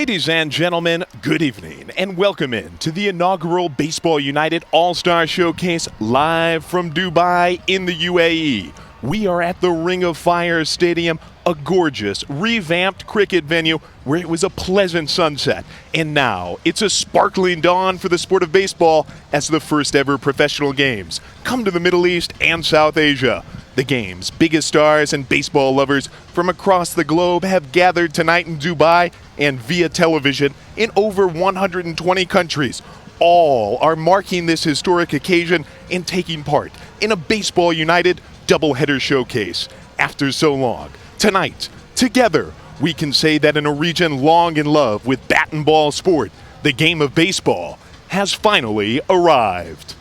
Ladies and gentlemen, good evening and welcome in to the inaugural Baseball United All-Star Showcase live from Dubai in the UAE. We are at the Ring of Fire Stadium, a gorgeous, revamped cricket venue where it was a pleasant sunset. And now it's a sparkling dawn for the sport of baseball as the first ever professional games come to the Middle East and South Asia. The game's biggest stars and baseball lovers from across the globe have gathered tonight in Dubai and via television in over 120 countries. All are marking this historic occasion and taking part in a Baseball United doubleheader showcase. After so long, tonight, together, we can say that in a region long in love with bat and ball sport, the game of baseball has finally arrived.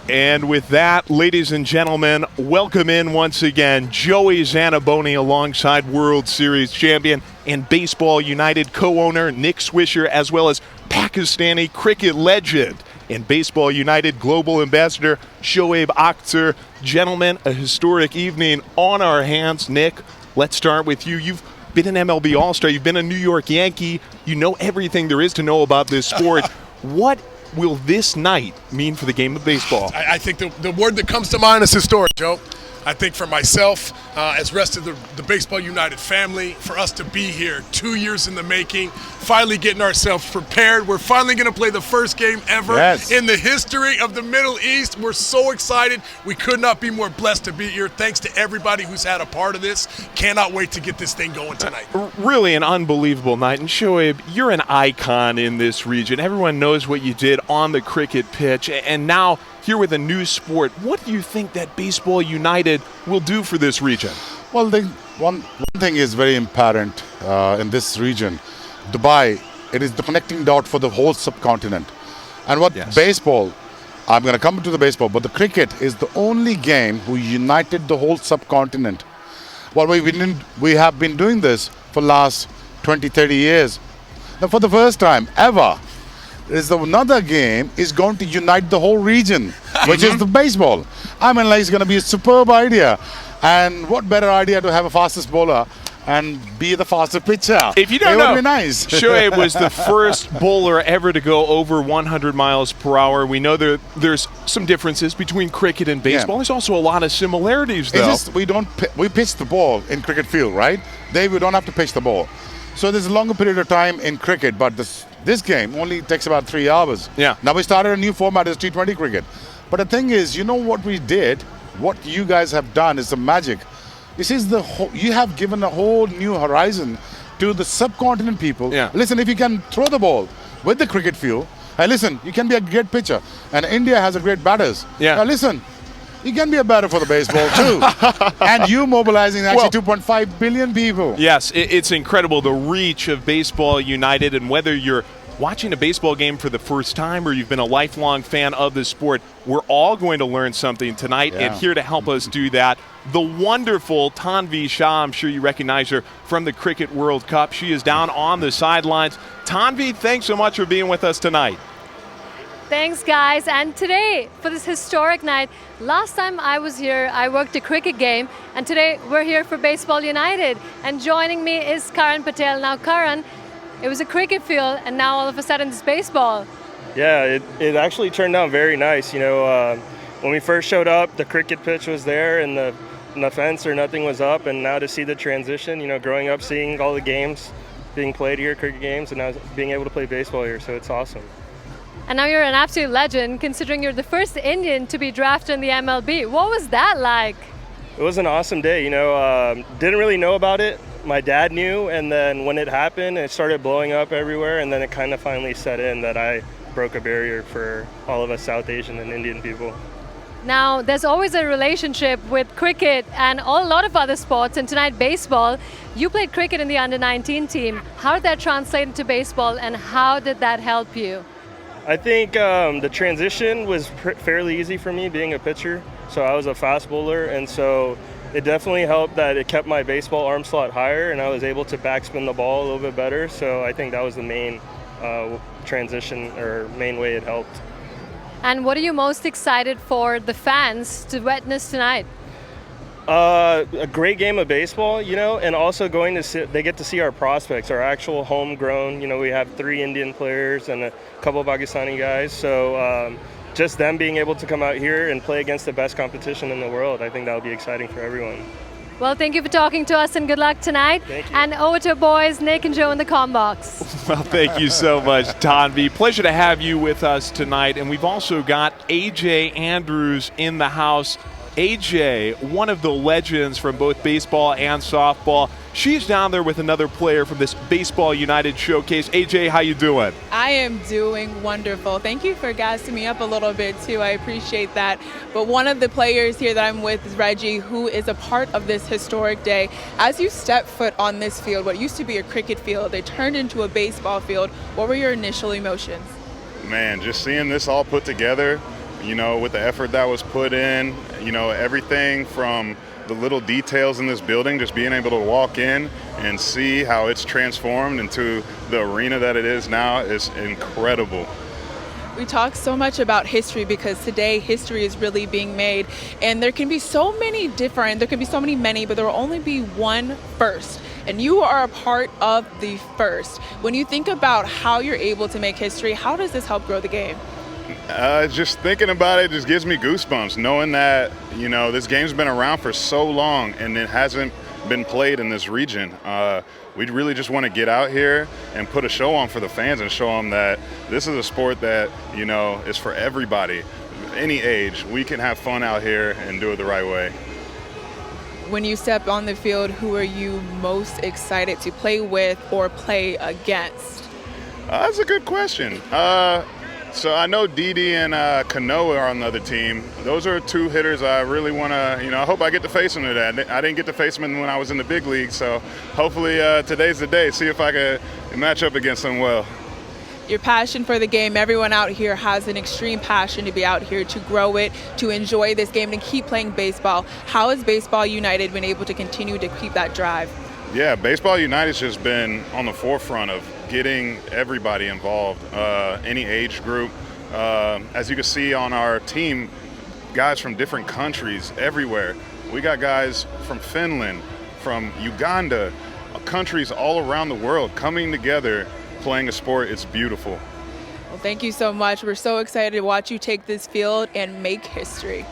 And with that, ladies and gentlemen, welcome in once again Joey Zanaboni alongside World Series champion and Baseball United co-owner Nick Swisher, as well as Pakistani cricket legend and Baseball United global ambassador Shoaib Akhtar. Gentlemen, a historic evening on our hands. Nick, let's start with you. You've been an MLB All-Star. You've been a New York Yankee. You know everything there is to know about this sport. What will this night mean for the game of baseball? I think the word that comes to mind is historic, Joe. I think for myself, as rest of the Baseball United family, for us to be here 2 years in the making, finally getting ourselves prepared. We're finally going to play the first game ever in the history of the Middle East. We're so excited. We could not be more blessed to be here. Thanks to everybody who's had a part of this. Cannot wait to get this thing going tonight. Really an unbelievable night. And Shoaib, you're an icon in this region. Everyone knows what you did on the cricket pitch. And now here with a new sport, what do you think that Baseball United will do for this region? Well, one thing is very important in this region. Dubai, it is the connecting dot for the whole subcontinent. And what baseball, I'm going to come to the baseball, but the cricket is the only game who united the whole subcontinent. Well, we have been doing this for the last 20, 30 years. Now, for the first time ever, another game is going to unite the whole region, which is the baseball. I mean, like, it's going to be a superb idea. And what better idea to have a fastest bowler and be the fastest pitcher? If you don't know, it would be nice. Shoaib was the first bowler ever to go over 100 miles per hour. We know there's some differences between cricket and baseball. There's also a lot of similarities, though. It's just we pitch the ball in cricket field, right? We don't have to pitch the ball. So there's a longer period of time in cricket, but this game only takes about 3 hours. Yeah. Now we started a new format as T20 cricket. But the thing is, you know what we did? What you guys have done is the magic. This is you have given a whole new horizon to the subcontinent people. Yeah. Listen, if you can throw the ball with the cricket field, and listen, you can be a great pitcher. And India has a great batters. Yeah. Now listen, you can be a batter for the baseball too. And you mobilizing actually 2.5 billion people. Yes, it's incredible, the reach of Baseball United, and whether you're watching a baseball game for the first time or you've been a lifelong fan of the sport, we're all going to learn something tonight. And here to help us do that, the wonderful Tanvi Shah. I'm sure you recognize her from the Cricket World Cup. She is down on the sidelines. Tanvi, thanks so much for being with us tonight. Thanks, guys. And today, for this historic night, last time I was here, I worked a cricket game, and today we're here for Baseball United. And joining me is Karan Patel. Now, Karan, it was a cricket field, and now all of a sudden it's baseball. Yeah, it actually turned out very nice. You know, when we first showed up, the cricket pitch was there, and the fence or nothing was up. And now to see the transition, you know, growing up, seeing all the games being played here, cricket games, and now being able to play baseball here, so it's awesome. And now you're an absolute legend, considering you're the first Indian to be drafted in the MLB. What was that like? It was an awesome day. You know, didn't really know about it. My dad knew, and then when it happened, it started blowing up everywhere, and then it kind of finally set in that I broke a barrier for all of us South Asian and Indian people. Now, there's always a relationship with cricket and a lot of other sports, and tonight baseball. You played cricket in the under-19 team. How did that translate into baseball, and how did that help you? I think the transition was fairly easy for me being a pitcher. So I was a fast bowler, and so it definitely helped that it kept my baseball arm slot higher, and I was able to backspin the ball a little bit better. So I think that was the main transition or main way it helped. And what are you most excited for the fans to witness tonight? A great game of baseball, and also they get to see our prospects, our actual homegrown. We have 3 Indian players and a couple of Pakistani guys. So just them being able to come out here and play against the best competition in the world, I think that would be exciting for everyone. Well, thank you for talking to us and good luck tonight. Thank you. And over to boys, Nick and Joe in the comm box. Well, thank you so much, Tanvi. Pleasure to have you with us tonight. And we've also got AJ Andrews in the house. AJ, one of the legends from both baseball and softball. She's down there with another player from this Baseball United showcase. AJ, how you doing? I am doing wonderful. Thank you for gassing me up a little bit, too. I appreciate that. But one of the players here that I'm with is Reggie, who is a part of this historic day. As you step foot on this field, what used to be a cricket field, it turned into a baseball field. What were your initial emotions? Man, just seeing this all put together, with the effort that was put in, everything from the little details in this building, just being able to walk in and see how it's transformed into the arena that it is now is incredible. We talk so much about history because today history is really being made, and there can be so many, but there will only be one first. And you are a part of the first. When you think about how you're able to make history, how does this help grow the game? Just thinking about it just gives me goosebumps, knowing that, this game's been around for so long and it hasn't been played in this region. We really just want to get out here and put a show on for the fans and show them that this is a sport that, is for everybody, any age. We can have fun out here and do it the right way. When you step on the field, who are you most excited to play with or play against? That's a good question. So I know Didi and Kanoa are on the other team. Those are 2 hitters I really want to, I hope I get to face them today. I didn't get to face them when I was in the big league, so hopefully today's the day. See if I can match up against them well. Your passion for the game, everyone out here has an extreme passion to be out here, to grow it, to enjoy this game, and keep playing baseball. How has Baseball United been able to continue to keep that drive? Yeah, Baseball United's just been on the forefront of getting everybody involved, any age group. As you can see on our team, guys from different countries everywhere. We got guys from Finland, from Uganda, countries all around the world coming together, playing a sport. It's beautiful. Well, thank you so much. We're so excited to watch you take this field and make history.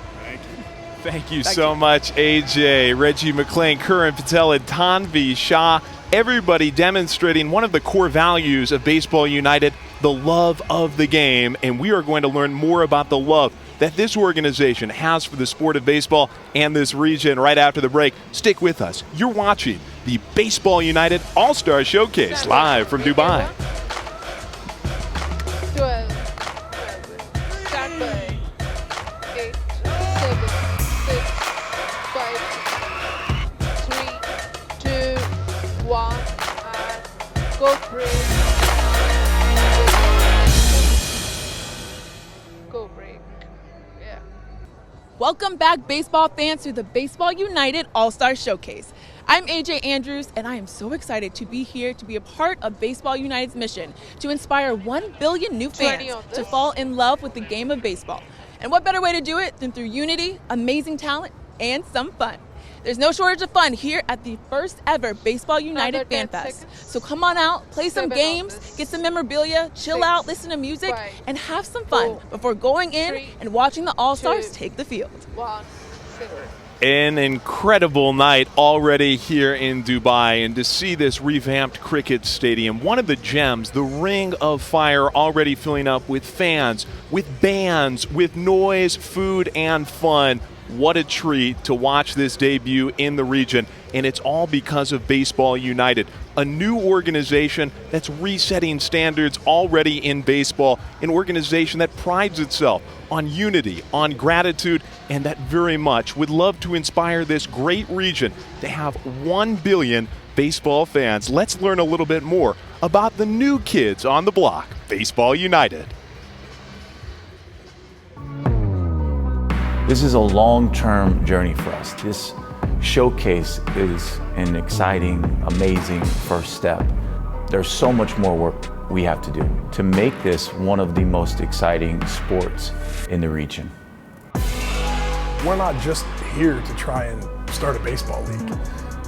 Thank you so much, AJ, Reggie McClain, Karan Patel, and Tanvi Shah. Everybody demonstrating one of the core values of Baseball United, the love of the game. And we are going to learn more about the love that this organization has for the sport of baseball and this region right after the break. Stick with us. You're watching the Baseball United All-Star Showcase live from Dubai. 12, 11, 8, 7, 6, 5, 3, 2, 1, and go break. Go break. Yeah. Welcome back, baseball fans, to the Baseball United All-Star Showcase. I'm AJ Andrews, and I am so excited to be here to be a part of Baseball United's mission to inspire 1 billion new fans to fall in love with the game of baseball. And what better way to do it than through unity, amazing talent, and some fun. There's no shortage of fun here at the first ever Baseball United Fan Fest. So come on out, play some games, get some memorabilia, chill out, listen to music, and have some fun before going in and watching the All-Stars take the field. 1, 0. An incredible night already here in Dubai, and to see this revamped cricket stadium, one of the gems, the Ring of Fire, already filling up with fans, with bands, with noise, food, and fun. What a treat to watch this debut in the region, and it's all because of Baseball United, a new organization that's resetting standards already in baseball, an organization that prides itself on unity, on gratitude, and that very much would love to inspire this great region to have 1 billion baseball fans. Let's learn a little bit more about the new kids on the block, Baseball United. This is a long-term journey for us. This showcase is an exciting, amazing first step. There's so much more work we have to do to make this one of the most exciting sports in the region. We're not just here to try and start a baseball league.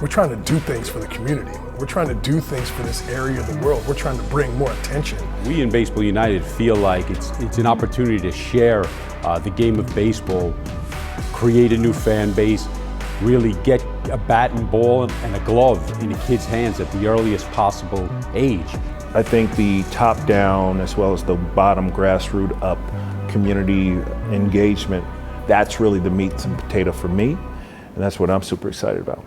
We're trying to do things for the community. We're trying to do things for this area of the world. We're trying to bring more attention. We in Baseball United feel like it's an opportunity to share the game of baseball, create a new fan base, really get a bat and ball and a glove in the kids' hands at the earliest possible age. I think the top-down as well as the bottom grassroots up community engagement, that's really the meat and potato for me, and that's what I'm super excited about.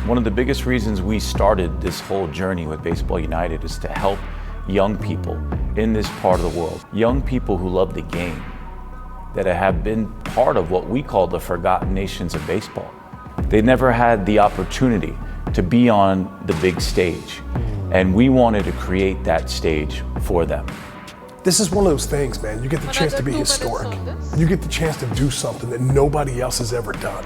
One of the biggest reasons we started this whole journey with Baseball United is to help young people in this part of the world, young people who love the game, that have been part of what we call the forgotten nations of baseball. They never had the opportunity to be on the big stage, and we wanted to create that stage for them. This is one of those things, man. You get the chance to be historic. You get the chance to do something that nobody else has ever done.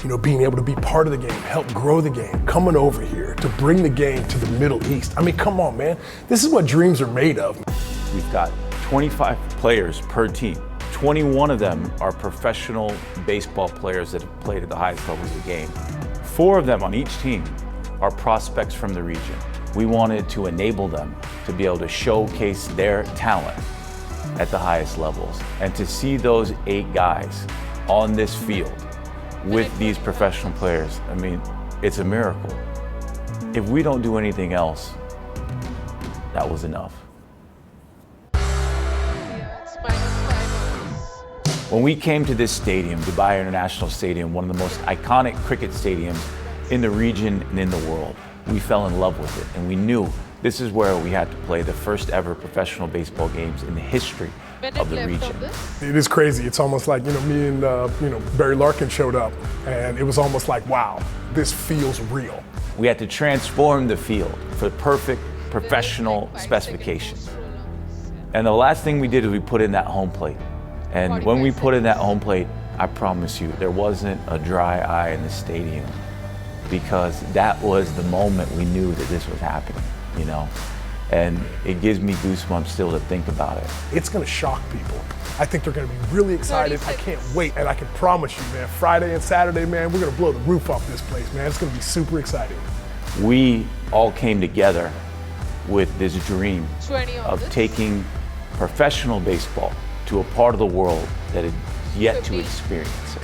You know, being able to be part of the game, help grow the game, coming over here to bring the game to the Middle East. I mean, come on, man. This is what dreams are made of. We've got 25 players per team. 21 of them are professional baseball players that have played at the highest levels of the game. 4 of them on each team are prospects from the region. We wanted to enable them to be able to showcase their talent at the highest levels. And to see those 8 guys on this field with these professional players, I mean, it's a miracle. If we don't do anything else, that was enough. When we came to this stadium, Dubai International Stadium, one of the most iconic cricket stadiums in the region and in the world, we fell in love with it, and we knew this is where we had to play the first ever professional baseball games in the history of the region. It is crazy. It's almost like, me and Barry Larkin showed up, and it was almost like, wow, this feels real. We had to transform the field for perfect professional specifications. And the last thing we did is we put in that home plate. And when we put in that home plate, I promise you, there wasn't a dry eye in the stadium, because that was the moment we knew that this was happening, And it gives me goosebumps still to think about it. It's gonna shock people. I think they're gonna be really excited. I can't wait, and I can promise you, man, Friday and Saturday, man, we're gonna blow the roof off this place, man. It's gonna be super exciting. We all came together with this dream of taking professional baseball to a part of the world that is yet to experience it.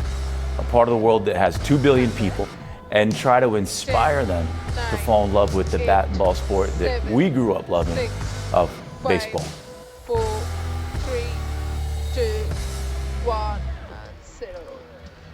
A part of the world that has 2 billion people, and try to inspire them to fall in love with the bat and ball sport that we grew up loving of baseball. 4, 3, 2, 1, 0.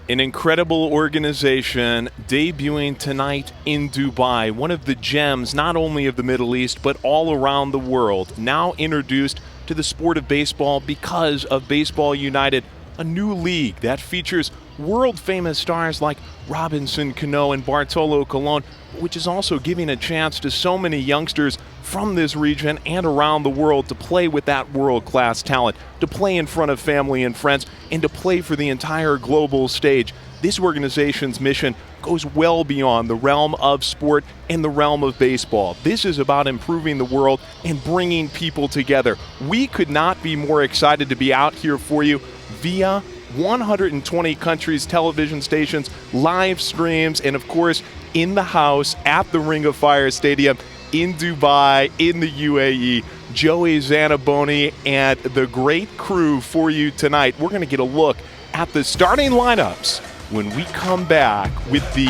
An incredible organization debuting tonight in Dubai, one of the gems not only of the Middle East but all around the world, now introduced to the sport of baseball because of Baseball United, a new league that features world-famous stars like Robinson Cano and Bartolo Colon, which is also giving a chance to so many youngsters from this region and around the world to play with that world-class talent, to play in front of family and friends, and to play for the entire global stage. This organization's mission goes well beyond the realm of sport and the realm of baseball. This is about improving the world and bringing people together. We could not be more excited to be out here for you via 120 countries, television stations, live streams, and of course in the house at the Ring of Fire Stadium in Dubai, in the UAE. Joey Zanaboni and the great crew for you tonight. We're going to get a look at the starting lineups when we come back with the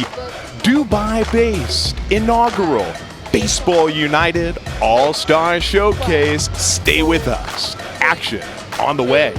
Dubai-based inaugural Baseball United All-Star Showcase. Stay with us. Action on the way.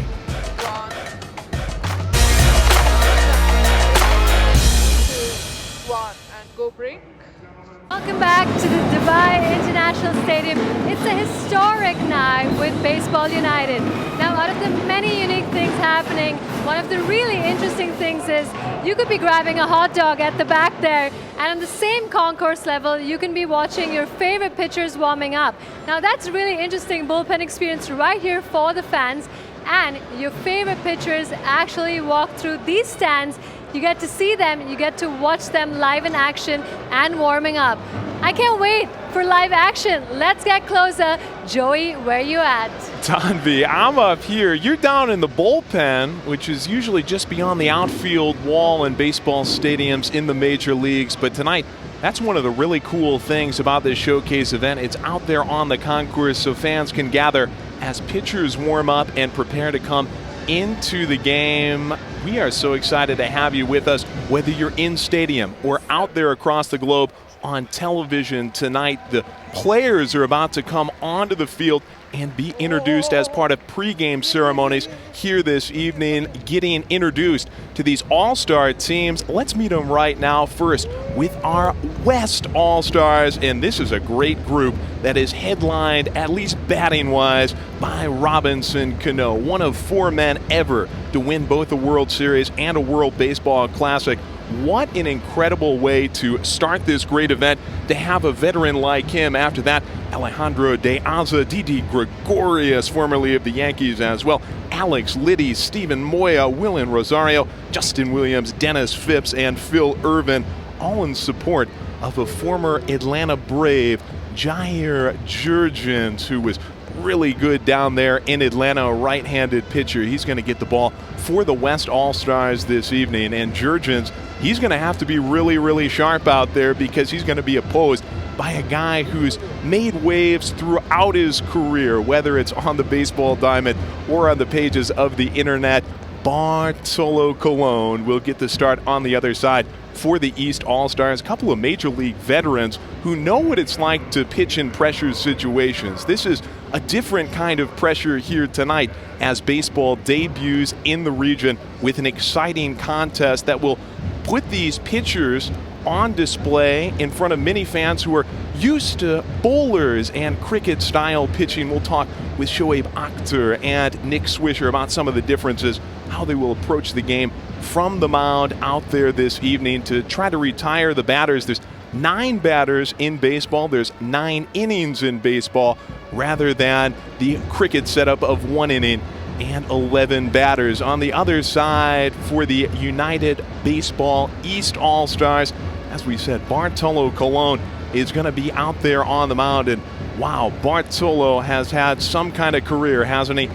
Welcome back to the Dubai International Stadium. It's a historic night with Baseball United. Now, out of the many unique things happening, one of the really interesting things is you could be grabbing a hot dog at the back there, and on the same concourse level, you can be watching your favorite pitchers warming up. Now, that's a really interesting bullpen experience right here for the fans, and your favorite pitchers actually walk through these stands You get to see them, you get to watch them live in action and warming up. I can't wait for live action. Let's get closer. Joey, where you at? Tanvi, I'm up here. You're down in the bullpen, which is usually just beyond the outfield wall in baseball stadiums in the major leagues. But tonight, that's one of the really cool things about this showcase event. It's out there on the concourse so fans can gather as pitchers warm up and prepare to come into the game. We are so excited to have you with us, whether you're in stadium or out there across the globe on television tonight. The players are about to come onto the field and be introduced as part of pregame ceremonies here this evening, getting introduced to these all-star teams. Let's meet them right now. First, with our West All-Stars, and this is a great group that is headlined, at least batting-wise, by Robinson Cano, one of 4 men ever to win both a World Series and a World Baseball Classic. What an incredible way to start this great event, to have a veteran like him. After that, Alejandro De Aza, Didi Gregorius, formerly of the Yankees as well, Alex Liddy, Stephen Moya, Willen Rosario, Justin Williams, Dennis Phipps, and Phil Irvin, all in support of a former Atlanta Brave, Jair Jurgens, who was really good down there in Atlanta, a right-handed pitcher. He's going to get the ball for the West All-Stars this evening. And Jurgens, he's going to have to be really, really sharp out there because he's going to be opposed by a guy who's made waves throughout his career, whether it's on the baseball diamond or on the pages of the internet. Bartolo Colon will get the start on the other side for the East All-Stars. A couple of major league veterans who know what it's like to pitch in pressure situations. This is a different kind of pressure here tonight as baseball debuts in the region with an exciting contest that will put these pitchers on display in front of many fans who are used to bowlers and cricket-style pitching. We'll talk with Shoaib Akhtar and Nick Swisher about some of the differences, how they will approach the game from the mound out there this evening to try to retire the batters. There's 9 batters in baseball. There's 9 innings in baseball rather than the cricket setup of 1 inning and 11 batters. On the other side for the United Baseball East All-Stars, as we said, Bartolo Colon is going to be out there on the mound. And wow, Bartolo has had some kind of career, hasn't he?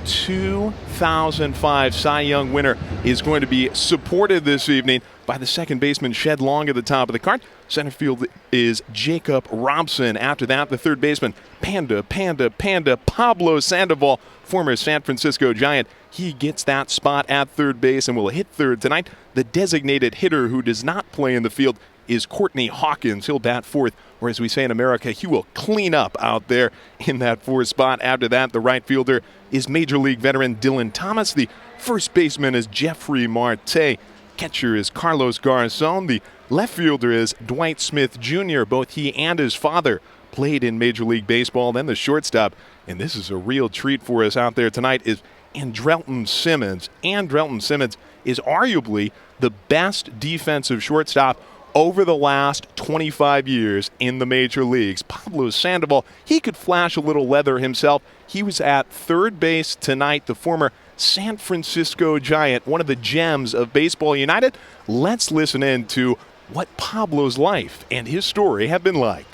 2005 Cy Young winner is going to be supported this evening by the second baseman Shed Long at the top of the card. Center field is Jacob Robson. After that, the third baseman, Panda Pablo Sandoval, former San Francisco Giant. He gets that spot at third base and will hit third tonight. The designated hitter who does not play in the field is Courtney Hawkins. He'll bat fourth, or as we say in America, he will clean up out there in that fourth spot. After that, the right fielder is Major League veteran Dylan Thomas. The first baseman is Jeffrey Marte. Catcher is Carlos Garzon. The left fielder is Dwight Smith Jr. Both he and his father played in Major League Baseball. Then the shortstop, and this is a real treat for us out there tonight, is Andrelton Simmons. Andrelton Simmons is arguably the best defensive shortstop over the last 25 years in the major leagues. Pablo Sandoval, he could flash a little leather himself. He was at third base tonight, the former San Francisco Giant, one of the gems of Baseball United. Let's listen in to what Pablo's life and his story have been like.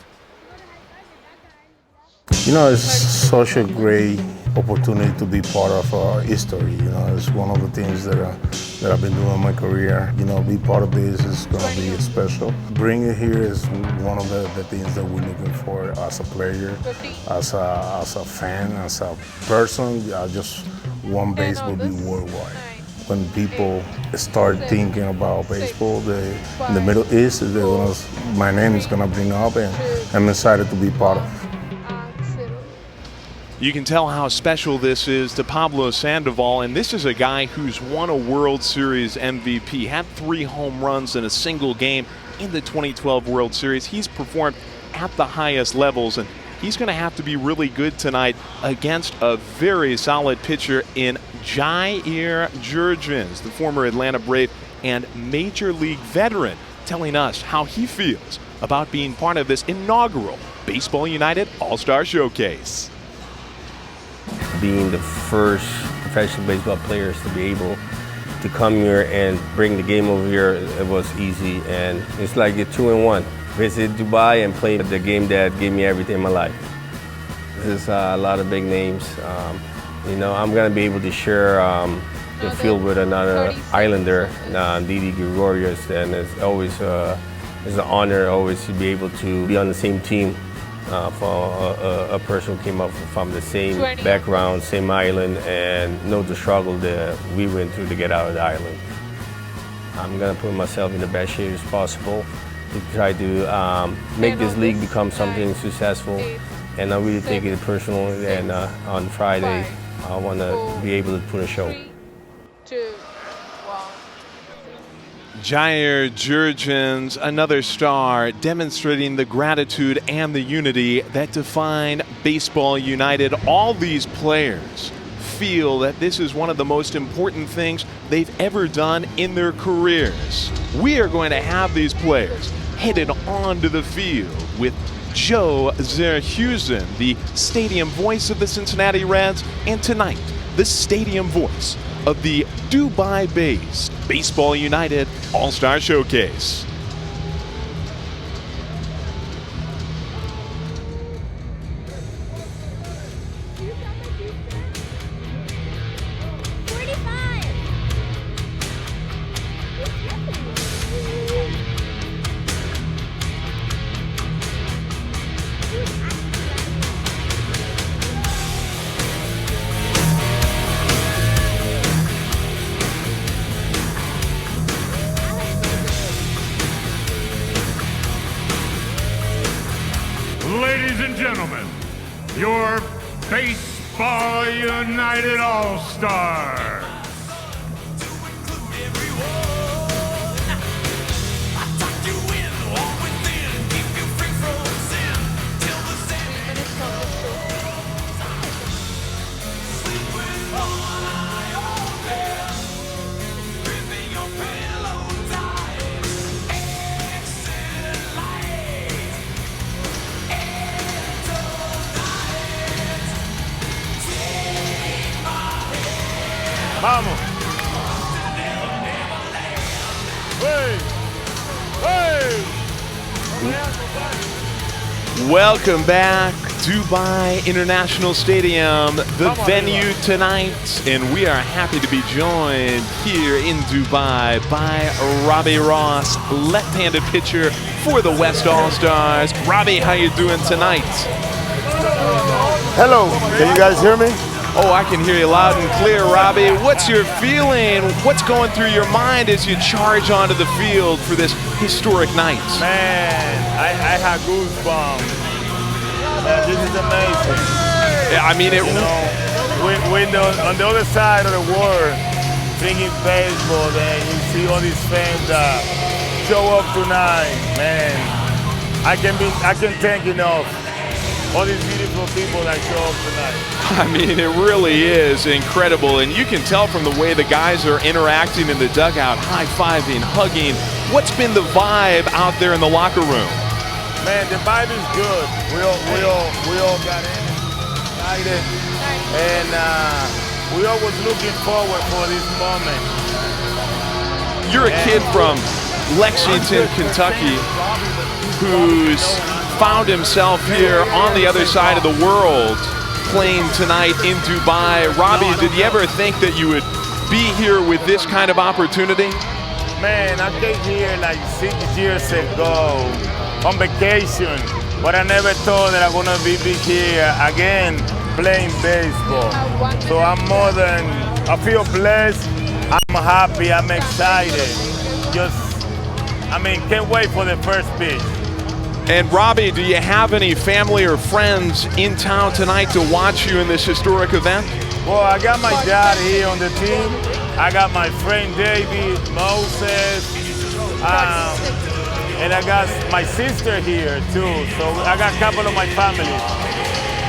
You know, it's such a great opportunity to be part of our history. You know, it's one of the things that I've been doing in my career. You know, be part of this is going to be special. Bringing it here is one of the things that we're looking for as a player, as a fan, as a person. I just want baseball to be worldwide. When people start thinking about baseball in the Middle East, my name is going to bring up, and I'm excited to be part of it. You can tell how special this is to Pablo Sandoval, and this is a guy who's won a World Series MVP, had 3 home runs in a single game in the 2012 World Series. He's performed at the highest levels, and he's going to have to be really good tonight against a very solid pitcher in Jair Jurgens, the former Atlanta Brave and Major League veteran, telling us how he feels about being part of this inaugural Baseball United All-Star Showcase. Being the first professional baseball players to be able to come here and bring the game over here, it was easy, and it's like a 2-in-1. Visit Dubai and play the game that gave me everything in my life. This is a lot of big names. You know, I'm gonna be able to share the field with another Islander, Didi Gregorius, and it's always it's an honor always to be able to be on the same team for a person who came up from the same background, same island, and know the struggle that we went through to get out of the island. I'm gonna put myself in the best shape as possible to try to make this league become something successful, and I really take it personal. And on Friday, I want to be able to put a show. 3, 2, 1. Jair Jurgens, another star, demonstrating the gratitude and the unity that define Baseball United. All these players feel that this is one of the most important things they've ever done in their careers. We are going to have these players headed onto the field with Joe Zerhusen, the stadium voice of the Cincinnati Reds, and tonight, the stadium voice of the Dubai-based Baseball United All-Star Showcase. Ladies and gentlemen, your Baseball United All-Stars. Vamos. Hey. Hey. Welcome back, Dubai International Stadium, the venue tonight, and we are happy to be joined here in Dubai by Robbie Ross, left-handed pitcher for the West All-Stars. Robbie, how you doing tonight? Hello, can you guys hear me? Oh, I can hear you loud and clear, Robbie. What's your feeling? What's going through your mind as you charge onto the field for this historic night? Man, I have goosebumps. Man, this is amazing. Yeah, I mean, we're on the other side of the world, drinking baseball, and you see all these fans that show up tonight. Man, I can thank enough all these beautiful people that show up tonight. I mean, it really is incredible, and you can tell from the way the guys are interacting in the dugout, high-fiving, hugging. What's been the vibe out there in the locker room? Man, the vibe is good. We all got excited, and we all was looking forward for this moment. You're a kid from Lexington, Kentucky, who's found himself here on the other side of the world playing tonight in Dubai. Robbie, did you ever think that you would be here with this kind of opportunity? Man, I came here like 6 years ago on vacation, but I never thought that I'm gonna be here again playing baseball. So I feel blessed, I'm happy, I'm excited. Can't wait for the first pitch. And Robbie, do you have any family or friends in town tonight to watch you in this historic event? Well, I got my dad here on the team. I got my friend David, Moses, and I got my sister here too. So I got a couple of my family.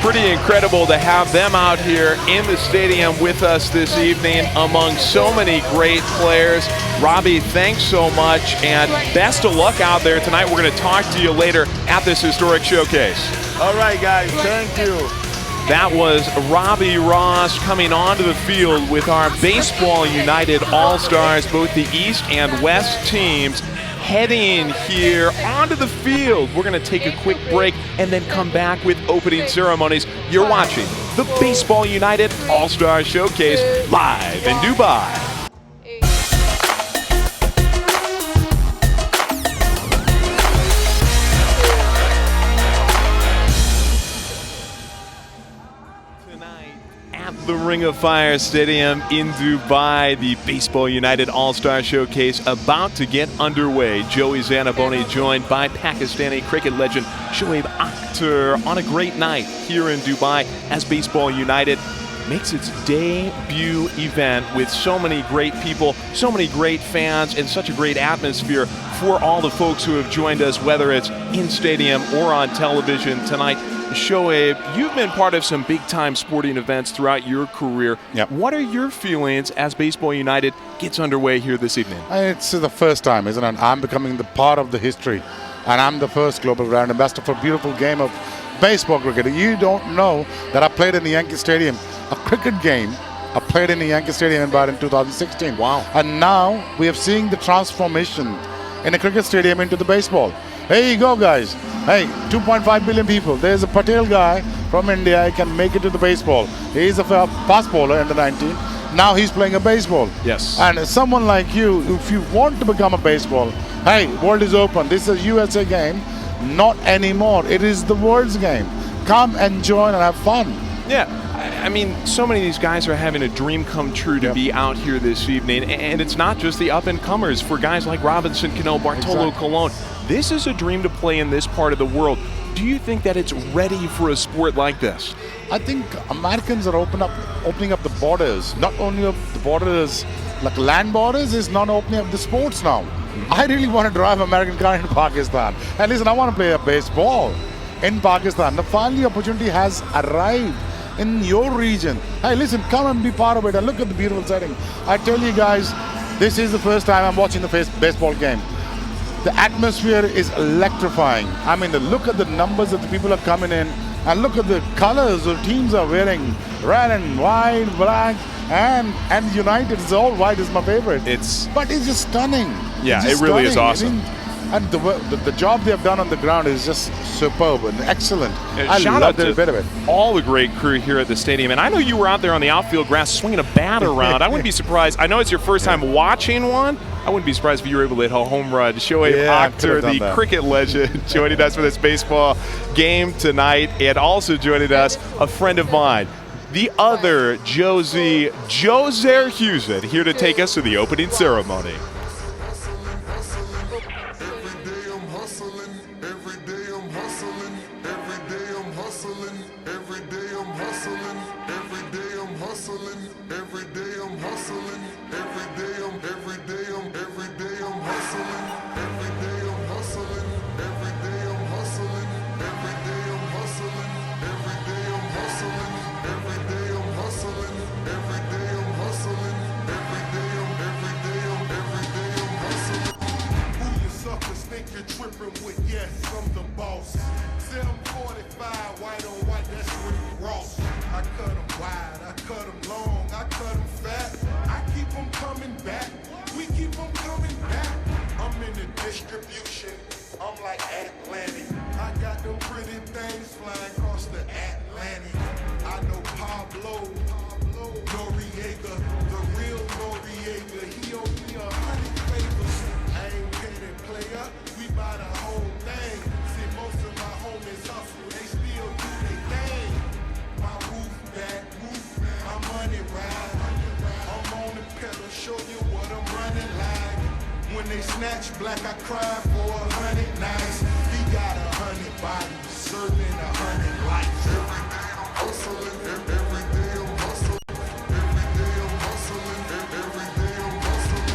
Pretty incredible to have them out here in the stadium with us this evening among so many great players. Robbie, thanks so much, and best of luck out there tonight. We're going to talk to you later at this historic showcase. All right, guys, thank you. That was Robbie Ross coming onto the field with our Baseball United All-Stars, both the East and West teams, heading here onto the field. We're going to take a quick break and then come back with opening ceremonies. You're watching the Baseball United All-Star Showcase live in Dubai. The Ring of Fire Stadium in Dubai, the Baseball United All-Star Showcase about to get underway. Joey Zanaboni joined by Pakistani cricket legend Shoaib Akhtar on a great night here in Dubai as Baseball United makes its debut event with so many great people, so many great fans, and such a great atmosphere for all the folks who have joined us, whether it's in stadium or on television tonight. Shoaib, you've been part of some big-time sporting events throughout your career. Yep. What are your feelings as Baseball United gets underway here this evening? It's the first time, isn't it? I'm becoming the part of the history, and I'm the first global brand ambassador for a beautiful game of baseball cricket. You don't know that I played in the Yankee Stadium, a cricket game. I played in the Yankee Stadium in 2016. Wow. And now we are seeing the transformation in a cricket stadium into the baseball. Here you go, guys. Hey, 2.5 billion people. There's a Patel guy from India. He can make it to the baseball. He's a fast bowler under 19. Now he's playing a baseball. Yes. And someone like you, if you want to become a baseball, hey, world is open. This is a USA game. Not anymore. It is the world's game. Come and join and have fun. Yeah. I mean, so many of these guys are having a dream come true to be out here this evening. And it's not just the up-and-comers. For guys like Robinson Cano, Bartolo Colon, this is a dream to play in this part of the world. Do you think that it's ready for a sport like this? I think Americans are opening up the borders. Not only of the borders, like land borders, is not opening up the sports now. I really want to drive American car in Pakistan. And listen, I want to play a baseball in Pakistan. The finally opportunity has arrived in your region. Hey, listen, come and be part of it and look at the beautiful setting. I tell you guys, this is the first time I'm watching the baseball game. The atmosphere is electrifying. I mean, look at the numbers that the people are coming in, and look at the colors the teams are wearing. Red and white, black, and United. It's all white is my favorite. But it's just stunning. Yeah, it really is awesome. And the job they have done on the ground is just superb and excellent. Shout out to all the great crew here at the stadium. And I know you were out there on the outfield grass swinging a bat around. I wouldn't be surprised. I know it's your first time watching one. I wouldn't be surprised if you were able to hit a home run. Shoaib Akhtar, the cricket legend, joining us for this baseball game tonight. And also joining us, a friend of mine, the other Josie Zerhusen, here to take us to the opening ceremony. Snatch black, I cried for 100 nights. He got 100 bodies, serving 100 lives. Every day I'm hustling, every day I'm hustling, every day I'm hustling, every day I'm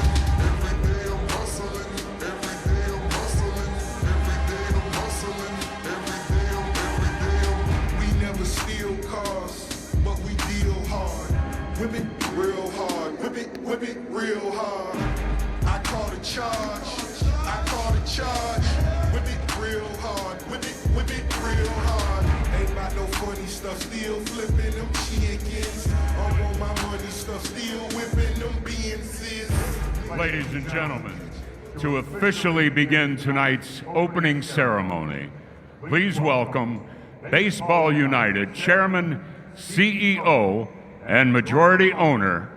hustling, every day I'm hustling, every day I'm hustling, every day I'm hustling, every day I'm. We never steal cars, but we deal hard. Whip it real hard, whip it real hard. I call the charge, I call the charge. Whip it real hard, whip it real hard. Ain't about no funny stuff, still flipping them chickens. I'm on my money stuff, still whipping them Benzes. Ladies and gentlemen, to officially begin tonight's opening ceremony, please welcome Baseball United Chairman, CEO, and majority owner,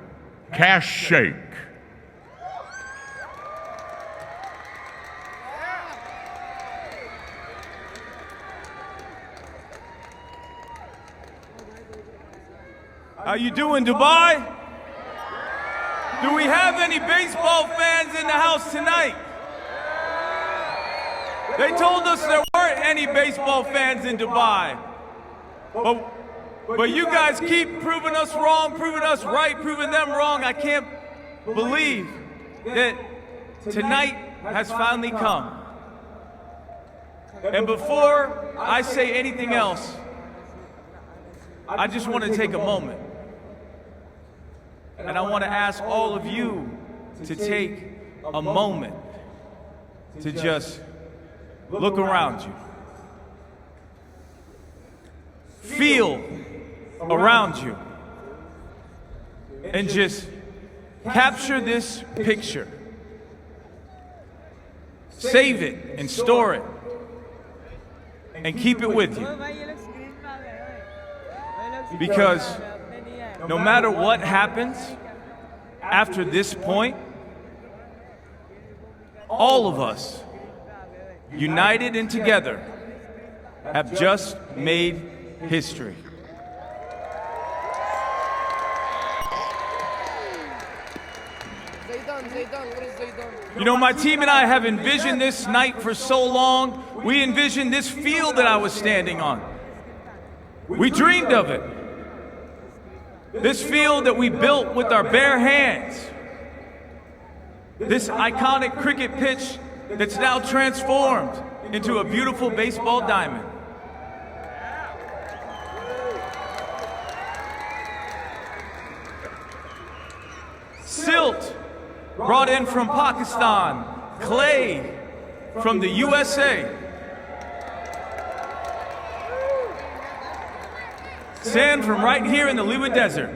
Cash Shake. How you doing, Dubai? Do we have any baseball fans in the house tonight? They told us there weren't any baseball fans in Dubai. But you guys keep proving us wrong, proving us right, proving them wrong. I can't believe that tonight has finally come. And before I say anything else, I just want to take a moment. And I want to ask all of you to take a moment to just look around you. Feel around you. And just capture this picture. Save it and store it. And keep it with you. Because no matter what happens after this point, all of us, united and together, have just made history. You know, my team and I have envisioned this night for so long. We envisioned this field that I was standing on. We dreamed of it. This field that we built with our bare hands. This iconic cricket pitch that's now transformed into a beautiful baseball diamond. Silt brought in from Pakistan, clay from the USA. Sand from right here in the Liwa Desert.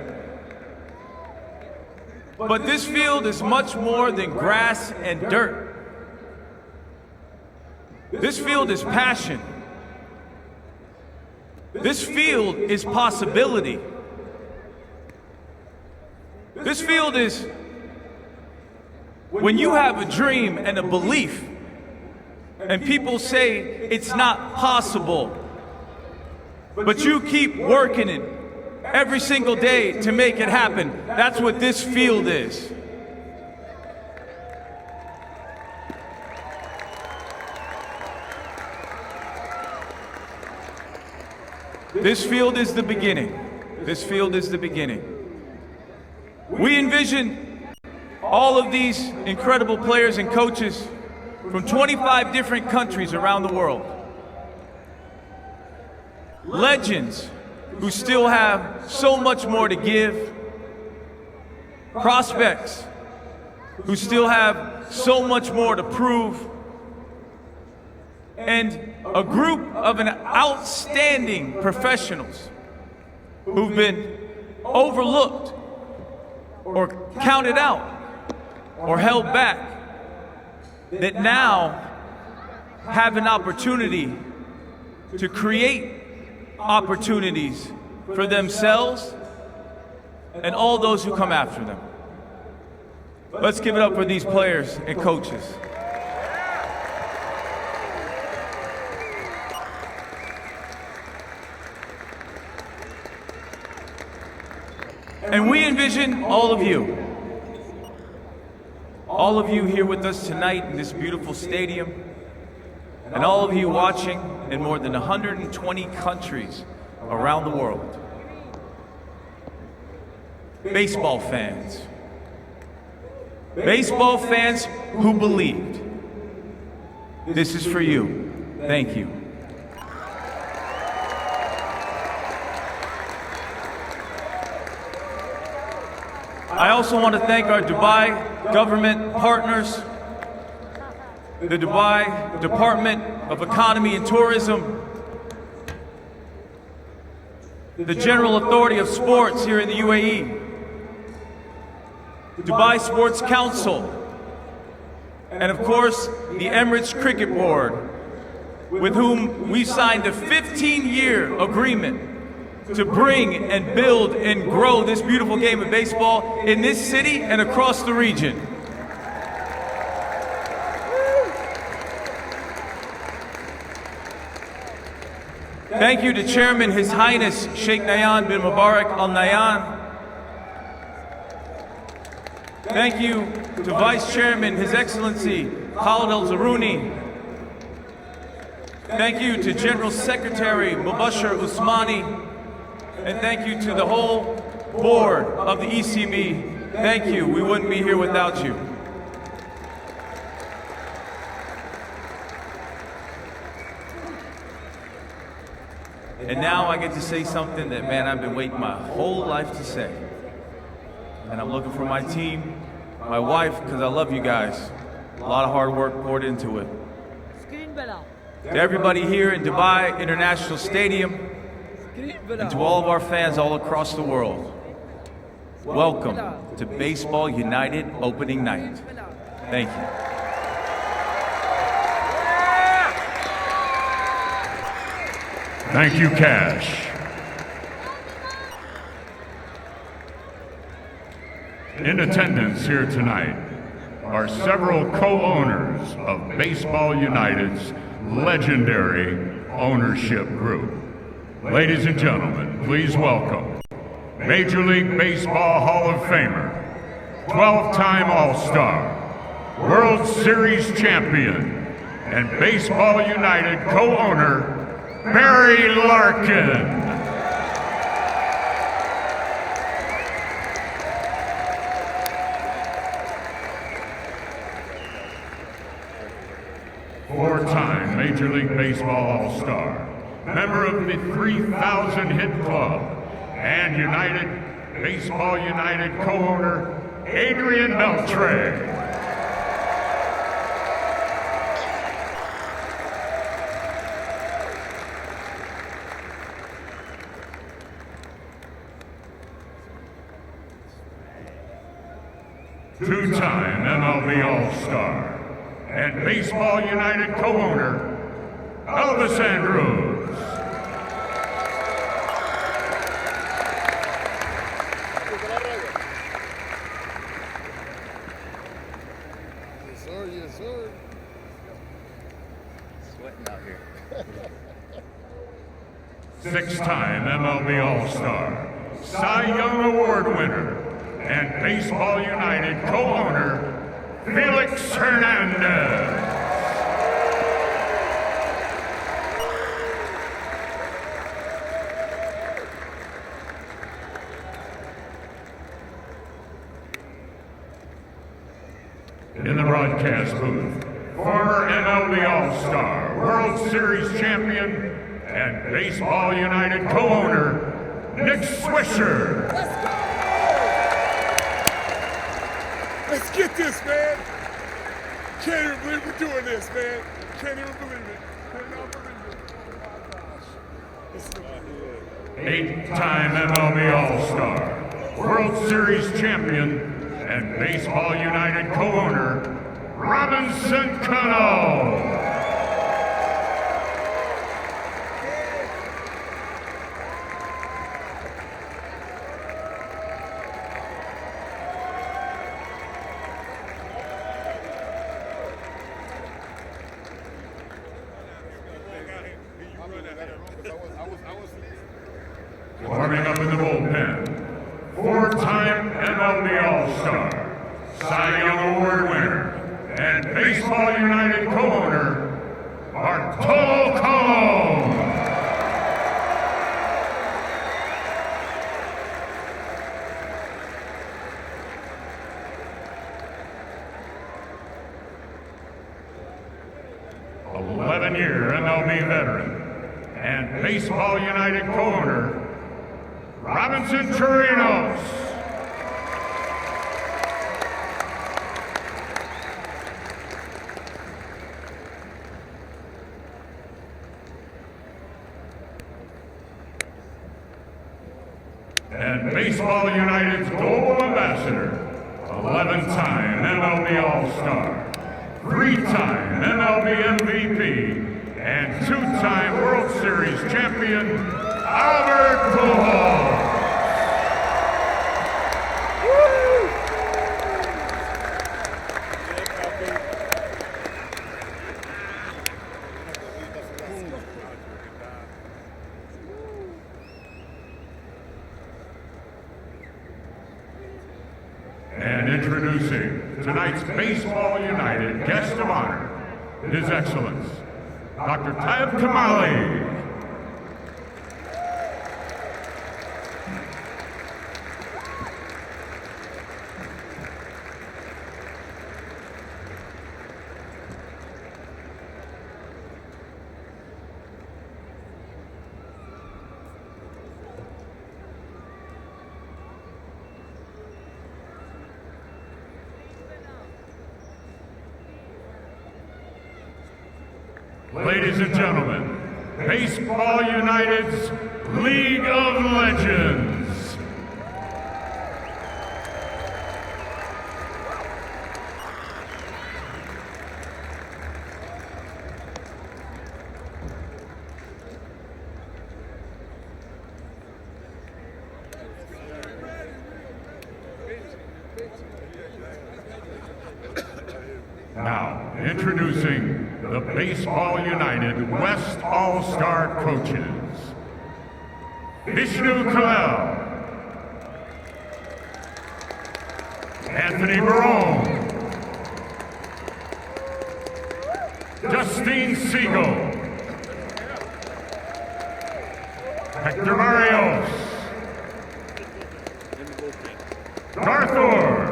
But this field is much more than grass and dirt. This field is passion. This field is possibility. This field is when you have a dream and a belief, and people say it's not possible, but you keep working it every single day to make it happen. That's what this field is. This field is the beginning. This field is the beginning. We envision all of these incredible players and coaches from 25 different countries around the world. Legends who still have so much more to give. Prospects who still have so much more to prove. And a group of outstanding professionals who've been overlooked or counted out or held back, that now have an opportunity to create opportunities for themselves and all those who come after them. Let's give it up for these players and coaches. And we envision all of you here with us tonight in this beautiful stadium, and all of you watching in more than 120 countries around the world. Baseball fans. Baseball fans who believed. This is for you. Thank you. I also want to thank our Dubai government partners, the Dubai Department of Economy and Tourism, the General Authority of Sports here in the UAE, Dubai Sports Council, and of course, the Emirates Cricket Board, with whom we signed a 15-year agreement to bring and build and grow this beautiful game of baseball in this city and across the region. Thank you to Chairman His Highness Sheikh Nahyan bin Mubarak Al Nahyan. Thank you to Vice Chairman His Excellency Khalid Al Zaruni. Thank you to General Secretary Mubashir Usmani. And thank you to the whole board of the ECB. Thank you. We wouldn't be here without you. And now I get to say something that, man, I've been waiting my whole life to say. And I'm looking for my team, my wife, because I love you guys. A lot of hard work poured into it. To everybody here in Dubai International Stadium, and to all of our fans all across the world, welcome to Baseball United opening night. Thank you. Thank you, Cash. In attendance here tonight are several co-owners of Baseball United's legendary ownership group. Ladies and gentlemen, please welcome Major League Baseball Hall of Famer, 12-time All-Star, World Series champion, and Baseball United co-owner, Barry Larkin. Four-time Major League Baseball All-Star, member of the 3,000 Hit Club, and Baseball United co-owner, Adrian Beltre. Two-time MLB All-Star and Baseball United co-owner, Elvis Andrews. Yes, sir. Yes, sir. Sweating out here. Six-time MLB All-Star, Cy Young Award winner, and Baseball United co-owner, Felix Hernandez. In the broadcast booth, former MLB All-Star, World Series champion, and Baseball United co-owner, Nick Swisher. Let's get this, man. Can't even believe we're doing this, man. Can't even believe it. Cannot believe it. Oh my gosh. Eight-time MLB All-Star, World Series champion, and Baseball United co-owner, Robinson Cano. 4-time MLB All-Star, Cy Young Award winner, and Baseball United co-owner, Bartolo Colon. Year MLB veteran and Baseball United co-owner, Robinson Chirinos. And Baseball United's global ambassador, 11-time MLB All-Star, 3-time MLB MVP, and 2-time World Series champion, Albert Pujols. And introducing tonight's Baseball United guest of honor, His Excellence, Dr. Taib Kamali. Ladies and gentlemen, Baseball United's League of Legends. Now, introducing the Baseball United West All-Star Coaches. Vishnu Kalel, Anthony Barone, Justine Siegel, Hector Barrios, Garthor,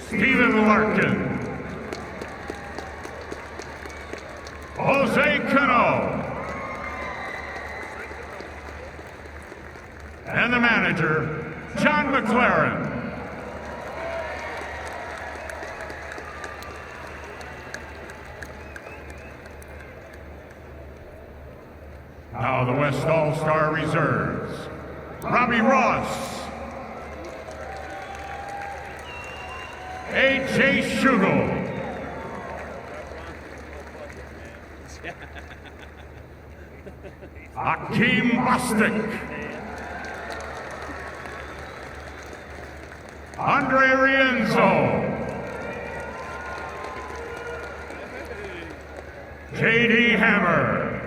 Stephen Larkin, Jose Cano, and the manager, John McLaren. Now the West All-Star Reserves, Robbie Ross, A.J. Schugel, Akeem Bostic, Andre Rienzo, J.D. Hammer,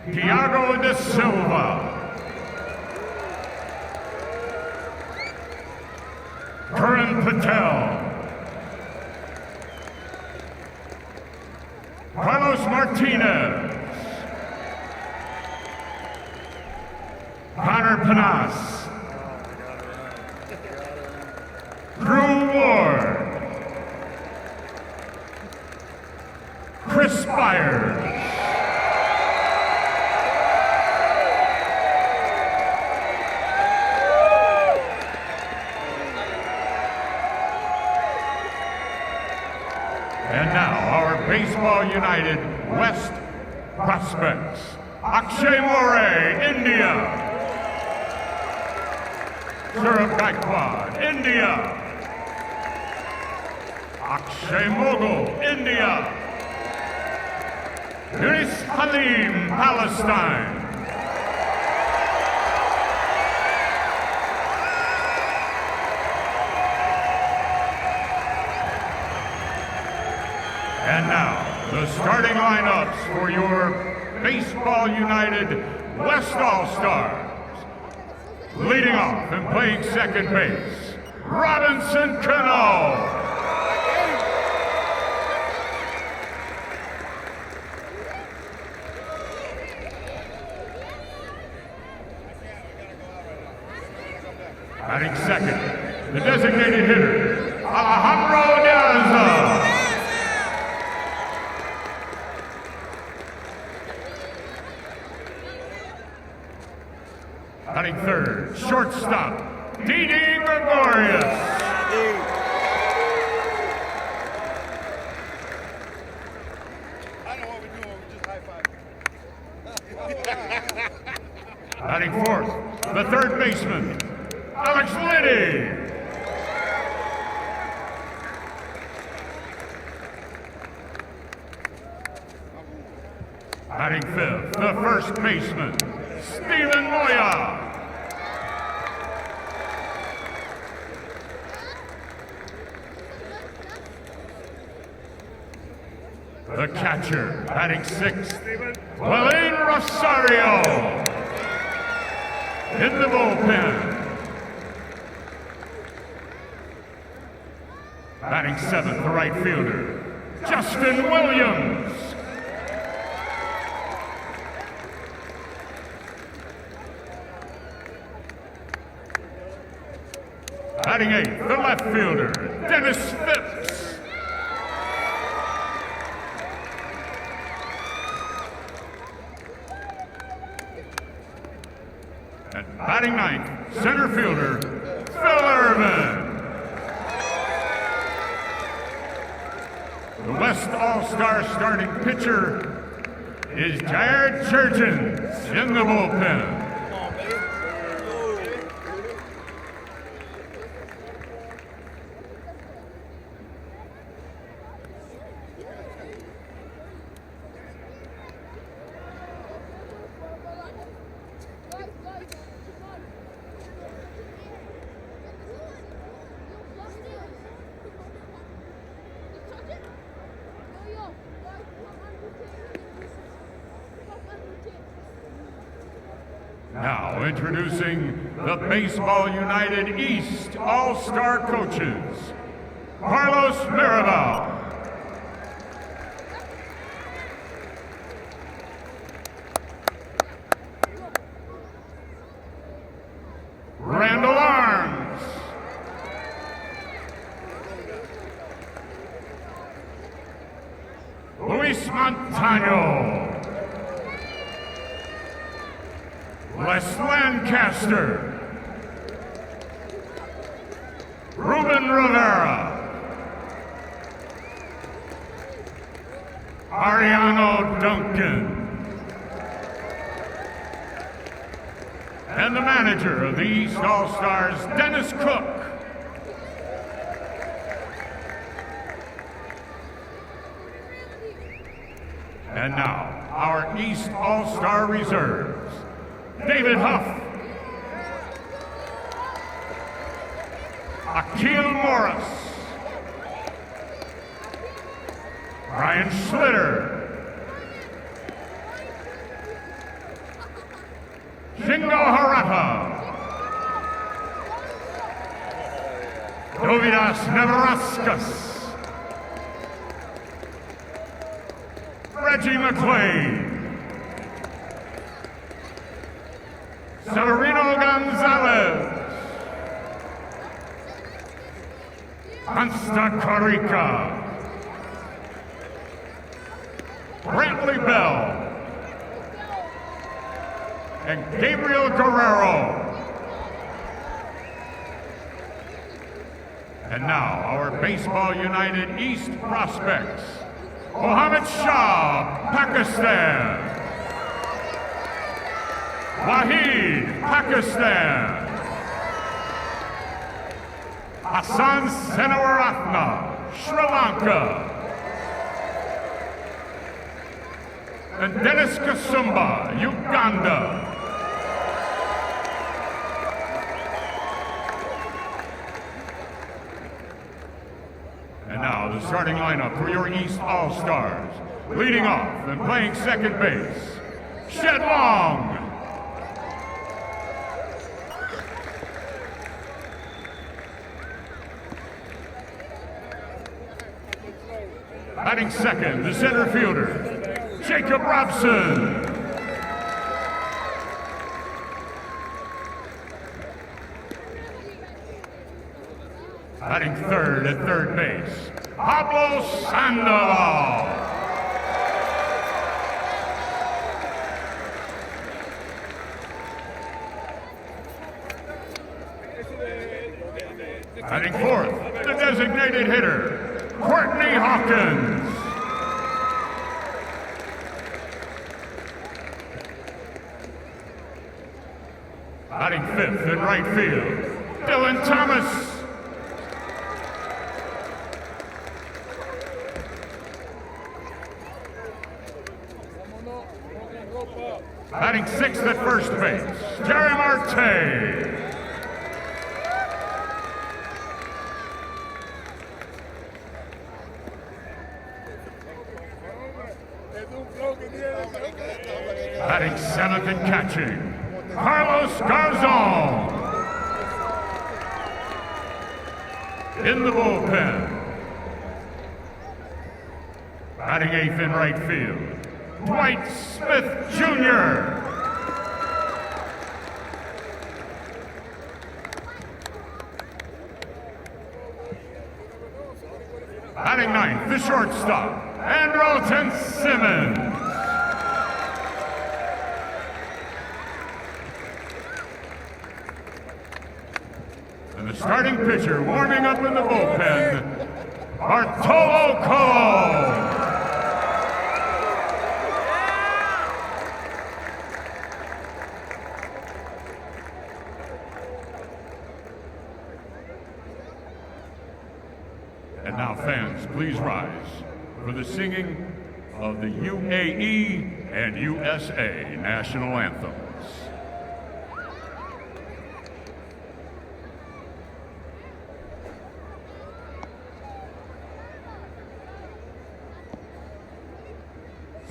Thiago de Silva, Karan Patel, Carlos Martinez, Connor Panas, Drew Ward, Chris Byers, and now our Baseball United West prospects. Akshay More, India. Saurabh Gaikwad, India. Akshay Mogul, India. Yunus Halim, Palestine. And now, the starting lineups for your Baseball United West All-Stars. Leading off and playing second base, Robinson Cano. Batting second, the designated hitter, Alejandro De Aza. Batting third, shortstop, Didi Gregorius. Batting fourth, the third baseman, Alex Liddy. Batting fifth, the first baseman, Stephen Moya. The catcher, batting sixth, Wayne Rosario. In the bullpen. Batting seventh, the right fielder, Justin Williams. Batting eighth, the left fielder, Dennis Phipps. And batting ninth, center fielder, Phil Irvin. The West All-Star starting pitcher is Jared Jurgens in the bullpen. Now introducing the Baseball United East All-Star coaches, Carlos Mirabal, Randall Arms, Luis Montano, Les Lancaster, Ruben Rivera, Ariano Duncan, and the manager of the East All-Stars, Dennis Cook. And now, our East All-Star reserves. David Huff, Akil Morris, Brian Schlitter, Shingo Harata, Dovidas Neverauskas, Reggie McQuaid, Severino Gonzalez, Consta Carica, Brantley Bell, and Gabriel Guerrero. And now our Baseball United East prospects, Mohammed Shah, Pakistan, Wahid, Pakistan, Hassan Senawaratna, Sri Lanka, and Dennis Kasumba, Uganda. And now the starting lineup for your East All-Stars. Leading off and playing second base, Shed Long. Batting second, the center fielder, Jacob Robson. Batting third at third base, Pablo Sandoval. Batting fourth, the designated hitter, Courtney Hawkins. Batting fifth in right field, Dylan Thomas. Batting sixth at first base, Jerry Marte. Batting seventh and catching, Carlos Garzon. In the bullpen, batting eighth in right field, Dwight Smith Jr. Batting ninth, the shortstop, Andrelton Simmons. And the starting pitcher warming up in the bullpen, Bartolo Colon. And now fans, please rise for the singing of the UAE and USA national anthems.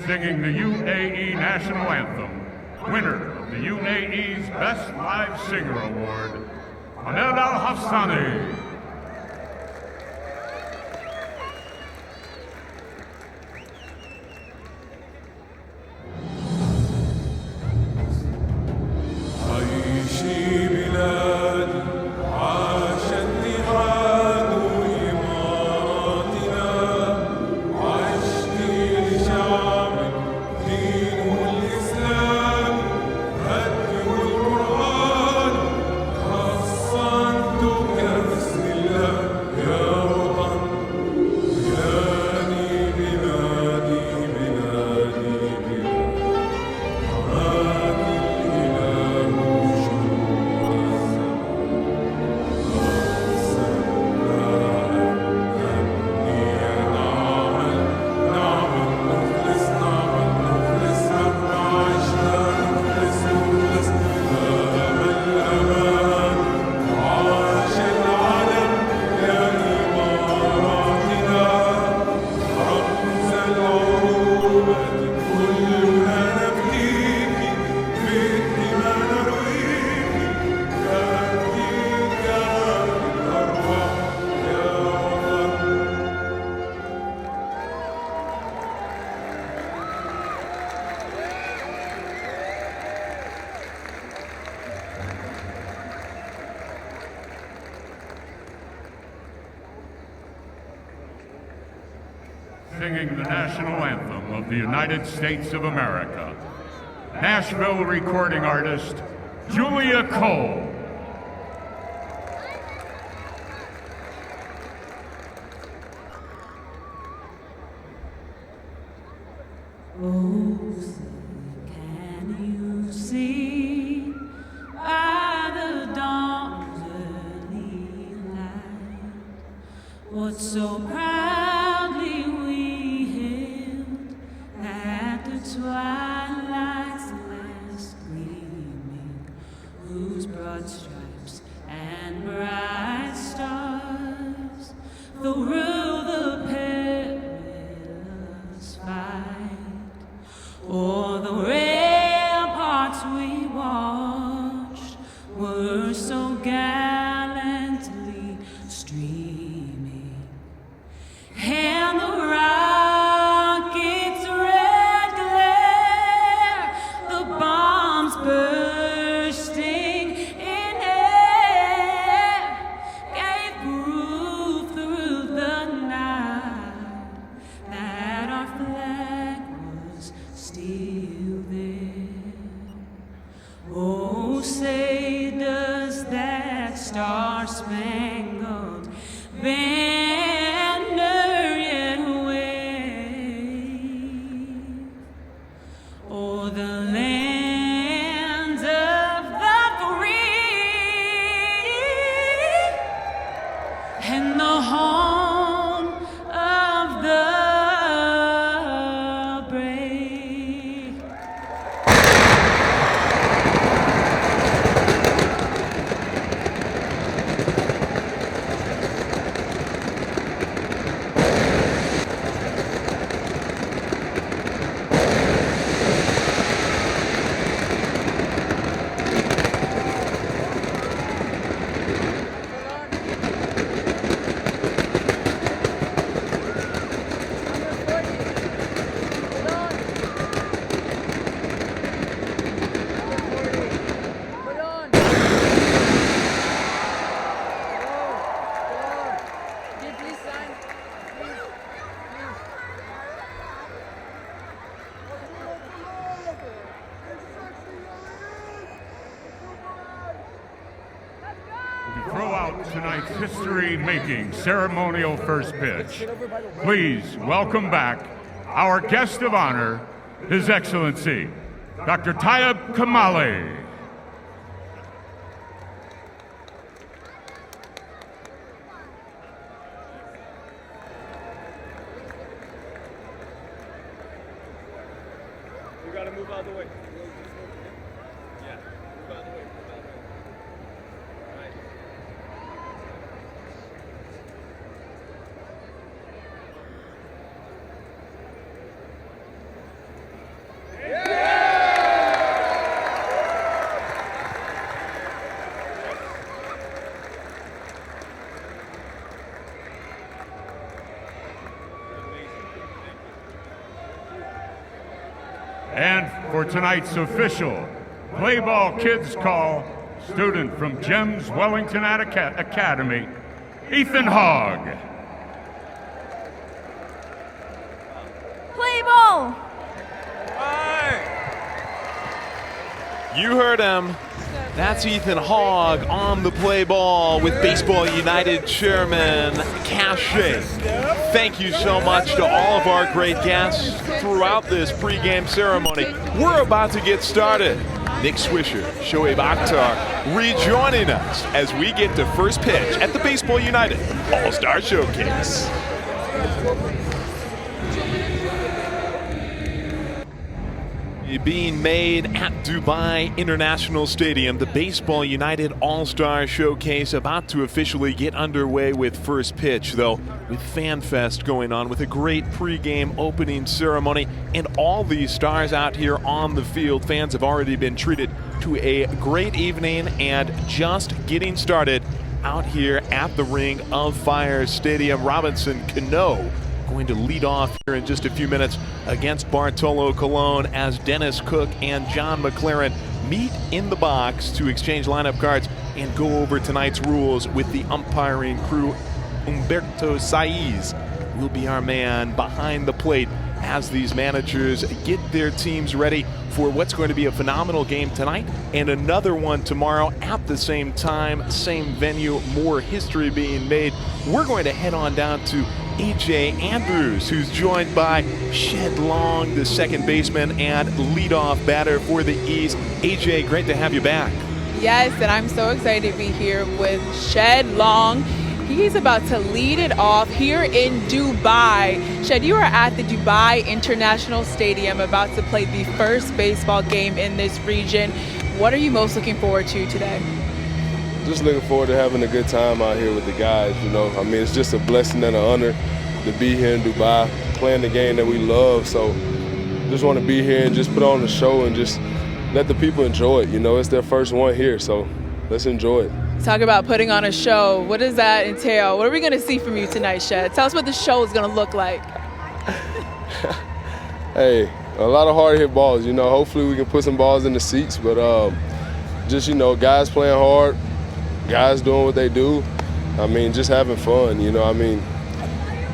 Singing the UAE national anthem, winner of the UAE's Best Live Singer Award, Ahmed Al-Hassani. Singing the national anthem of the United States of America, Nashville recording artist, Julia Cole. Oh, can you see by the dawn's early light what so proudly we hailed at the twilight's last gleaming, whose broad stripes and bright stars, though rule the perilous fight, o'er the ramparts we watched were so gallantly streaming, out tonight's history-making ceremonial first pitch, please welcome back our guest of honor, His Excellency, Dr. Tayyab Kamali. You gotta move out of the way. And for tonight's official Play Ball Kids Call, student from GEMS Wellington Academy, Ethan Hogg. Play ball! You heard him. That's Ethan Hogg on the play ball with Baseball United Chairman Cache. Thank you so much to all of our great guests throughout this pregame ceremony. We're about to get started. Nick Swisher, Shoaib Akhtar rejoining us as we get to first pitch at the Baseball United All-Star Showcase. Being made at Dubai International Stadium, the Baseball United All-Star Showcase about to officially get underway with first pitch, though, with FanFest going on, with a great pregame opening ceremony, and all these stars out here on the field. Fans have already been treated to a great evening and just getting started out here at the Ring of Fire Stadium. Robinson Cano going to lead off here in just a few minutes against Bartolo Colon as Dennis Cook and John McLaren meet in the box to exchange lineup cards and go over tonight's rules with the umpiring crew. Humberto Saiz will be our man behind the plate as these managers get their teams ready for what's going to be a phenomenal game tonight and another one tomorrow at the same time, same venue, more history being made. We're going to head on down to AJ Andrews, who's joined by Shed Long, the second baseman and leadoff batter for the East. AJ, great to have you back. Yes, and I'm so excited to be here with Shed Long. He's about to lead it off here in Dubai. Shed, you are at the Dubai International Stadium about to play the first baseball game in this region. What are you most looking forward to today? Just looking forward to having a good time out here with the guys. You know, I mean, it's just a blessing and an honor to be here in Dubai, playing the game that we love. So just want to be here and just put on the show and just let the people enjoy it. You know, it's their first one here, so let's enjoy it. Talk about putting on a show. What does that entail? What are we going to see from you tonight, Shed? Tell us what the show is going to look like. Hey, a lot of hard hit balls. You know, hopefully we can put some balls in the seats, but just, you know, guys playing hard, guys doing what they do. I mean, just having fun, you know. I mean,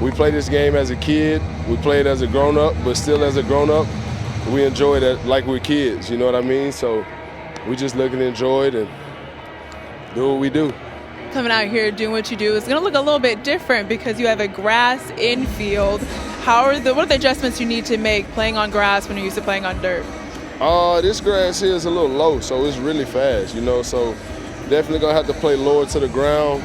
we play this game as a kid, we play it as a grown-up, but still as a grown-up, we enjoy it like we're kids, you know what I mean? So we just looking to enjoy it and do what we do. Coming out here doing what you do is going to look a little bit different because you have a grass infield. What are the adjustments you need to make playing on grass when you're used to playing on dirt? This grass here is a little low, so it's really fast, you know, so definitely going to have to play lower to the ground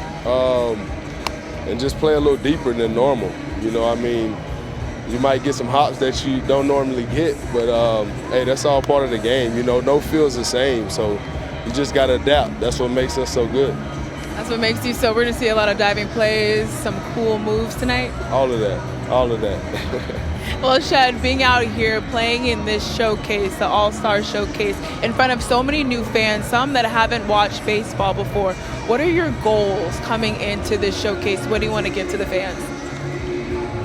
and just play a little deeper than normal. You know, I mean, you might get some hops that you don't normally get, but hey, that's all part of the game. You know, no field's the same, so you just got to adapt. That's what makes us so good. That's what makes you so. We're going to see a lot of diving plays, some cool moves tonight. All of that. Well, Shed, being out here playing in this showcase, the All-Star Showcase, in front of so many new fans, some that haven't watched baseball before, what are your goals coming into this showcase? What do you want to give to the fans?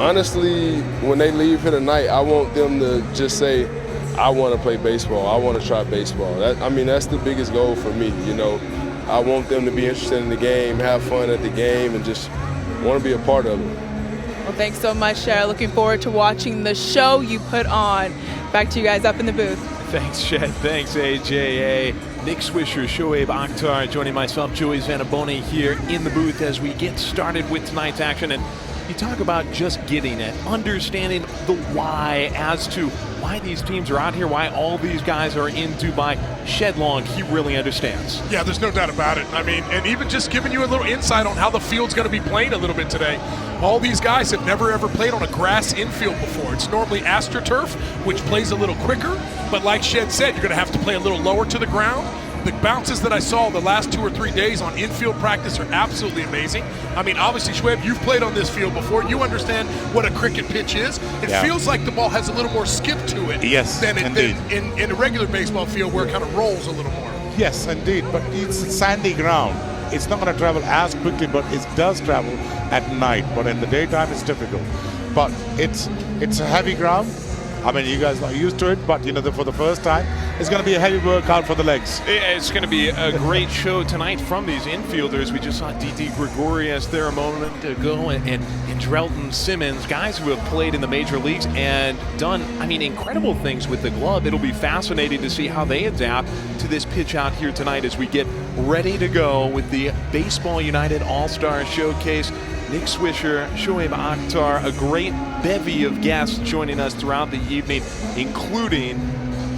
Honestly, when they leave here tonight, I want them to just say, I want to play baseball. I want to try baseball. That's the biggest goal for me, you know. I want them to be interested in the game, have fun at the game, and just want to be a part of it. Well, thanks so much, Shed. Looking forward to watching the show you put on. Back to you guys up in the booth. Thanks, Shed. Thanks, AJA. Nick Swisher, Shoaib Akhtar, joining myself, Joey Zanaboni, here in the booth as we get started with tonight's action. And you talk about just getting it, understanding the why as to why these teams are out here, why all these guys are in Dubai. Shed Long, he really understands. Yeah, there's no doubt about it. I mean, and even just giving you a little insight on how the field's going to be playing a little bit today. All these guys have never ever played on a grass infield before. It's normally AstroTurf, which plays a little quicker, but like Shed said, you're going to have to play a little lower to the ground. The bounces that I saw the last 2 or 3 days on infield practice are absolutely amazing. I mean, obviously, Shoaib, you've played on this field before. You understand what a cricket pitch is. It feels like the ball has a little more skip to it than in a regular baseball field where it kind of rolls a little more. Yes, indeed, but it's sandy ground. It's not going to travel as quickly, but it does travel at night. But in the daytime, it's difficult. But it's a heavy ground. I mean, you guys are used to it, but for the first time, it's going to be a heavy workout for the legs. It's going to be a great show tonight from these infielders. We just saw D.D. Gregorius there a moment ago, and Drelton Simmons, guys who have played in the major leagues and done, incredible things with the glove. It'll be fascinating to see how they adapt to this pitch out here tonight as we get ready to go with the Baseball United All-Star Showcase. Nick Swisher, Shoaib Akhtar, a great bevy of guests joining us throughout the evening, including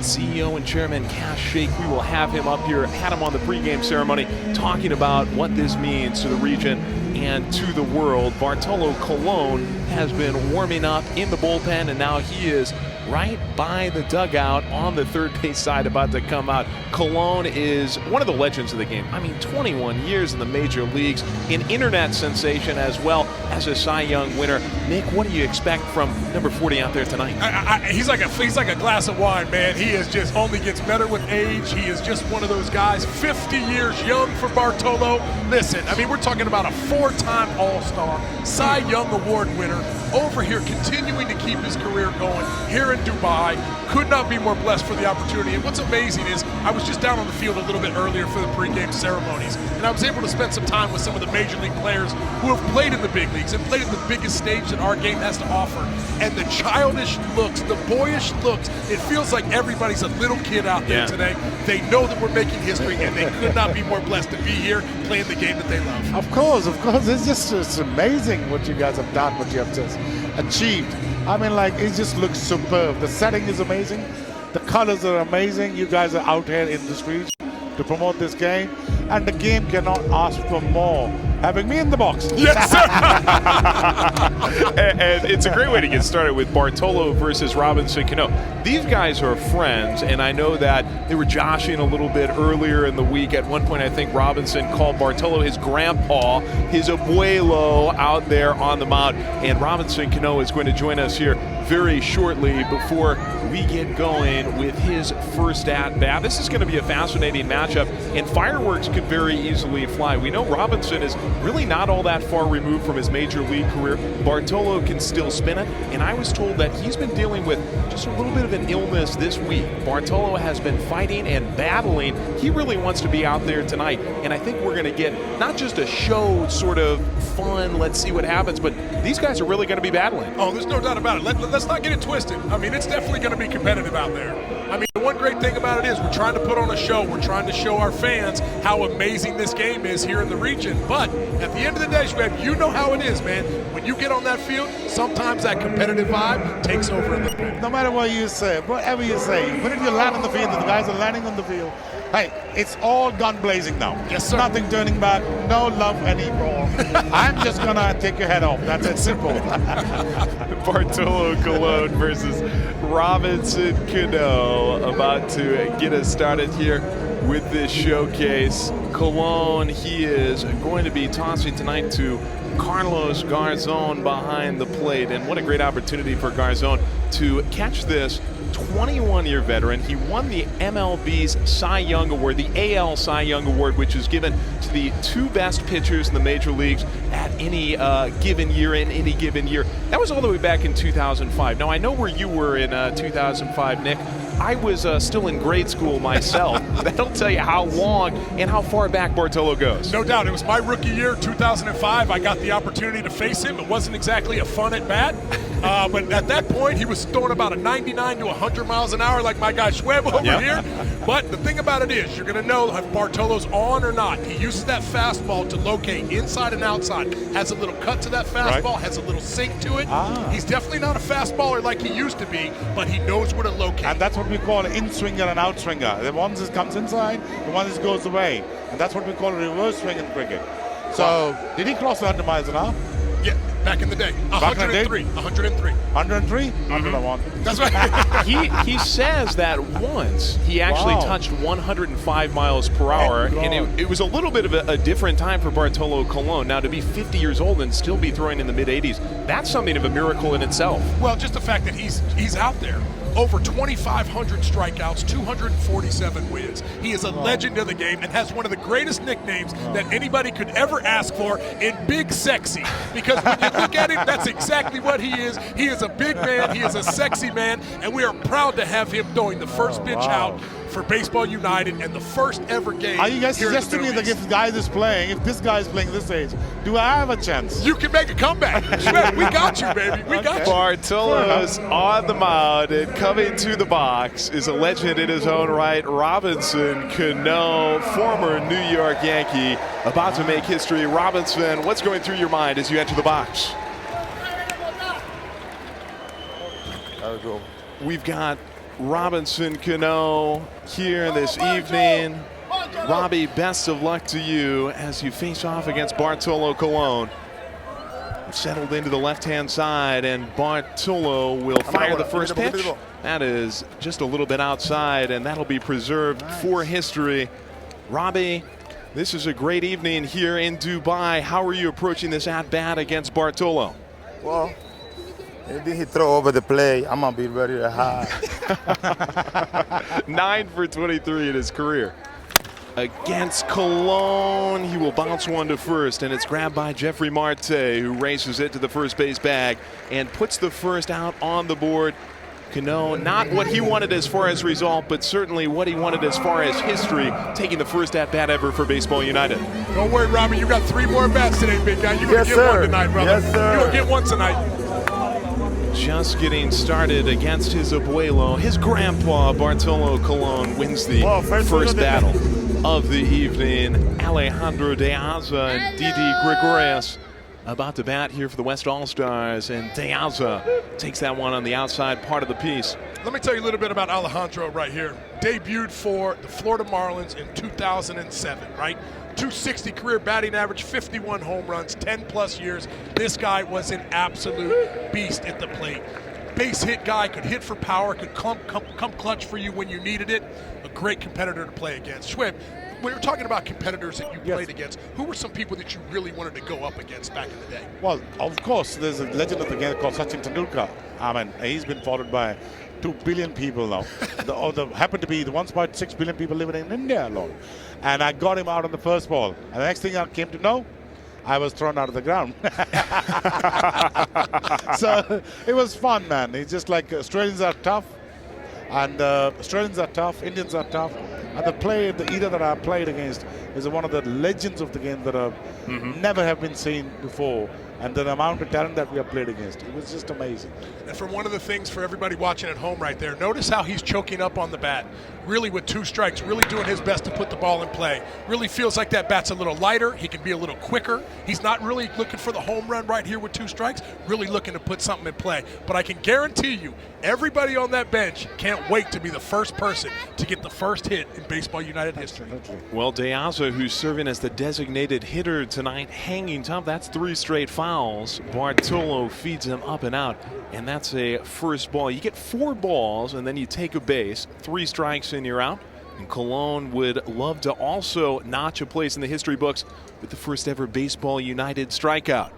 CEO and Chairman Cash Sheikh. We will have him up here, had him on the pregame ceremony, talking about what this means to the region and to the world. Bartolo Colon has been warming up in the bullpen, and now he is right by the dugout on the third base side, about to come out. Colon is one of the legends of the game. 21 years in the major leagues, an internet sensation as well as a Cy Young winner. Nick, what do you expect from number 40 out there tonight? He's like a glass of wine, man. He is just only gets better with age. He is just one of those guys, 50 years young for Bartolo. Listen, we're talking about a 4-time All-Star, Cy Young Award winner, over here continuing to keep his career going here in Dubai. Could not be more blessed for the opportunity. And what's amazing is I was just down on the field a little bit earlier for the pregame ceremonies, and I was able to spend some time with some of the major league players who have played in the big leagues and played in the biggest stage that our game has to offer. And the childish looks, the boyish looks, it feels like everybody's a little kid out there today. They know that we're making history, and they could not be more blessed to be here playing the game that they love. Of course. It's amazing what you guys have done, what you have just achieved. It just looks superb. The setting is amazing. The colors are amazing. You guys are out here in the streets to promote this game, and the game cannot ask for more. Having me in the box. Yes, sir. and it's a great way to get started with Bartolo versus Robinson Cano. These guys are friends, and I know that they were joshing a little bit earlier in the week. At one point, I think Robinson called Bartolo his grandpa, his abuelo out there on the mound. And Robinson Cano is going to join us here very shortly before we get going with his first at-bat. This is going to be a fascinating matchup, and fireworks could very easily fly. We know Robinson is really not all that far removed from his major league career. Bartolo can still spin it, and I was told that he's been dealing with just a little bit of an illness this week. Bartolo has been fighting and battling. He really wants to be out there tonight, and I think we're going to get not just a show sort of fun, let's see what happens, but these guys are really going to be battling. Oh, there's no doubt about it. Let's not get it twisted. It's definitely going to be competitive out there. The one great thing about it is we're trying to put on a show. We're trying to show our fans how amazing this game is here in the region. But at the end of the day, Shoaib, you know how it is, man. When you get on that field, sometimes that competitive vibe takes over a little bit. No matter what you say, whatever you say, when you land on the field and the guys are landing on the field, hey, it's all gun blazing now. Yes, sir. Nothing turning back, no love anymore. I'm just going to take your head off. That's it, simple. Bartolo Colon versus Robinson Cano, about to get us started here with this showcase. Colon, he is going to be tossing tonight to Carlos Garzon behind the plate, and what a great opportunity for Garzon to catch this 21-year veteran. He won the MLB's Cy Young Award, the AL Cy Young Award, which is given to the 2 best pitchers in the major leagues at any given year, in any given year. That was all the way back in 2005. Now, I know where you were in 2005, Nick. I was still in grade school myself. That'll tell you how long and how far back Bartolo goes. No doubt. It was my rookie year, 2005. I got the opportunity to face him. It wasn't exactly a fun at bat, But at that point, he was throwing about a 99 to 100 miles an hour like my guy Schweb over here. But the thing about it is, you're going to know if Bartolo's on or not. He uses that fastball to locate inside and outside. Has a little cut to that fastball, has a little sink to it. He's definitely not a fastballer like he used to be, but he knows where to locate. And that's what we call an in-swinger and out-swinger. The one that comes inside, the one that goes away. And that's what we call a reverse swing in cricket. So, did he cross the 100 miles an hour? Yeah, back in the day. 103. 103. 103? 101. That's right. he says that once he actually touched 105 miles per hour, and it was a little bit of a different time for Bartolo Colon. Now, to be 50 years old and still be throwing in the mid-80s, that's something of a miracle in itself. Well, just the fact that he's out there. Over 2,500 strikeouts, 247 wins. He is a legend of the game and has one of the greatest nicknames that anybody could ever ask for in Big Sexy. Because when you look at him, that's exactly what he is. He is a big man. He is a sexy man. And we are proud to have him throwing the first pitch out for Baseball United and the first ever game. Are you guys suggesting me that if the guy is playing, if this guy is playing this age, do I have a chance? You can make a comeback. We got you, baby. We got you. Bartolo's on the mound, and coming to the box is a legend in his own right, Robinson Cano, former New York Yankee, about to make history. Robinson, what's going through your mind as you enter the box? We've got Robinson Cano here this evening. Robbie, best of luck to you as you face off against Bartolo Colon. Settled into the left-hand side, and Bartolo will fire the first pitch. That is just a little bit outside, and that'll be preserved for history. Robbie, this is a great evening here in Dubai. How are you approaching this at-bat against Bartolo? Well, maybe he throw over the play. I'm going to be ready to high. 9 for 23 in his career. Against Cologne, he will bounce one to first, and it's grabbed by Jeffrey Marte, who races it to the first base bag and puts the first out on the board. Cano, not what he wanted as far as result, but certainly what he wanted as far as history, taking the first at-bat ever for Baseball United. Don't worry, Robbie, you got 3 more bats today, big guy. You're going to get one tonight, brother. Yes, sir. You're going to get one tonight. Just getting started against his abuelo. His grandpa, Bartolo Colon, wins the first battle of the evening. Alejandro De Aza and Didi Gregorius about to bat here for the West All-Stars, and De Aza takes that one on the outside part of the piece. Let me tell you a little bit about Alejandro right here. Debuted for the Florida Marlins in 2007, right? 260 career batting average, 51 home runs, 10-plus years. This guy was an absolute beast at the plate. Base hit guy, could hit for power, could come clutch for you when you needed it. A great competitor to play against. Schwib, when you're talking about competitors that you played against, who were some people that you really wanted to go up against back in the day? Well, of course, there's a legend of the game called Sachin Tendulkar. I mean, he's been followed by 2 billion people now. Happened to be the 1.6 billion people living in India alone. And I got him out on the first ball. And the next thing I came to know, I was thrown out of the ground. So it was fun, man. It's just like Australians are tough. And Australians are tough, Indians are tough. And the either that I played against is one of the legends of the game that have never have been seen before. And the amount of talent that we have played against, it was just amazing. And for one of the things for everybody watching at home right there, notice how he's choking up on the bat. Really with 2 strikes, really doing his best to put the ball in play. Really feels like that bat's a little lighter. He can be a little quicker. He's not really looking for the home run right here with 2 strikes, really looking to put something in play. But I can guarantee you, everybody on that bench can't wait to be the first person to get the first hit in Baseball United history. Well, De Aza, who's serving as the designated hitter tonight, hanging tough. That's 3 straight fouls. Bartolo feeds him up and out, and that's a first ball. You get 4 balls, and then you take a base. 3 strikes and you're out. And Cologne would love to also notch a place in the history books with the first ever Baseball United strikeout.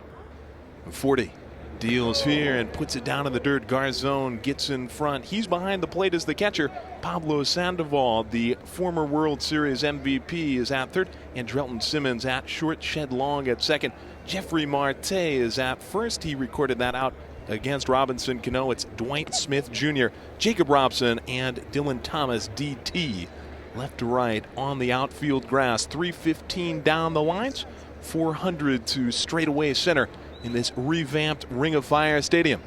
40 deals here and puts it down in the dirt. Garzón gets in front. He's behind the plate as the catcher. Pablo Sandoval, the former World Series MVP, is at third. And Drelton Simmons at short, Shed Long at second. Jeffrey Marte is at first. He recorded that out against Robinson Cano. It's Dwight Smith Jr., Jacob Robson, and Dylan Thomas, DT. Left to right on the outfield grass. 315 down the lines. 400 to straightaway center in this revamped Ring of Fire Stadium.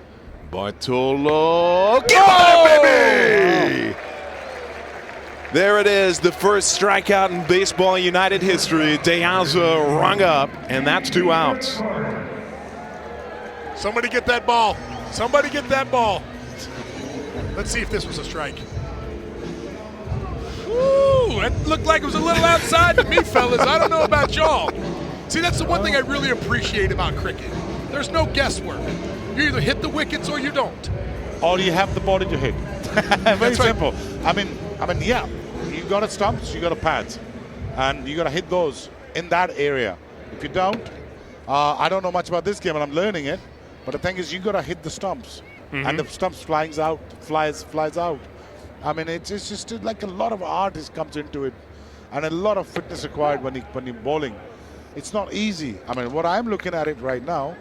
Bartolo. Get by it, baby! There it is, the first strikeout in Baseball United history. De Aza rung up, and that's 2 outs. Somebody get that ball. Somebody get that ball. Let's see if this was a strike. Ooh, it looked like it was a little outside to me, fellas. I don't know about y'all. See, that's the one thing I really appreciate about cricket. There's no guesswork. You either hit the wickets or you don't. Or you have the ball in your head. Very That's right. simple. I mean, yeah, you got a stumps, you got a pads, and you got to hit those in that area. If you don't, I don't know much about this game, and I'm learning it. But the thing is, you got to hit the stumps, and the stumps flies out. I mean, it's just like a lot of art comes into it, and a lot of fitness required when you're bowling. It's not easy. I mean, what I'm looking at it right now,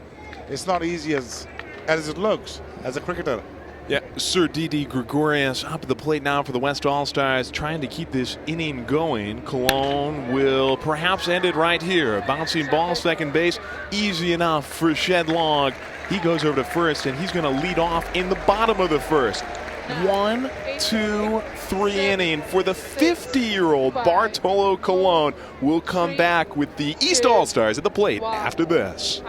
it's not easy as it looks as a cricketer. Yeah, Sir Didi Gregorius up at the plate now for the West All-Stars, trying to keep this inning going. Cologne will perhaps end it right here. Bouncing ball, second base, easy enough for Shed Long. He goes over to first, and he's going to lead off in the bottom of the first. 1, 2, 3 inning for the 50-year-old Bartolo Colon. Will come back with the East All-Stars at the plate after this.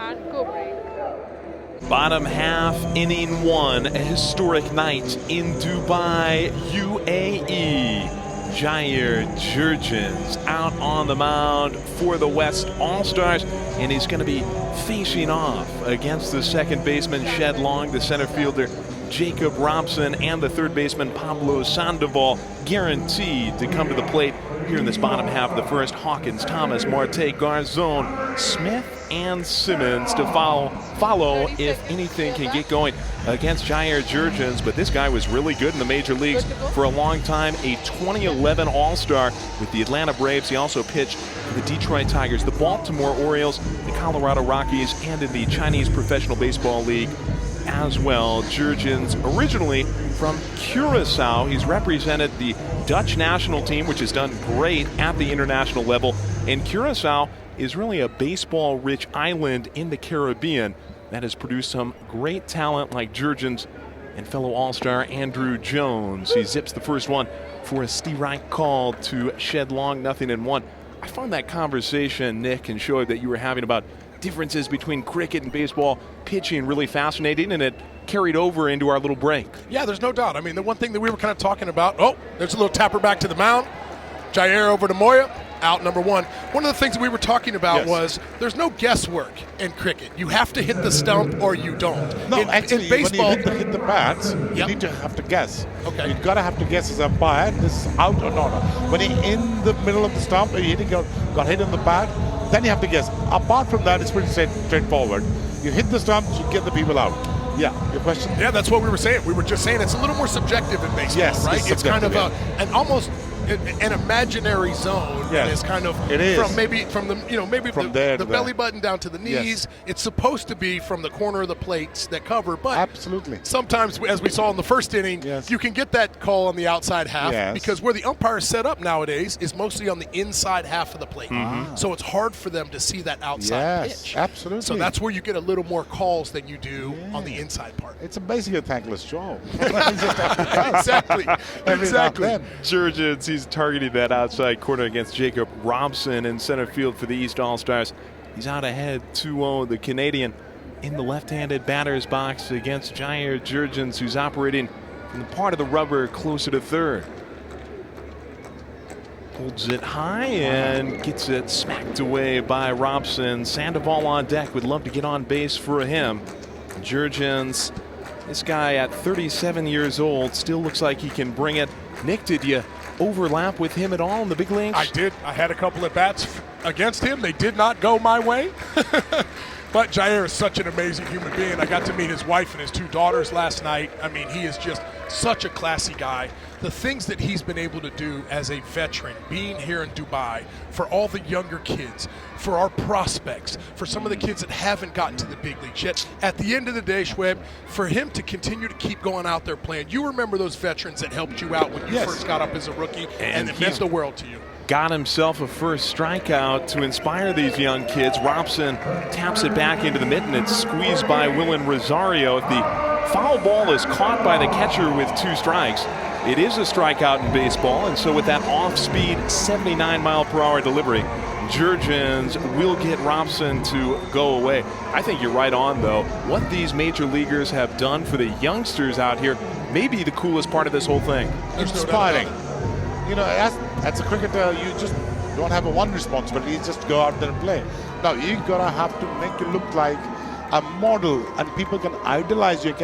Bottom half, inning 1, a historic night in Dubai, UAE. Jair Jurgens out on the mound for the West All-Stars, and he's going to be facing off against the second baseman Shed Long, the center fielder Jacob Robson, and the third baseman Pablo Sandoval, guaranteed to come to the plate here in this bottom half of the first. Hawkins, Thomas, Marte, Garzone, Smith, and Simmons to follow if anything can get going against Jair Jurgens. But this guy was really good in the major leagues for a long time, a 2011 All-Star with the Atlanta Braves. He also pitched for the Detroit Tigers, the Baltimore Orioles, the Colorado Rockies, and in the Chinese Professional Baseball League as well. Jurgens originally from Curacao. He's represented the Dutch national team, which has done great at the international level. And Curacao is really a baseball-rich island in the Caribbean that has produced some great talent like Jurgens and fellow All-Star Andrew Jones. He zips the first one for a strike call to Shed Long, 0-1. I found that conversation, Nick and Shoaib, that you were having about differences between cricket and baseball pitching really fascinating, and it carried over into our little break. Yeah, there's no doubt. I mean, the one thing that we were kind of talking about, there's a little tapper back to the mound. Jair over to Moya, out number 1. One of the things that we were talking about was there's no guesswork in cricket. You have to hit the stump or you don't. No, in baseball, when you hit the bats, you need to have to guess. Okay. You've got to have to guess as an umpire, this is out or not. When you're in the middle of the stump and you got hit in the bat, then you have to guess. Apart from that, it's pretty straightforward. You hit the stump, you get the people out. Yeah, your question? Yeah, that's what we were saying. We were just saying it's a little more subjective in baseball, right? It's kind of an almost an imaginary zone. Yes. It's kind of from the belly button down to the knees. Yes. It's supposed to be from the corner of the plates that cover, but absolutely. Sometimes, as we saw in the first inning, you can get that call on the outside half because where the umpire is set up nowadays is mostly on the inside half of the plate. So it's hard for them to see that outside pitch. Absolutely. So that's where you get a little more calls than you do on the inside part. It's basically a thankless job. Exactly. Jurgens, he's targeting that outside corner against Jacob Robson in center field for the East All-Stars. He's out ahead 2-0, the Canadian in the left-handed batter's box against Jair Jurgens, who's operating from the part of the rubber closer to third. Holds it high and gets it smacked away by Robson. Sandoval on deck, would love to get on base for him. Jurgens, this guy at 37 years old, still looks like he can bring it. Nick, did you overlap with him at all in the big leagues? I did. I had a couple at bats against him. They did not go my way. But Jair is such an amazing human being. I got to meet his wife and his 2 daughters last night. I mean, he is just such a classy guy. The things that he's been able to do as a veteran, being here in Dubai, for all the younger kids, for our prospects, for some of the kids that haven't gotten to the big leagues yet. At the end of the day, Schweb, for him to continue to keep going out there playing, you remember those veterans that helped you out when you first got up as a rookie, and it meant the world to you. Got himself a first strikeout to inspire these young kids. Robson taps it back into the mitten. It's squeezed by Willen Rosario at the Foul ball is caught by the catcher with 2 strikes. It is a strikeout in baseball, and so with that off-speed 79-mile-per-hour delivery, Jurgens will get Robson to go away. I think you're right on, though. What these major leaguers have done for the youngsters out here may be the coolest part of this whole thing. Inspiring. You know, as a cricketer, you just don't have a one responsibility. You just go out there and play. Now, you gotta have to make you look like a model, and people can idolize you.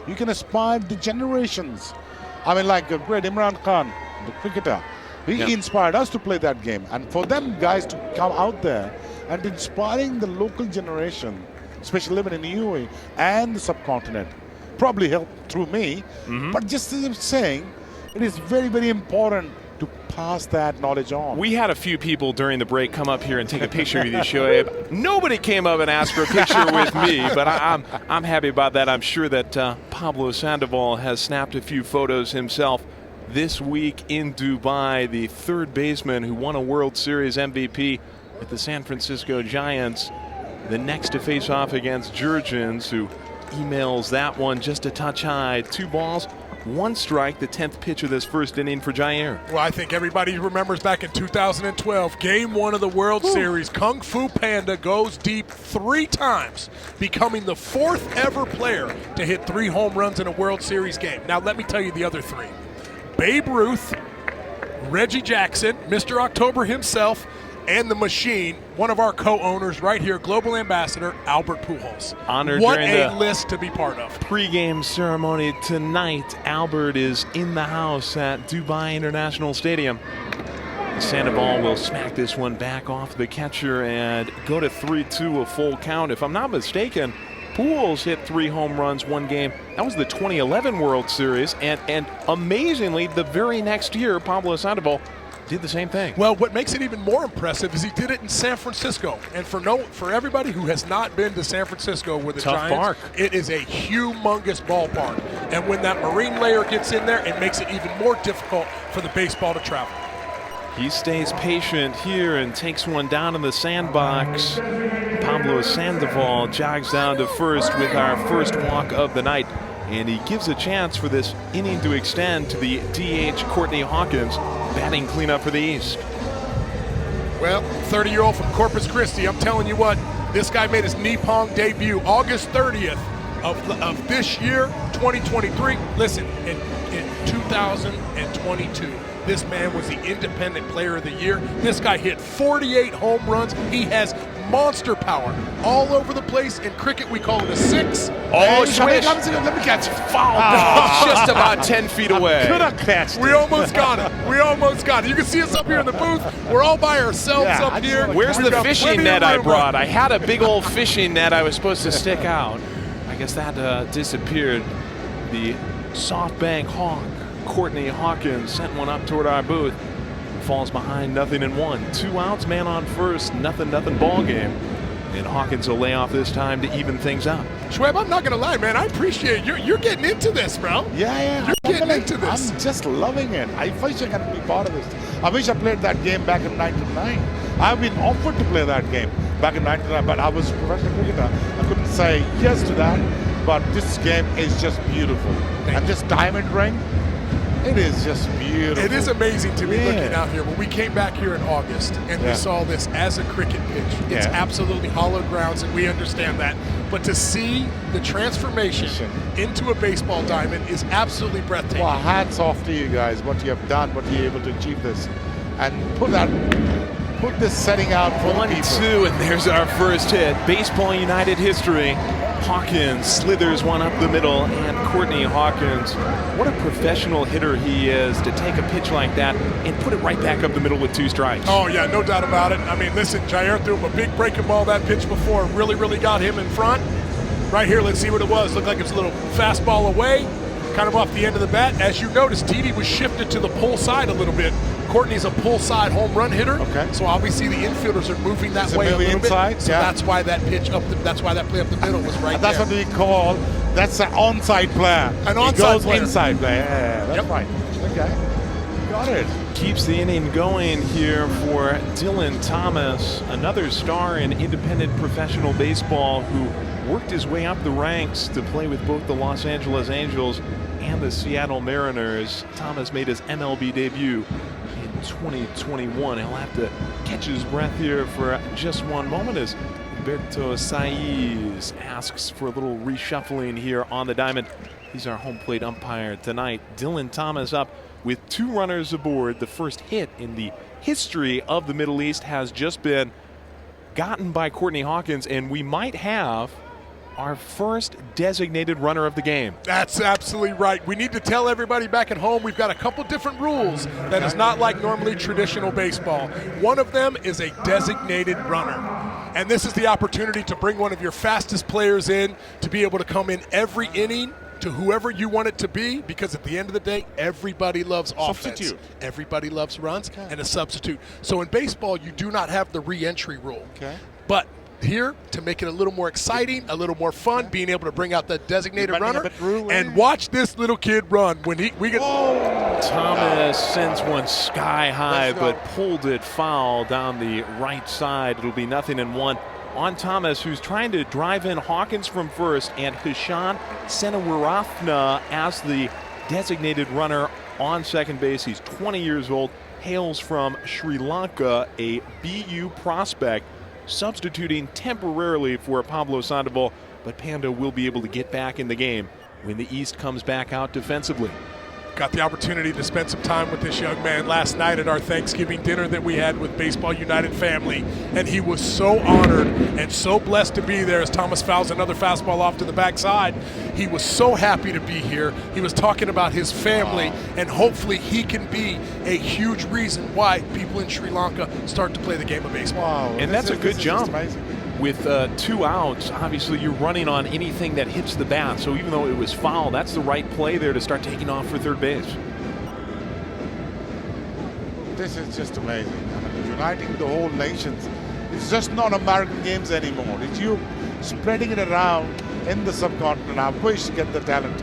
You can aspire the generations. I mean, like a great Imran Khan, the cricketer. He inspired us to play that game. And for them guys to come out there and inspiring the local generation, especially living in the UAE and the subcontinent, probably helped through me. But just as I'm saying, it is very, very important to pass that knowledge on. We had a few people during the break come up here and take a picture with you, Shoaib. Nobody came up and asked for a picture with me, but I'm happy about that. I'm sure that Pablo Sandoval has snapped a few photos himself this week in Dubai. The third baseman who won a World Series MVP with the San Francisco Giants, the next to face off against Jurgens, who emails that one just a touch high. 2 balls, 1 strike, the 10th pitch of this first inning for Jair. Well, I think everybody remembers back in 2012, Game 1 of the World Series, Kung Fu Panda goes deep 3 times, becoming the 4th ever player to hit 3 home runs in a World Series game. Now, let me tell you the other 3. Babe Ruth, Reggie Jackson, Mr. October himself, and the machine, one of our co-owners right here, Global Ambassador Albert Pujols. Honored what during a the list to be part of. Pregame ceremony tonight. Albert is in the house at Dubai International Stadium. Sandoval will smack this one back off the catcher and go to 3-2, a full count. If I'm not mistaken, Pujols hit 3 home runs one game. That was the 2011 World Series, and amazingly, the very next year, Pablo Sandoval did the same thing. Well, what makes it even more impressive is he did it in San Francisco. And for everybody who has not been to San Francisco with the Tough Giants, park. it is a humongous ballpark. And when that marine layer gets in there, it makes it even more difficult for the baseball to travel. He stays patient here and takes one down in the sandbox. Pablo Sandoval jogs down to first with our first walk of the night. And he gives a chance for this inning to extend to the DH Courtney Hawkins, batting cleanup for the East. Well, 30-year-old from Corpus Christi, I'm telling you what, this guy made his Nippon debut August 30th of this year, 2023. Listen, in 2022. This man was the Independent Player of the Year. This guy hit 48 home runs. He has monster power all over the place. In cricket, we call it a 6. Oh, swish. Let me catch foul ball. Just about 10 feet away. Could have catched it. We almost got it. We almost got it. You can see us up here in the booth. We're all by ourselves up here. Where's the fishing net I brought? I had a big old fishing net I was supposed to stick out. I guess that disappeared. The SoftBank Hawk, Courtney Hawkins, sent one up toward our booth. Falls behind 0-1. 2 outs, man on first, 0-0 ball game. And Hawkins will lay off this time to even things up. Schweb, I'm not going to lie, man. I appreciate you're getting into this, bro. Yeah. You're getting into this. I'm just loving it. I wish I could be part of this. I wish I played that game back in 99. I've been offered to play that game back in 99, but I was a professional cricketer. I couldn't say yes to that. But this game is just beautiful. And this diamond ring, it is just beautiful. It is amazing to be looking out here. When we came back here in August and we saw this as a cricket pitch, it's absolutely hollow grounds, and we understand that. But to see the transformation into a baseball diamond is absolutely breathtaking. Well, hats off to you guys, what you have done, what you're able to achieve this. And put this setting out for the people. 1-2, and there's our first hit. Baseball United history. Hawkins slithers one up the middle, and Courtney Hawkins, what a professional hitter he is to take a pitch like that and put it right back up the middle with 2 strikes. Oh, yeah, no doubt about it. I mean, listen, Jair threw him a big breaking ball that pitch before. Really got him in front. Right here, let's see what it was. Looked like it was a little fastball away, kind of off the end of the bat. As you notice, Didi was shifted to the pull side a little bit. Courtney's a pull side home run hitter. Okay. So obviously the infielders are moving that way a little bit. So that's why that pitch that's why that play up the middle was right that's there. That's what we call, that's an onside player. An onside player. Inside player. Yeah, that's right. Okay. Got it. keeps the inning going here for Dylan Thomas, another star in independent professional baseball who worked his way up the ranks to play with both the Los Angeles Angels and the Seattle Mariners. Thomas made his MLB debut in 2021. He'll have to catch his breath here for just one moment as Humberto Saiz asks for a little reshuffling here on the diamond. He's our home plate umpire tonight. Dylan Thomas up with 2 runners aboard. The first hit in the history of the Middle East has just been gotten by Courtney Hawkins, and we might have our first designated runner of the game. That's absolutely right. We need to tell everybody back at home we've got a couple different rules that is not like normally traditional baseball. One of them is a designated runner. And this is the opportunity to bring one of your fastest players in to be able to come in every inning to whoever you want it to be, because at the end of the day, everybody loves offense. Substitute. Everybody loves runs and a substitute. So in baseball, you do not have the re-entry rule. Okay. But here, to make it a little more exciting, a little more fun, being able to bring out the designated runner and watch this little kid run. When we get Thomas sends one sky high, but pulled it foul down the right side. It'll be 0-1 on Thomas, who's trying to drive in Hawkins from first, and Hishan Senawarafna as the designated runner on second base. He's 20 years old, hails from Sri Lanka, a BU prospect, substituting temporarily for Pablo Sandoval, but Pando will be able to get back in the game when the East comes back out defensively. Got the opportunity to spend some time with this young man last night at our Thanksgiving dinner that we had with Baseball United family, and he was so honored and so blessed to be there as Thomas fouls another fastball off to the backside. He was so happy to be here. He was talking about his family, and hopefully he can be a huge reason why people in Sri Lanka start to play the game of baseball. And that's a good jump. With 2 outs, obviously you're running on anything that hits the bat. So even though it was foul, that's the right play there to start taking off for third base. This is just amazing. I mean, uniting the whole nations. It's just not American games anymore. It's you spreading it around in the subcontinent. I wish you get the talent.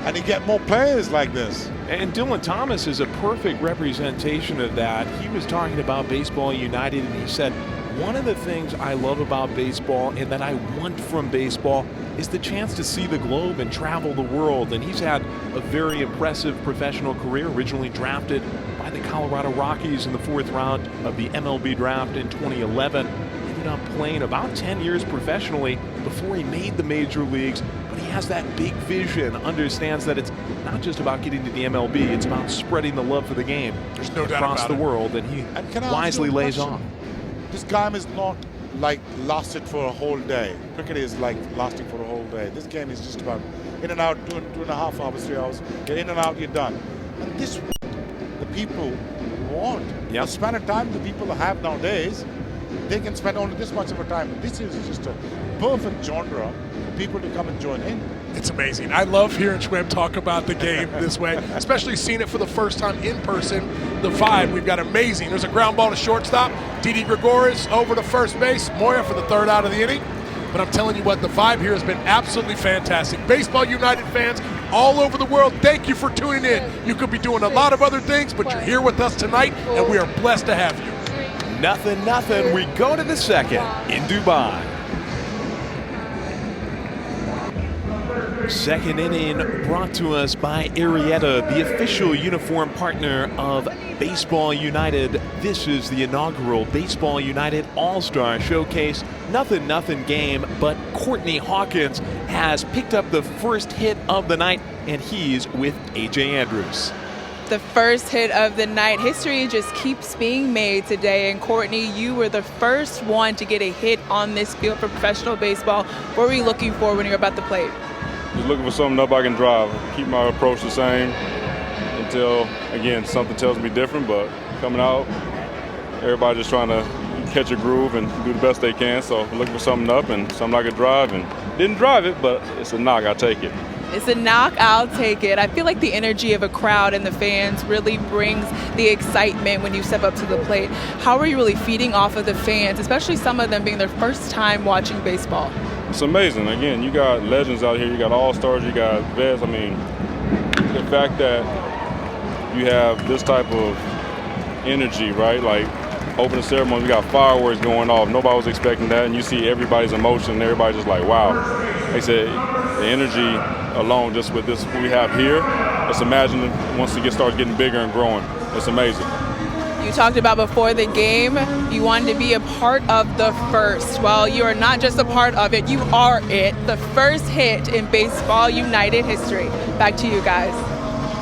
And you get more players like this. And Dylan Thomas is a perfect representation of that. He was talking about Baseball United, and he said, one of the things I love about baseball and that I want from baseball is the chance to see the globe and travel the world. And he's had a very impressive professional career, originally drafted by the Colorado Rockies in the 4th round of the MLB draft in 2011. Ended up playing about 10 years professionally before he made the major leagues. But he has that big vision, understands that it's not just about getting to the MLB, it's about spreading the love for the game across the world, and he wisely lays on. This game is not like lasted for a whole day. Cricket is like lasting for a whole day. This game is just about in and out, 2.5 hours, 3 hours. Get in and out, you're done. And this is what the people want. The span of time the people have nowadays, they can spend only this much of a time. This is just a perfect genre for people to come and join in. It's amazing. I love hearing Schweb talk about the game this way, especially seeing it for the first time in person. The vibe, we've got amazing. There's a ground ball to shortstop. Didi Gregorius over to first base. Moya for the 3rd out of the inning. But I'm telling you what, the vibe here has been absolutely fantastic. Baseball United fans all over the world, thank you for tuning in. You could be doing a lot of other things, but you're here with us tonight, and we are blessed to have you. 0-0. We go to the second in Dubai. Second inning brought to us by Arietta, the official uniform partner of Baseball United. This is the inaugural Baseball United All-Star Showcase. 0-0 game, but Courtney Hawkins has picked up the first hit of the night, and he's with A.J. Andrews. The first hit of the night. History just keeps being made today. And Courtney, you were the first one to get a hit on this field for professional baseball. What were you looking for when you were about to play? Just looking for something up I can drive. Keep my approach the same until, again, something tells me different. But coming out, everybody just trying to catch a groove and do the best they can. So looking for something up and something I could drive. And didn't drive it, but it's a knock. I'll take it. It's a knock, I'll take it. I feel like the energy of a crowd and the fans really brings the excitement when you step up to the plate. How are you really feeding off of the fans, especially some of them being their first time watching baseball? It's amazing. Again, you got legends out here. You got all-stars. You got vets. I mean, the fact that you have this type of energy, right? Like opening ceremony, we got fireworks going off. Nobody was expecting that, and you see everybody's emotion, and everybody just like, wow. They said the energy alone, just with this we have here, just imagine once it starts getting bigger and growing. It's amazing. You talked about before the game, you wanted to be a part of the first. Well, you are not just a part of it, you are it. The first hit in Baseball United history. Back to you guys.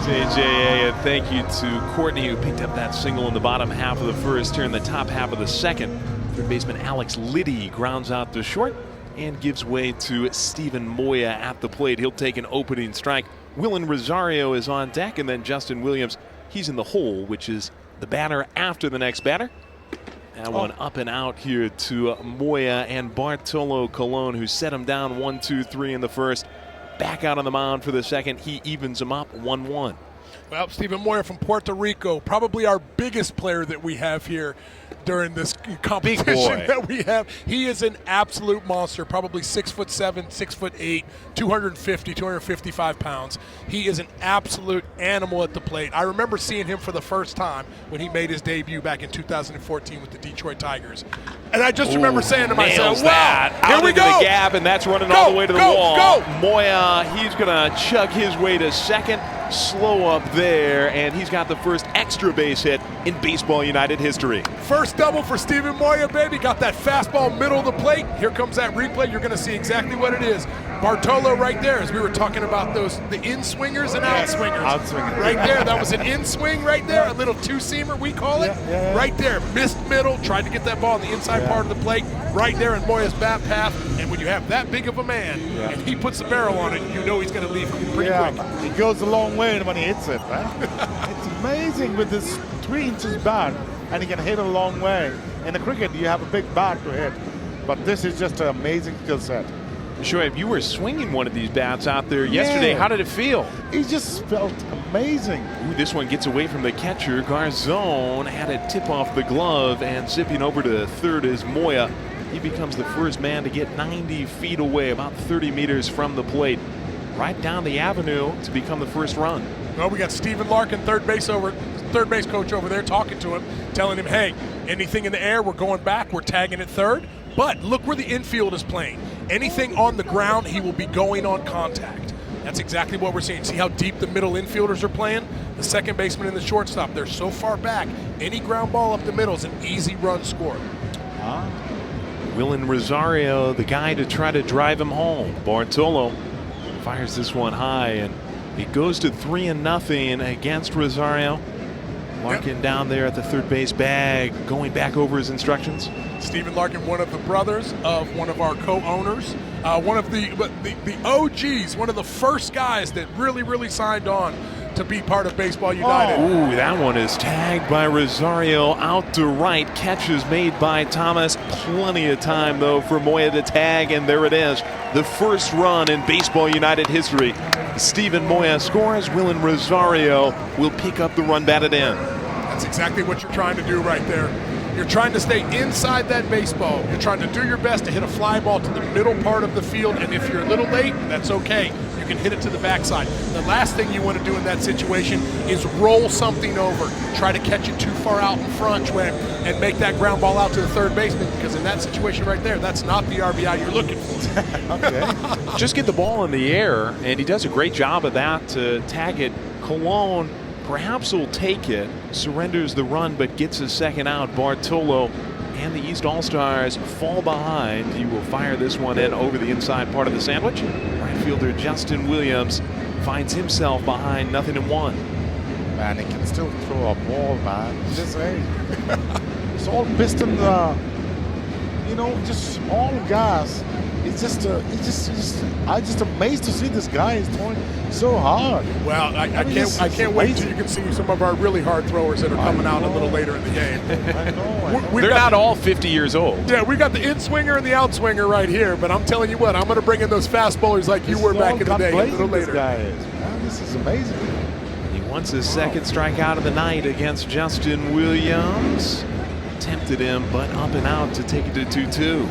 JJA, and thank you to Courtney, who picked up that single in the bottom half of the first. Here in the top half of the second, third baseman Alex Liddy grounds out to short and gives way to Steven Moya at the plate. He'll take an opening strike. Willen Rosario is on deck, and then Justin Williams, he's in the hole, which is the batter after the next batter. That one up and out here to Moya and Bartolo Colon, who set him down 1-2-3 in the first. Back out on the mound for the second. He evens him up 1-1. Well, Steven Moya from Puerto Rico, probably our biggest player that we have here during this competition that we have. He is an absolute monster, probably 6'7", 6'8", 250, 255 pounds. He is an absolute animal at the plate. I remember seeing him for the first time when he made his debut back in 2014 with the Detroit Tigers. And I just remember saying to myself, wow, here we go. The gap, and that's running all the way to the wall. Moya, he's going to chug his way to second. Slow up there, and he's got the first extra base hit in Baseball United history. First double for Steven Moya, baby. Got that fastball middle of the plate. Here comes that replay. You're going to see exactly what it is. Bartolo right there, as we were talking about the in-swingers and out-swingers. Out-swingers. Right there. That was an in-swing right there, a little two-seamer, we call it. Right there. Missed middle, tried to get that ball in the inside part of the plate. Right there in Moya's bat path. And when you have that big of a man and he puts the barrel on it, you know he's going to leave pretty quick. It goes a long way when he hits it, right? It's amazing with this 3 inches bat, and he can hit a long way. In the cricket, you have a big bat to hit, but this is just an amazing skill set. Shoaib, you were swinging one of these bats out there yesterday. How did it feel? It just felt amazing. Ooh, this one gets away from the catcher. Garzon had it tip off the glove, and zipping over to third is Moya. He becomes the first man to get 90 feet away, about 30 meters from the plate, right down the avenue to become the first run. Well, we got Stephen Larkin, third base coach over there, talking to him, telling him, hey, anything in the air, we're going back, we're tagging at third. But look where the infield is playing. Anything on the ground, he will be going on contact. That's exactly what we're seeing. See how deep the middle infielders are playing? The second baseman and the shortstop, they're so far back. Any ground ball up the middle is an easy run score. Willen Rosario, the guy to try to drive him home. Bartolo fires this one high, and it goes to 3-0 against Rosario. Larkin down there at the third base bag, going back over his instructions. Stephen Larkin, one of the brothers of one of our co-owners, one of the OGs, one of the first guys that really signed on to be part of Baseball United. Ooh, that one is tagged by Rosario out to right. Catch is made by Thomas. Plenty of time, though, for Moya to tag, and there it is. The first run in Baseball United history. Steven Moya scores. Willen Rosario will pick up the run batted in. That's exactly what you're trying to do right there. You're trying to stay inside that baseball. You're trying to do your best to hit a fly ball to the middle part of the field, and if you're a little late, that's okay. You can hit it to the backside. The last thing you want to do in that situation is roll something over. Try to catch it too far out in front and make that ground ball out to the third baseman, because in that situation right there, that's not the RBI you're looking for. Okay. Just get the ball in the air, and he does a great job of that to tag it. Colon perhaps will take it, surrenders the run, but gets a second out. Bartolo and the East All-Stars fall behind. He will fire this one in over the inside part of the sandwich. Right fielder Justin Williams finds himself behind 0-1. Man, he can still throw a ball, man. It's all piston, just all gas. I'm just amazed to see this guy is throwing so hard. Well, I can't wait till you can see some of our really hard throwers that are coming out a little later in the game. I know. They're not all 50 years old. Yeah, we got the in-swinger and the out-swinger right here, but I'm telling you what, I'm going to bring in those fast bowlers like you were back in the day a little later. This guy is. Man, this is amazing. He wants his second strikeout of the night against Justin Williams. Tempted him, but up and out to take it to 2-2.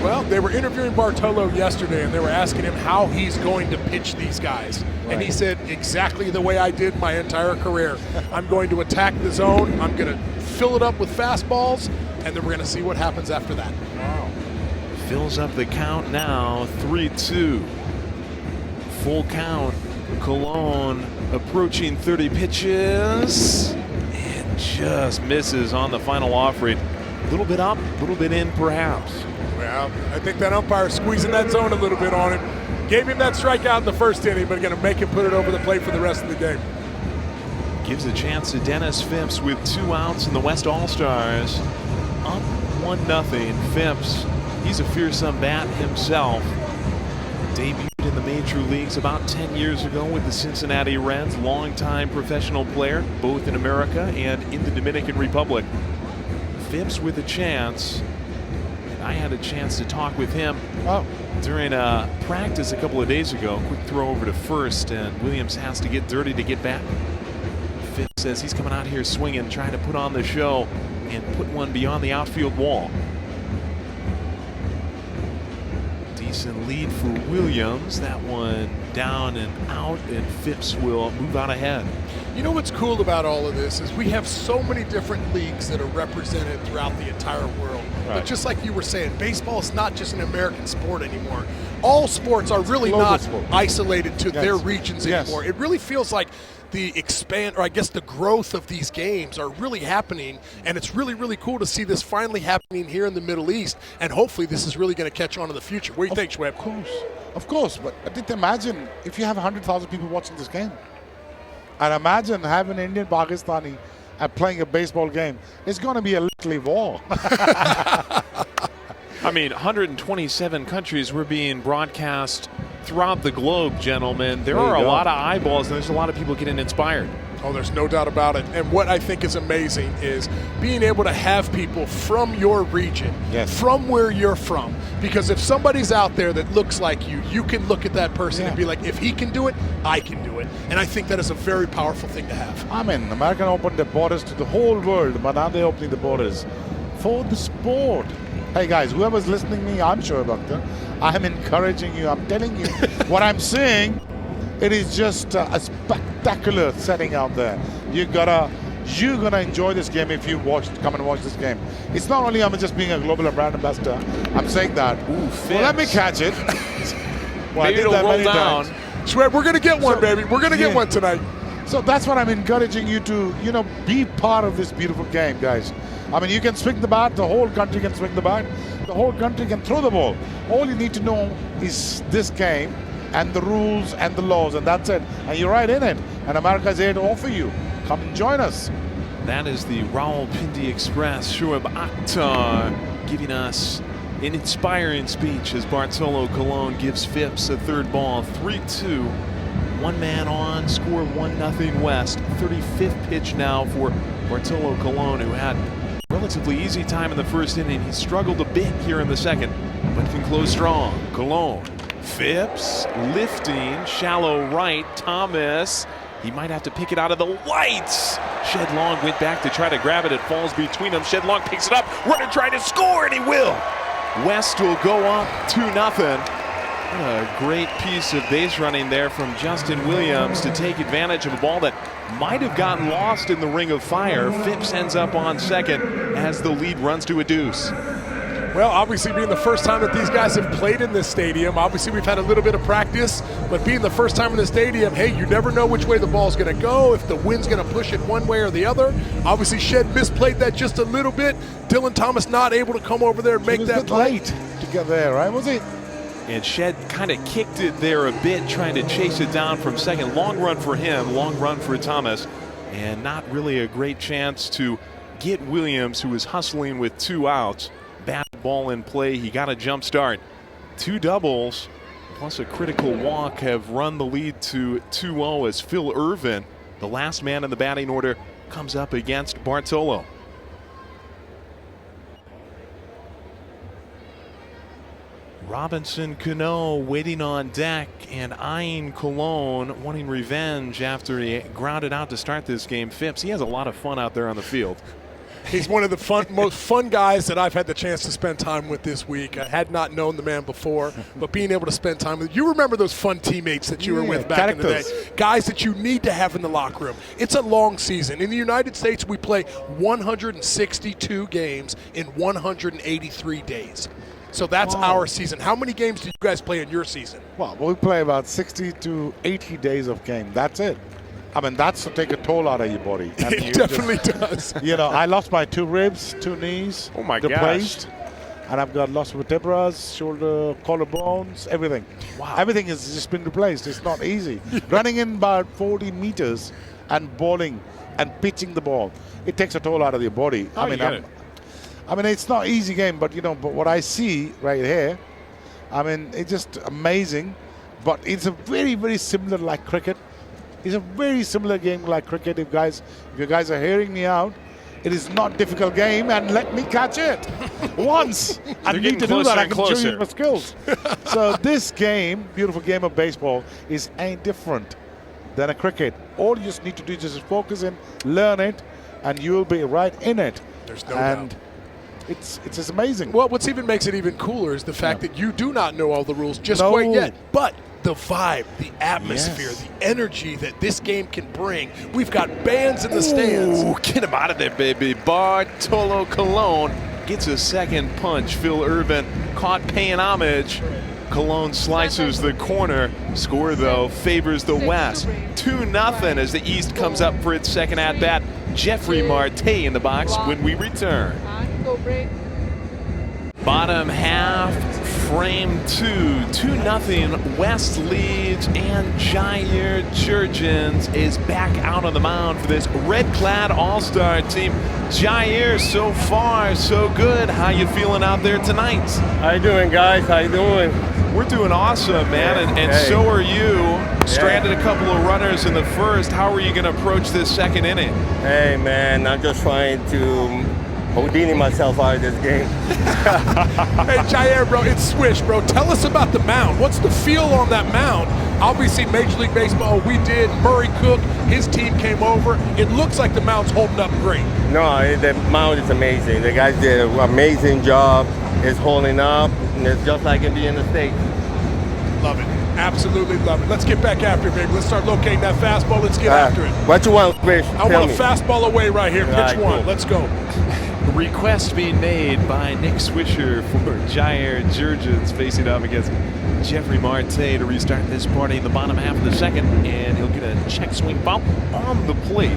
Well, they were interviewing Bartolo yesterday, and they were asking him how he's going to pitch these guys. Right. And he said, exactly the way I did my entire career. I'm going to attack the zone. I'm going to fill it up with fastballs, and then we're going to see what happens after that. Wow. Fills up the count now, 3-2. Full count. Colon approaching 30 pitches and just misses on the final off rate. A little bit up, a little bit in perhaps. Well, I think that umpire squeezing that zone a little bit on him. Gave him that strikeout in the first inning, but going to make him put it over the plate for the rest of the game. Gives a chance to Dennis Phipps with 2 outs in the West All-Stars. Up 1-0. Phipps, he's a fearsome bat himself. Debuted in the major leagues about 10 years ago with the Cincinnati Reds. Longtime professional player, both in America and in the Dominican Republic. Phipps with a chance. And I had a chance to talk with him during a practice a couple of days ago. Quick throw over to first, and Williams has to get dirty to get back. Phipps says he's coming out here swinging, trying to put on the show and put one beyond the outfield wall. Decent lead for Williams. That one down and out, and Phipps will move on ahead. You know what's cool about all of this is we have so many different leagues that are represented throughout the entire world. Right. But just like you were saying, baseball is not just an American sport anymore. All sports are really not isolated to their regions anymore. It really feels like the the growth of these games are really happening, and it's really, really cool to see this finally happening here in the Middle East, and hopefully this is really going to catch on in the future. What do you think, Schweb? Of course, but did imagine if you have 100,000 people watching this game, and imagine having Indian Pakistani playing a baseball game. It's going to be a literally war. I mean, 127 countries were being broadcast throughout the globe, gentlemen. There are a lot of eyeballs, and there's a lot of people getting inspired. Oh, there's no doubt about it. And what I think is amazing is being able to have people from your region, from where you're from. Because if somebody's out there that looks like you can look at that person and be like, if he can do it, I can do it. And I think that is a very powerful thing to have. I mean, America opened the borders to the whole world, but now they're opening the borders for the sport. Hey guys, whoever's listening to me, I'm sure, Doctor, I'm encouraging you. I'm telling you what I'm saying. It is just a spectacular setting out there. You're gonna enjoy this game if you come and watch this game. It's not only I'm just being a global brand ambassador. I'm saying that. Well, let me catch it. Well, maybe it'll roll down. Schweb, we're gonna get one, baby. We're gonna get one tonight. So that's what I'm encouraging you to, be part of this beautiful game, guys. I mean, you can swing the bat. The whole country can swing the bat. The whole country can throw the ball. All you need to know is this game and the rules and the laws, and that's it. And you're right in it. And America's here to offer you. Come and join us. That is the Rawalpindi Express. Shoaib Akhtar giving us an inspiring speech as Bartolo Colon gives Phipps a third ball. 3-2. One man on, score 1-0 West. 35th pitch now for Bartolo Colon, who had relatively easy time in the first inning. He struggled a bit here in the second, but can close strong. Colon, Phipps, lifting, shallow right. Thomas, he might have to pick it out of the lights. Shedlong went back to try to grab it. It falls between them. Shedlong picks it up. Runner trying to score, and he will. West will go up 2-0. What a great piece of base running there from Justin Williams to take advantage of a ball that might have gotten lost in the ring of fire. Phipps ends up on second as the lead runs to a deuce. Well, obviously being the first time that these guys have played in this stadium, obviously we've had a little bit of practice, but being the first time in the stadium, hey, you never know which way the ball's going to go, if the wind's going to push it one way or the other. Obviously Shed misplayed that just a little bit. Dylan Thomas not able to come over there and make that play. Late to get there, right? Was he? And Shed kind of kicked it there a bit, trying to chase it down from second. Long run for him, long run for Thomas, and not really a great chance to get Williams, who was hustling with 2 outs. Bad ball in play. He got a jump start. 2 doubles, plus a critical walk, have run the lead to 2-0 as Phil Irvin, the last man in the batting order, comes up against Bartolo. Robinson Cano waiting on deck and eyeing Colon, wanting revenge after he grounded out to start this game. Phipps, he has a lot of fun out there on the field. He's one of the most fun guys that I've had the chance to spend time with this week. I had not known the man before, but being able to spend time with you remember those fun teammates that you were with back in the day. Guys that you need to have in the locker room. It's a long season. In the United States, we play 162 games in 183 days. So that's our season. How many games do you guys play in your season? Well, we play about 60 to 80 days of game. That's it. I mean, that's to take a toll out of your body. And It definitely does. You know, I lost my 2 ribs, 2 knees. Oh, my replaced, and I've got lost vertebrae, shoulder, collarbones, everything. Wow. Everything has just been replaced. It's not easy. Running in about 40 meters and bowling and pitching the ball, it takes a toll out of your body. I mean, it's not an easy game, but, but what I see right here, I mean, it's just amazing. But it's a very, very similar like cricket. It's a very similar game like cricket. If you guys are hearing me out, it is not a difficult game, and let me catch it once. I need to do that. I can show you my skills. So this game, beautiful game of baseball, is ain't different than a cricket. All you just need to do is just focus in, learn it, and you'll be right in it. There's no doubt. It's just amazing. Well, what even makes it even cooler is the fact that you do not know all the rules just quite yet. But the vibe, the atmosphere, the energy that this game can bring. We've got bands in the stands. Ooh, get him out of there, baby. Bartolo Colon gets a second punch. Phil Irvin caught paying homage. Colon slices the corner. Score, though, favors the West. 2-0 as the East comes up for its second at-bat. Jeffrey Marte in the box when we return. Bottom half, frame 2. 2-0. West leads, and Jair Jurgens is back out on the mound for this red-clad all-star team. Jair, so far, so good. How you feeling out there tonight? How you doing, guys? How you doing? We're doing awesome, man, and so are you. Stranded a couple of runners in the first. How are you going to approach this second inning? Hey, man, I'm just trying to Houdini myself out of this game. Hey, Jair, bro, it's Swish, bro. Tell us about the mound. What's the feel on that mound? Obviously, Major League Baseball, we did. Murray Cook, his team came over. It looks like the mound's holding up great. No, the mound is amazing. The guys did an amazing job. It's holding up, and it's just like it be in the States. Love it. Absolutely love it. Let's get back after it, baby. Let's start locating that fastball. Let's get after it. What you want, Rich? I want a fastball away right here. Pitch one. Cool. Let's go. Request being made by Nick Swisher for Jair Jurgens facing off against Jeffrey Marte to restart this party in the bottom half of the second, and he'll get a check swing foul on the plate,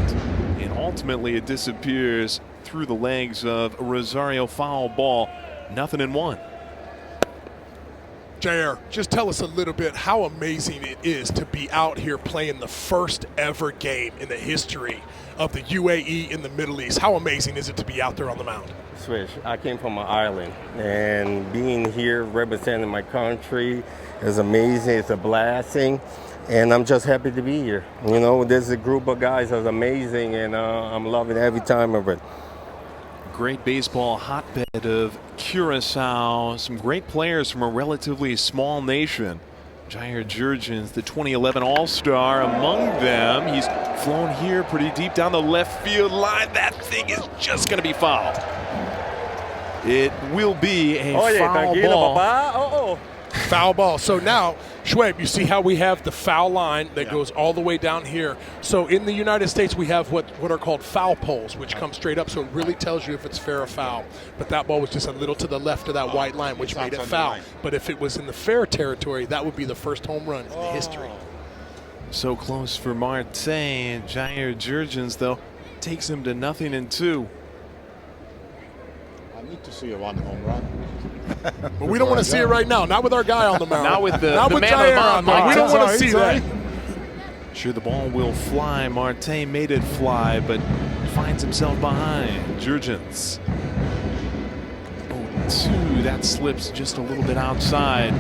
and ultimately it disappears through the legs of Rosario. Foul ball, 0-1. Jair, just tell us a little bit how amazing it is to be out here playing the first ever game in the history of the UAE in the Middle East. How amazing is it to be out there on the mound? Swish, I came from Ireland, and being here representing my country is amazing. It's a blessing, and I'm just happy to be here. You know, there's a group of guys that's amazing, and I'm loving every time of it. Great baseball hotbed of Curacao. Some great players from a relatively small nation. Jair Jurgens, the 2011 All-Star, among them. He's flown here pretty deep down the left field line. That thing is just going to be fouled. It will be a foul ball. Foul ball. So now, Schwab, you see how we have the foul line that goes all the way down here. So in the United States, we have what are called foul poles, which come straight up, so it really tells you if it's fair or foul. But that ball was just a little to the left of that white line, which made it foul. But if it was in the fair territory, that would be the first home run in the history. So close for Marte. Jair Jurgens, though, takes him to 0-2. I need to see a one home run. But we don't want to see it right now. Not with our guy on the mound. Not with the Not with man Jair on the mound. We don't want to sorry, see that. Sure, the ball will fly. Marte made it fly, but finds himself behind. Jurgens. 0-2. That slips just a little bit outside.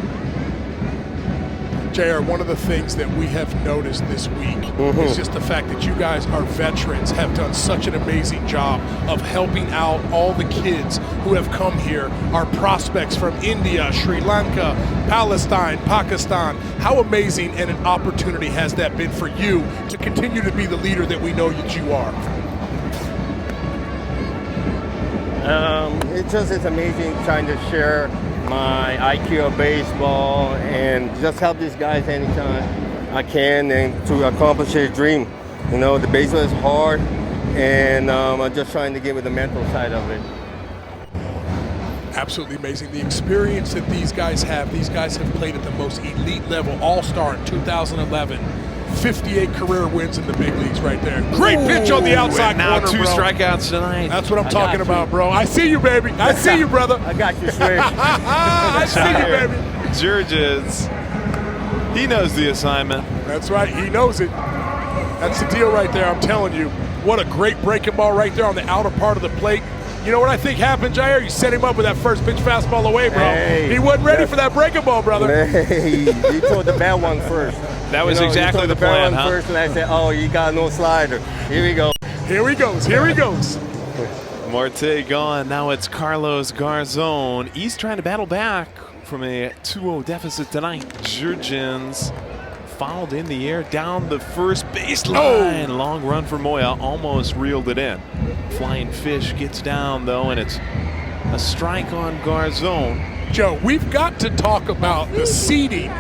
JR, one of the things that we have noticed this week is just the fact that you guys are veterans, have done such an amazing job of helping out all the kids who have come here, our prospects from India, Sri Lanka, Palestine, Pakistan. How amazing and an opportunity has that been for you to continue to be the leader that we know that you are? it's amazing trying to share my IQ of baseball and just help these guys anytime I can and to accomplish their dream. You know, the baseball is hard, and I'm just trying to get with the mental side of it. Absolutely amazing. The experience that these guys have played at the most elite level, all-star in 2011. 58 career wins in the big leagues right there. Great pitch on the outside now corner, 2 bro. strikeouts tonight. That's what I'm talking about, bro. I see you, baby. I see you, brother. I got you, Swish. I see you, baby. Georges, he knows the assignment. That's right. He knows it. That's the deal right there. I'm telling you. What a great breaking ball right there on the outer part of the plate. You know what I think happened, Jair? You set him up with that first pitch fastball away, bro. He wasn't ready for that breaking ball, brother. Hey, you told the bad one first. That was exactly the plan, huh? First, and I said, "Oh, you got no slider." Here we go. Here he goes. Here he goes. Marte gone. Now it's Carlos Garzon. He's trying to battle back from a 2-0 deficit tonight. Jurgens fouled in the air down the first baseline. Oh. Long run for Moya. Almost reeled it in. Flying Fish gets down, though, and it's a strike on Garzon. Joe, we've got to talk about the seating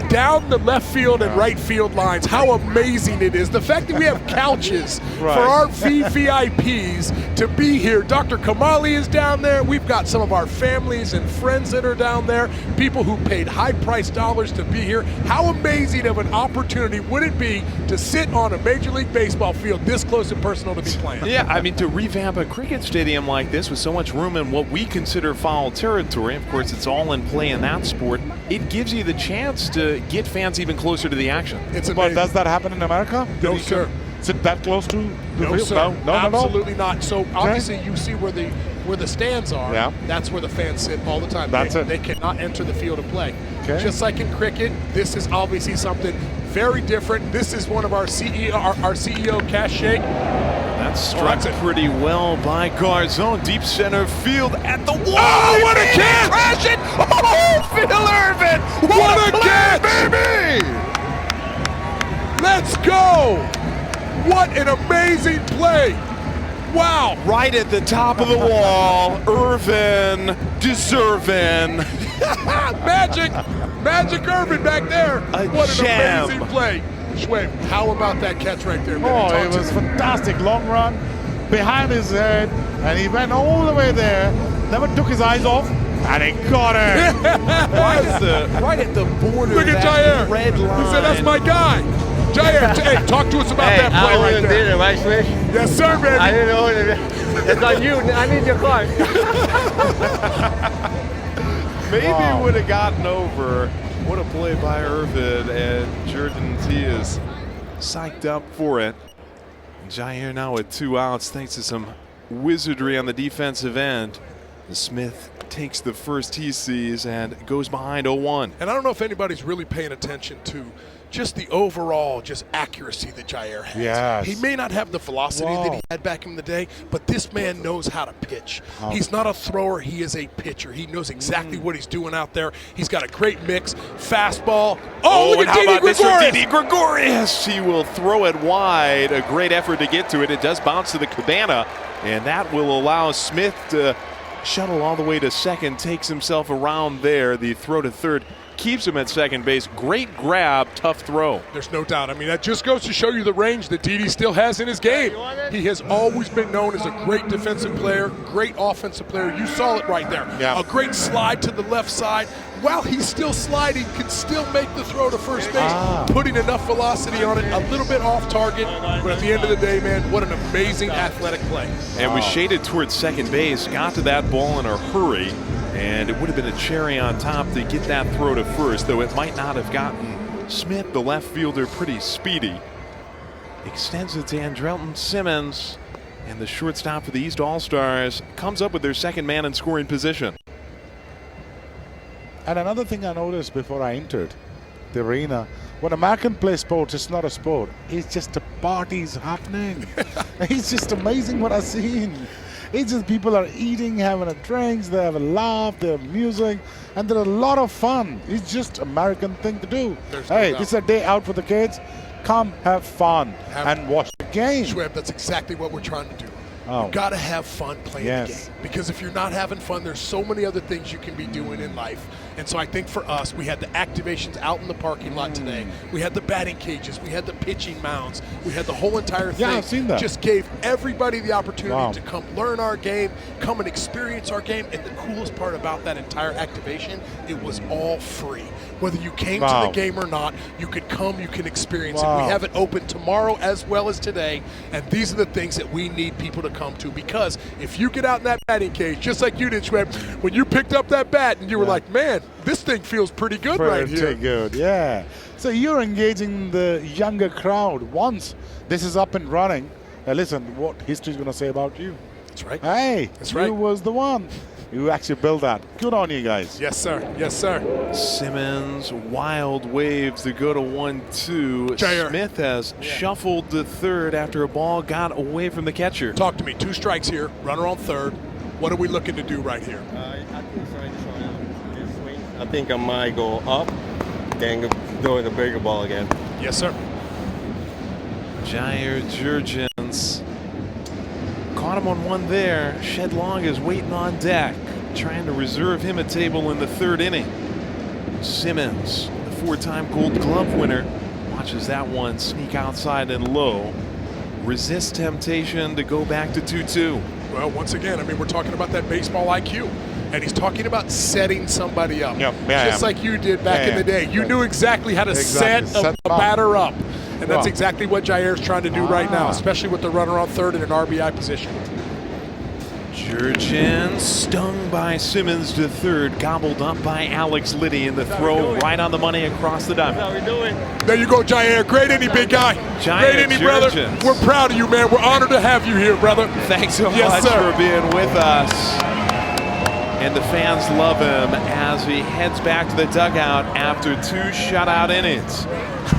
down the left field and right field lines. How amazing it is. The fact that we have couches for our VVIPs to be here. Dr. Kamali is down there. We've got some of our families and friends that are down there. People who paid high-priced dollars to be here. How amazing of an opportunity would it be to sit on a Major League Baseball field this close and personal to be playing? Yeah, I mean, to revamp a cricket stadium like this with so much room in what we consider foul territory, of course, it's all in play in that sport, it gives you the chance to get fans even closer to the action. It's But does that happen in America? No, sir. Sit that close to the No, field? sir. No, Absolutely not. So obviously you see where the stands are. Yeah. That's where the fans sit all the time. That's it. They cannot enter the field of play. Okay. Just like in cricket, this is obviously something very different. This is one of our CEO Cash Shake. That's struck pretty well by Garzon. Deep center field at the wall. Oh, what a catch! Crash it! Oh, Phil Irvin! What a play, catch! baby! Let's go! What an amazing play! Wow! Right at the top of the wall, Irvin deserving. Magic Irvin back there. What an gem. amazing play. Schwab, how about that catch right there, man? Oh, Talk it to was me. fantastic. Long run behind his head, and he went all the way there. Never took his eyes off, and he got it. right at the border. Look at of Jair. that red line. He said, "That's my guy." Jair, hey, talk to us about that play right there. Did it, right, Swish? Yes, sir, baby. I didn't know it. It's on you. I need your card. Maybe it would have gotten over. What a play by Irvin, and Jordan T is psyched up for it. Jair now with 2 outs thanks to some wizardry on the defensive end. Smith takes the first he sees and goes behind 0-1. And I don't know if anybody's really paying attention to just the overall accuracy that Jair has. Yes. He may not have the velocity that he had back in the day, but this man knows how to pitch. He's not a thrower, he is a pitcher. He knows exactly what he's doing out there. He's got a great mix. Fastball. Oh, look at how Didi about this for Gregorius. Didi Gregorius? He will throw it wide. A great effort to get to it. It does bounce to the cabana, and that will allow Smith to shuttle all the way to second, takes himself around there. The throw to third keeps him at second base. Great grab, tough throw. There's no doubt. I mean, that just goes to show you the range that Didi still has in his game. He has always been known as a great defensive player, great offensive player. You saw it right there. Yeah. A great slide to the left side. While he's still sliding, can still make the throw to first base, putting enough velocity on it, a little bit off target. But at the end of the day, man, what an amazing athletic play. And was shaded towards second base, got to that ball in a hurry, and it would have been a cherry on top to get that throw to first, though it might not have gotten Smith, the left fielder, pretty speedy. Extends it to Andrelton Simmons, and the shortstop for the East All-Stars comes up with their second man in scoring position. And another thing I noticed before I entered the arena, when American play sports, it's not a sport. It's just a party's happening. It's just amazing what I've seen. It's just people are eating, having a drinks, they have a laugh, they have music, and there's a lot of fun. It's just American thing to do. Hey, this is a day out for the kids. Come have fun and watch the game. Schwab, that's exactly what we're trying to do. You got to have fun playing the game. Because if you're not having fun, there's so many other things you can be doing in life. And so I think for us, we had the activations out in the parking lot today. We had the batting cages. We had the pitching mounds. We had the whole entire thing. Yeah, I've seen that. Just gave everybody the opportunity to come learn our game, come and experience our game. And the coolest part about that entire activation, it was all free. Whether you came to the game or not, you could come, you can experience it. We have it open tomorrow as well as today. And these are the things that we need people to come to, because if you get out in that batting cage, just like you did, Schweb, when you picked up that bat and you were like, man, this thing feels pretty good right here. Pretty good, yeah. So you're engaging the younger crowd. Once this is up and running, listen, what history's going to say about you? That's right. Hey, that's right. You was the one. You actually built that. Good on you guys. Yes, sir. Yes, sir. Simmons, wild waves to go to 1-2. Jair. Smith has shuffled to third after a ball got away from the catcher. Talk to me. 2 strikes here. Runner on third. What are we looking to do right here? I think I might go up, then go the bigger ball again. Yes, sir. Jair Jurgens caught him on one there. Shed Long is waiting on deck, trying to reserve him a table in the third inning. Simmons, the 4-time Gold Glove winner, watches that one sneak outside and low. Resists temptation to go back to 2-2. Well, once again, I mean, we're talking about that baseball IQ. And he's talking about setting somebody up. Just like you did back in the day. You knew exactly how to set a batter up. And that's exactly what Jair's trying to do right now, especially with the runner on third in an RBI position. Jurgens stung by Simmons to third, gobbled up by Alex Liddy in the throw right on the money across the diamond. How we doing? There you go, Jair. Great inning, big guy. Great inning, brother. We're proud of you, man. We're honored to have you here, brother. Thanks so much for being with us. And the fans love him as he heads back to the dugout after 2 shutout innings.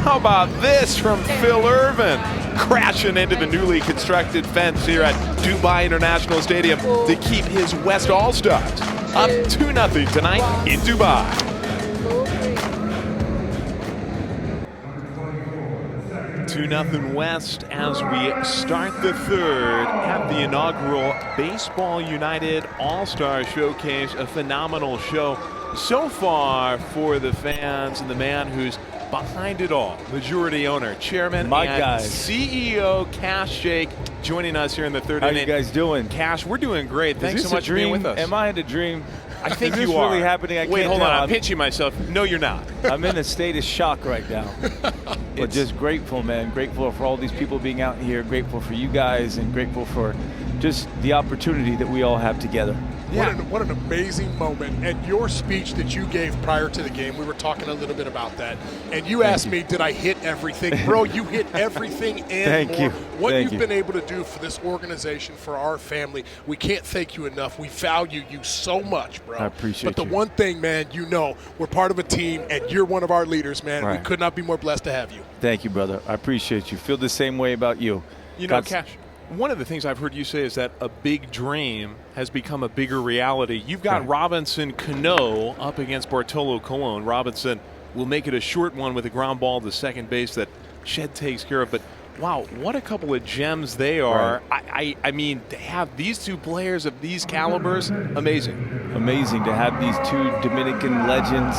How about this from Phil Irvin? Crashing into the newly constructed fence here at Dubai International Stadium to keep his West All-Stars up 2-0 tonight in Dubai. 2-0 West as we start the third at the inaugural Baseball United All-Star Showcase. A phenomenal show so far for the fans, and the man who's behind it all, majority owner, chairman, and CEO Cash Shake, joining us here in the third inning. How you guys doing? Cash, we're doing great. Thanks so much for being with us. Am I in a dream? I think Is this you are. really happening? Wait, hold on. I'm pinching myself. No, you're not. I'm in a state of shock right now. But just grateful, man. Grateful for all these people being out here. Grateful for you guys, and grateful for just the opportunity that we all have together. What an amazing moment. And your speech that you gave prior to the game, we were talking a little bit about that. And you asked me, did I hit everything? Bro, you hit everything and more. What you've been able to do for this organization, for our family, we can't thank you enough. We value you so much, bro. I appreciate But the one thing, man, you know, we're part of a team, and you're one of our leaders, man. Right. We could not be more blessed to have you. Thank you, brother. I appreciate you. Feel the same way about you. You know, Cash, one of the things I've heard you say is that a big dream has become a bigger reality. You've got Robinson Cano up against Bartolo Colon. Robinson will make it a short one with a ground ball to second base that Shed takes care of. But, wow, what a couple of gems they are. Right. I mean, to have these two players of these calibers, amazing. Amazing to have these 2 Dominican legends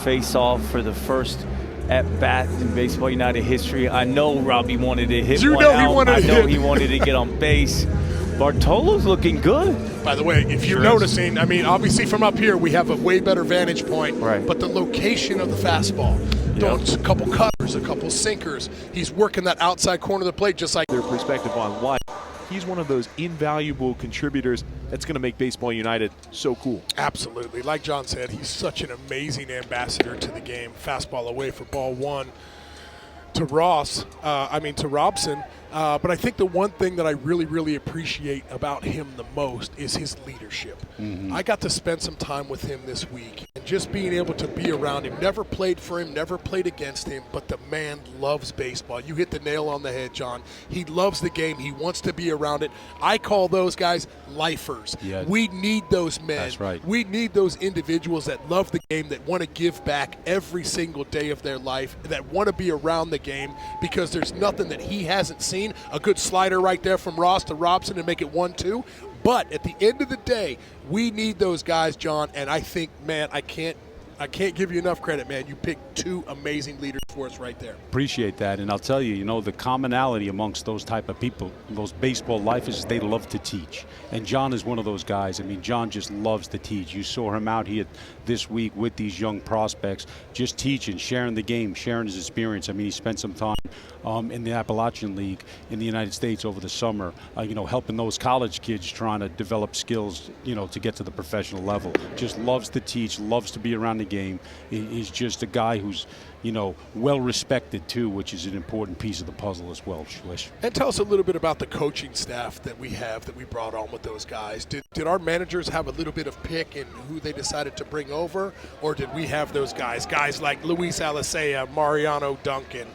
face off for the first at-bat in Baseball United history. I know Robbie wanted to hit one out. I know he wanted to get on base. Bartolo's looking good. By the way, if you're noticing, I mean, obviously from up here, we have a way better vantage point. Right. But the location of the fastball, a couple cutters, a couple sinkers. He's working that outside corner of the plate just like their perspective on life. He's one of those invaluable contributors that's going to make Baseball United so cool. Absolutely. Like John said, he's such an amazing ambassador to the game. Fastball away for ball 1 to Robson. But I think the one thing that I really, really appreciate about him the most is his leadership. I got to spend some time with him this week, and just being able to be around him. Never played for him, never played against him, but the man loves baseball. You hit the nail on the head, John. He loves the game. He wants to be around it. I call those guys lifers. Yeah. We need those men. That's right. We need those individuals that love the game, that want to give back every single day of their life, that want to be around the game, because there's nothing that he hasn't seen. A good slider right there from Ross to Robson to make it 1-2. But at the end of the day, we need those guys, John, and I think, man, I can't give you enough credit, man. You picked two amazing leaders for us right there. Appreciate that. And I'll tell you, the commonality amongst those type of people, those baseball lifers, is they love to teach. And John is one of those guys. I mean, John just loves to teach. You saw him out here this week with these young prospects, just teaching, sharing the game, sharing his experience. I mean, he spent some time in the Appalachian League in the United States over the summer, helping those college kids trying to develop skills, to get to the professional level. Just loves to teach, loves to be around the game. He's just a guy who's, well respected too, which is an important piece of the puzzle as well. Shwish. And tell us a little bit about the coaching staff that we brought on with those guys. Did our managers have a little bit of pick in who they decided to bring over, or did we have those guys like Luis Alicea, Mariano Duncan,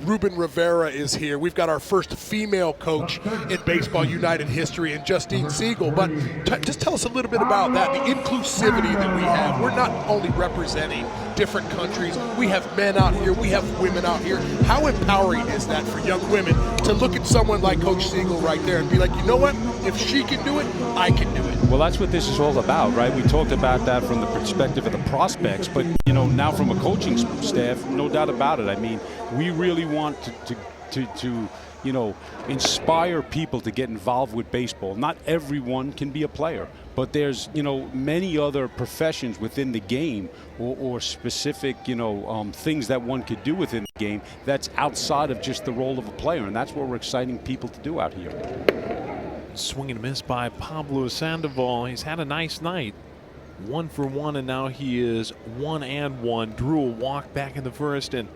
Ruben Rivera is here. We've got our first female coach in Baseball United history in Justine Siegel. But just tell us a little bit about that, the inclusivity that we have. We're not only representing different countries. We have men out here. We have women out here. How empowering is that for young women to look at someone like Coach Siegel right there and be like, you know what? If she can do it, I can do it. Well, that's what this is all about, right? We talked about that from the perspective of the prospects, but, now from a coaching staff, no doubt about it. I mean, we really want to inspire people to get involved with baseball. Not everyone can be a player, but there's, many other professions within the game or specific, things that one could do within the game that's outside of just the role of a player, and that's what we're exciting people to do out here. Swing and a miss by Pablo Sandoval. He's had a nice night. 1 for 1, and now he is 1-1. Drew a walk back in the first and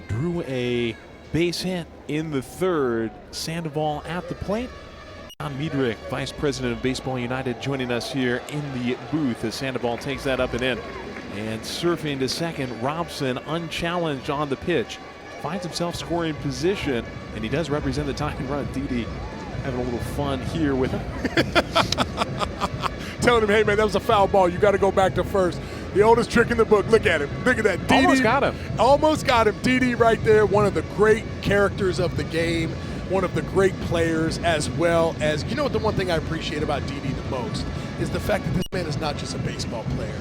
drew a base hit in the third. Sandoval at the plate. John Miedrich, Vice President of Baseball United, joining us here in the booth as Sandoval takes that up and in. And surfing to second, Robson unchallenged on the pitch. Finds himself scoring position, and he does represent the tying run. Didi having a little fun here with him. Telling him, hey, man, that was a foul ball. You got to go back to first. The oldest trick in the book. Look at him. Look at that. Didi, almost got him. Almost got him. Didi right there, one of the great characters of the game, one of the great players, as well as, the one thing I appreciate about Didi the most is the fact that this man is not just a baseball player.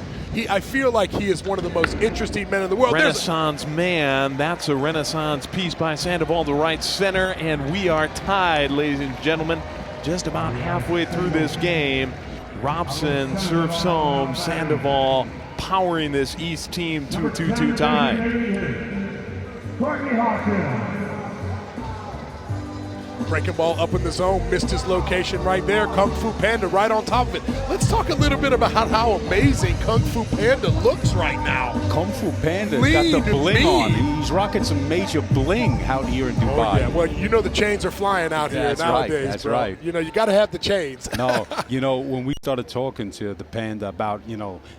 I feel like he is one of the most interesting men in the world. Renaissance man. That's a Renaissance piece by Sandoval to right center, and we are tied, ladies and gentlemen, just about halfway through this game. Robson surfs home. Sandoval powering this East team to a 2-2 tie. Breaking ball up in the zone, missed his location right there. Kung Fu Panda right on top of it. Let's talk a little bit about how amazing Kung Fu Panda looks right now. Kung Fu Panda's got the bling on. He's rocking some major bling out here in Dubai. Oh, yeah. Well, the chains are flying out here nowadays. That's bro. right. You got to have the chains. No, when we started talking to the Panda about,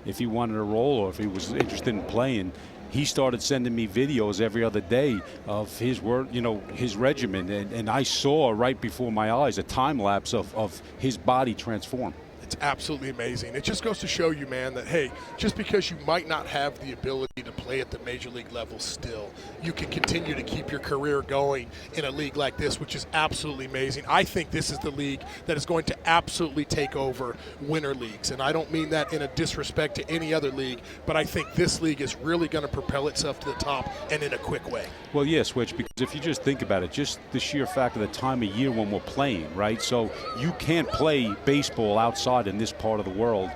if he wanted to roll or if he was interested in playing, he started sending me videos every other day of his work, his regimen. And I saw right before my eyes a time lapse of his body transform. It's absolutely amazing. It just goes to show you, man, that, hey, just because you might not have the ability to play at the major league level still, you can continue to keep your career going in a league like this, which is absolutely amazing. I think this is the league that is going to absolutely take over winter leagues. And I don't mean that in a disrespect to any other league, but I think this league is really going to propel itself to the top and in a quick way. Well, yeah, Switch, because if you just think about it, just the sheer fact of the time of year when we're playing, right? So you can't play baseball outside in this part of the world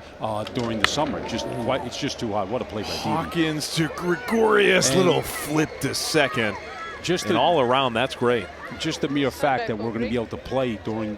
during the summer. It's just too hot. What a play by Didi. Hawkins to Gregorius, little flip to second. And all around, that's great. Just the mere fact that we're going to be able to play during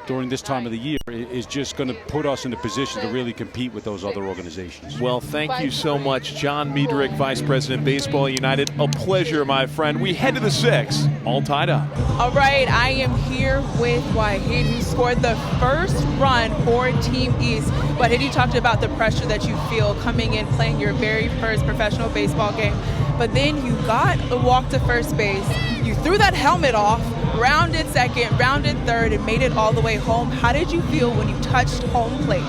during this time of the year is just going to put us in a position to really compete with those other organizations. Well, thank you so much, John Miedrich, Vice President, Baseball United. A pleasure, my friend. We head to the 6th, all tied up. All right, I am here with Wahid, who scored the first run for Team East. Wahid, you talked about the pressure that you feel coming in, playing your very first professional baseball game. But then you got a walk to first base. You threw that helmet off, rounded second, rounded third, and made it all the way home. How did you feel when you touched home plate?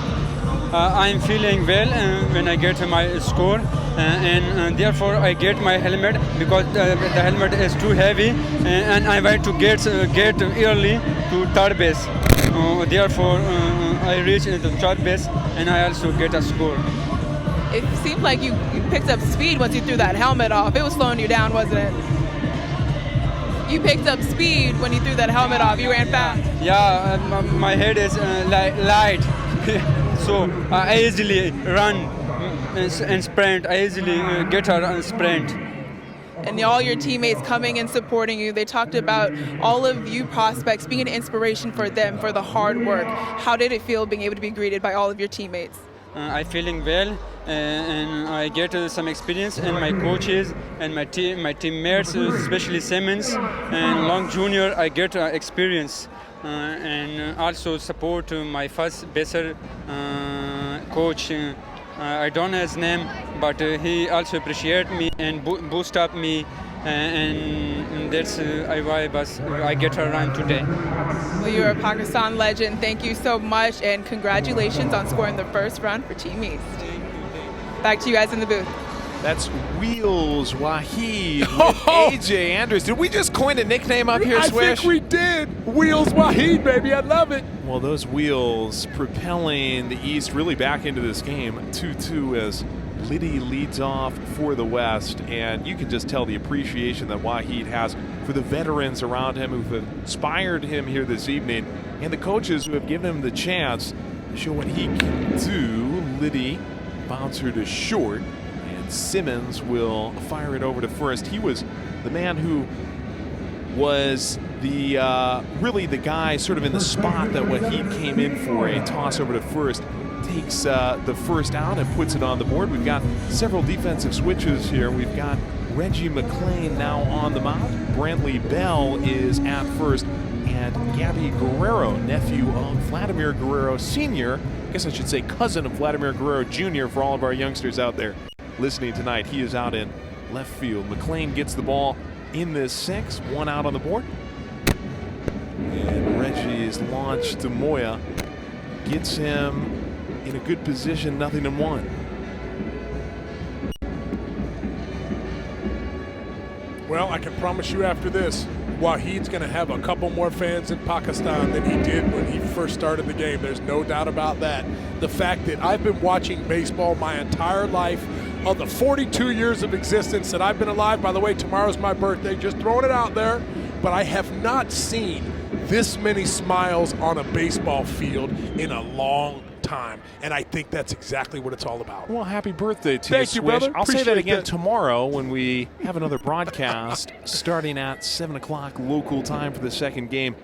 I'm feeling well when I get my score, and therefore I get my helmet because the helmet is too heavy, and I want to get early to third base. Therefore, I reach the third base, and I also get a score. It seemed like you picked up speed once you threw that helmet off. It was slowing you down, wasn't it? You picked up speed when you threw that helmet off. You ran fast. Yeah, my head is light, so I easily run and sprint. I easily get her and sprint. And all your teammates coming and supporting you. They talked about all of you prospects being an inspiration for them for the hard work. How did it feel being able to be greeted by all of your teammates? I'm feeling well, and I get some experience, and my coaches and my teammates, especially Simmons and Long Jr., I get experience, and also support my first baser coach. I don't know his name, but he also appreciate me and boost up me, and that's why I get a run today. Well, you're a Pakistan legend. Thank you so much, and congratulations on scoring the first run for Team East. Back to you guys in the booth. That's Wheels Wahid with AJ Andrews. Did we just coin a nickname up here, Swish? I think we did. Wheels Wahid, baby. I love it. Well, those wheels propelling the East really back into this game. 2-2 as Liddy leads off for the West, and you can just tell the appreciation that Wahid has for the veterans around him who've inspired him here this evening, and the coaches who have given him the chance to show what he can do. Liddy bouncer to short, and Simmons will fire it over to first. He was the man who was the really the guy sort of in the spot that Wahid came in for. A toss over to first takes the first out and puts it on the board. We've got several defensive switches here. We've got Reggie McClain now on the mound. Brantley Bell is at first, and Gabby Guerrero, nephew of Vladimir Guerrero Sr., I guess I should say cousin of Vladimir Guerrero Jr. for all of our youngsters out there listening tonight. He is out in left field. McClain gets the ball in this 6, 1 out on the board. And Reggie is launched to Moya, gets him in a good position, 0-1. Well, I can promise you after this, Wahid's going to have a couple more fans in Pakistan than he did when he first started the game. There's no doubt about that. The fact that I've been watching baseball my entire life, of the 42 years of existence that I've been alive. By the way, tomorrow's my birthday, just throwing it out there. But I have not seen this many smiles on a baseball field in a long time, and I think that's exactly what it's all about. Well, happy birthday to you, Thank you, Swish. brother. I'll say that Appreciate again that. tomorrow when we have another broadcast starting at 7 o'clock local time for the second game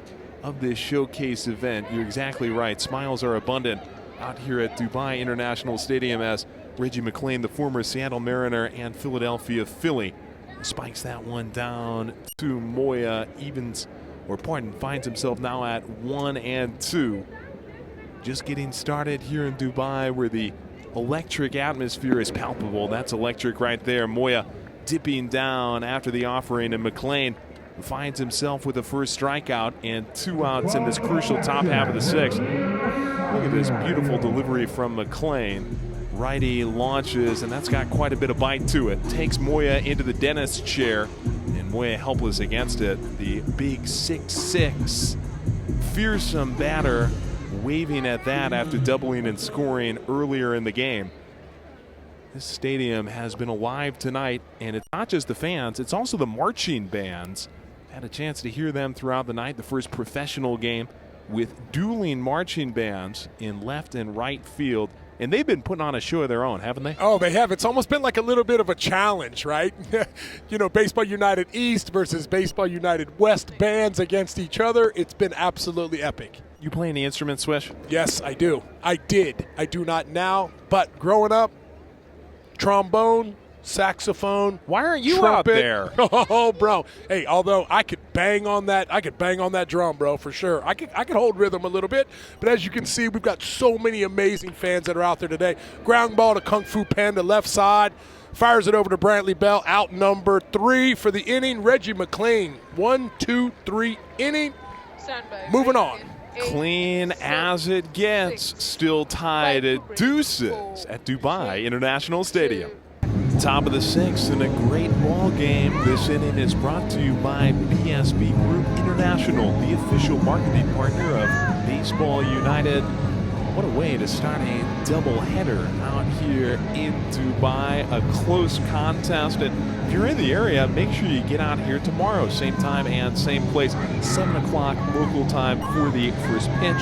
of this showcase event. You're exactly right. Smiles are abundant out here at Dubai International Stadium as Reggie McClain, the former Seattle Mariner and Philadelphia Philly, spikes that one down to Moya, finds himself now at 1-2. Just getting started here in Dubai where the electric atmosphere is palpable. That's electric right there. Moya dipping down after the offering, and McClain finds himself with a first strikeout and 2 outs in this crucial top half of the 6th. Look at this beautiful delivery from McClain. Righty launches, and that's got quite a bit of bite to it. Takes Moya into the dentist's chair, and Moya helpless against it. The big 6'6", fearsome batter waving at that after doubling and scoring earlier in the game. This stadium has been alive tonight, and it's not just the fans, it's also the marching bands. Had a chance to hear them throughout the night. The first professional game with dueling marching bands in left and right field. And they've been putting on a show of their own, haven't they? Oh, they have. It's almost been like a little bit of a challenge, right? You know, Baseball United East versus Baseball United West bands against each other. It's been absolutely epic. You play any instruments, Swish? Yes, I do. I did. I do not now, but growing up, trombone, saxophone. Why aren't you trumpet. out there? Oh, bro. Hey, although I could bang on that drum, bro, for sure. I could hold rhythm a little bit, but as you can see, we've got so many amazing fans that are out there today. Ground ball to Kung Fu Panda, left side. Fires it over to Brantley Bell, out number 3 for the inning. Reggie McLean, 1, 2, 3 inning. Moving on. Clean as it gets, still tied at deuces at Dubai International Stadium. Top of the 6th and a great ball game. This inning is brought to you by BSB Group International, the official marketing partner of Baseball United. What a way to start a doubleheader out here in Dubai. A close contest. And if you're in the area, make sure you get out here tomorrow. Same time and same place. 7 o'clock local time for the first pitch.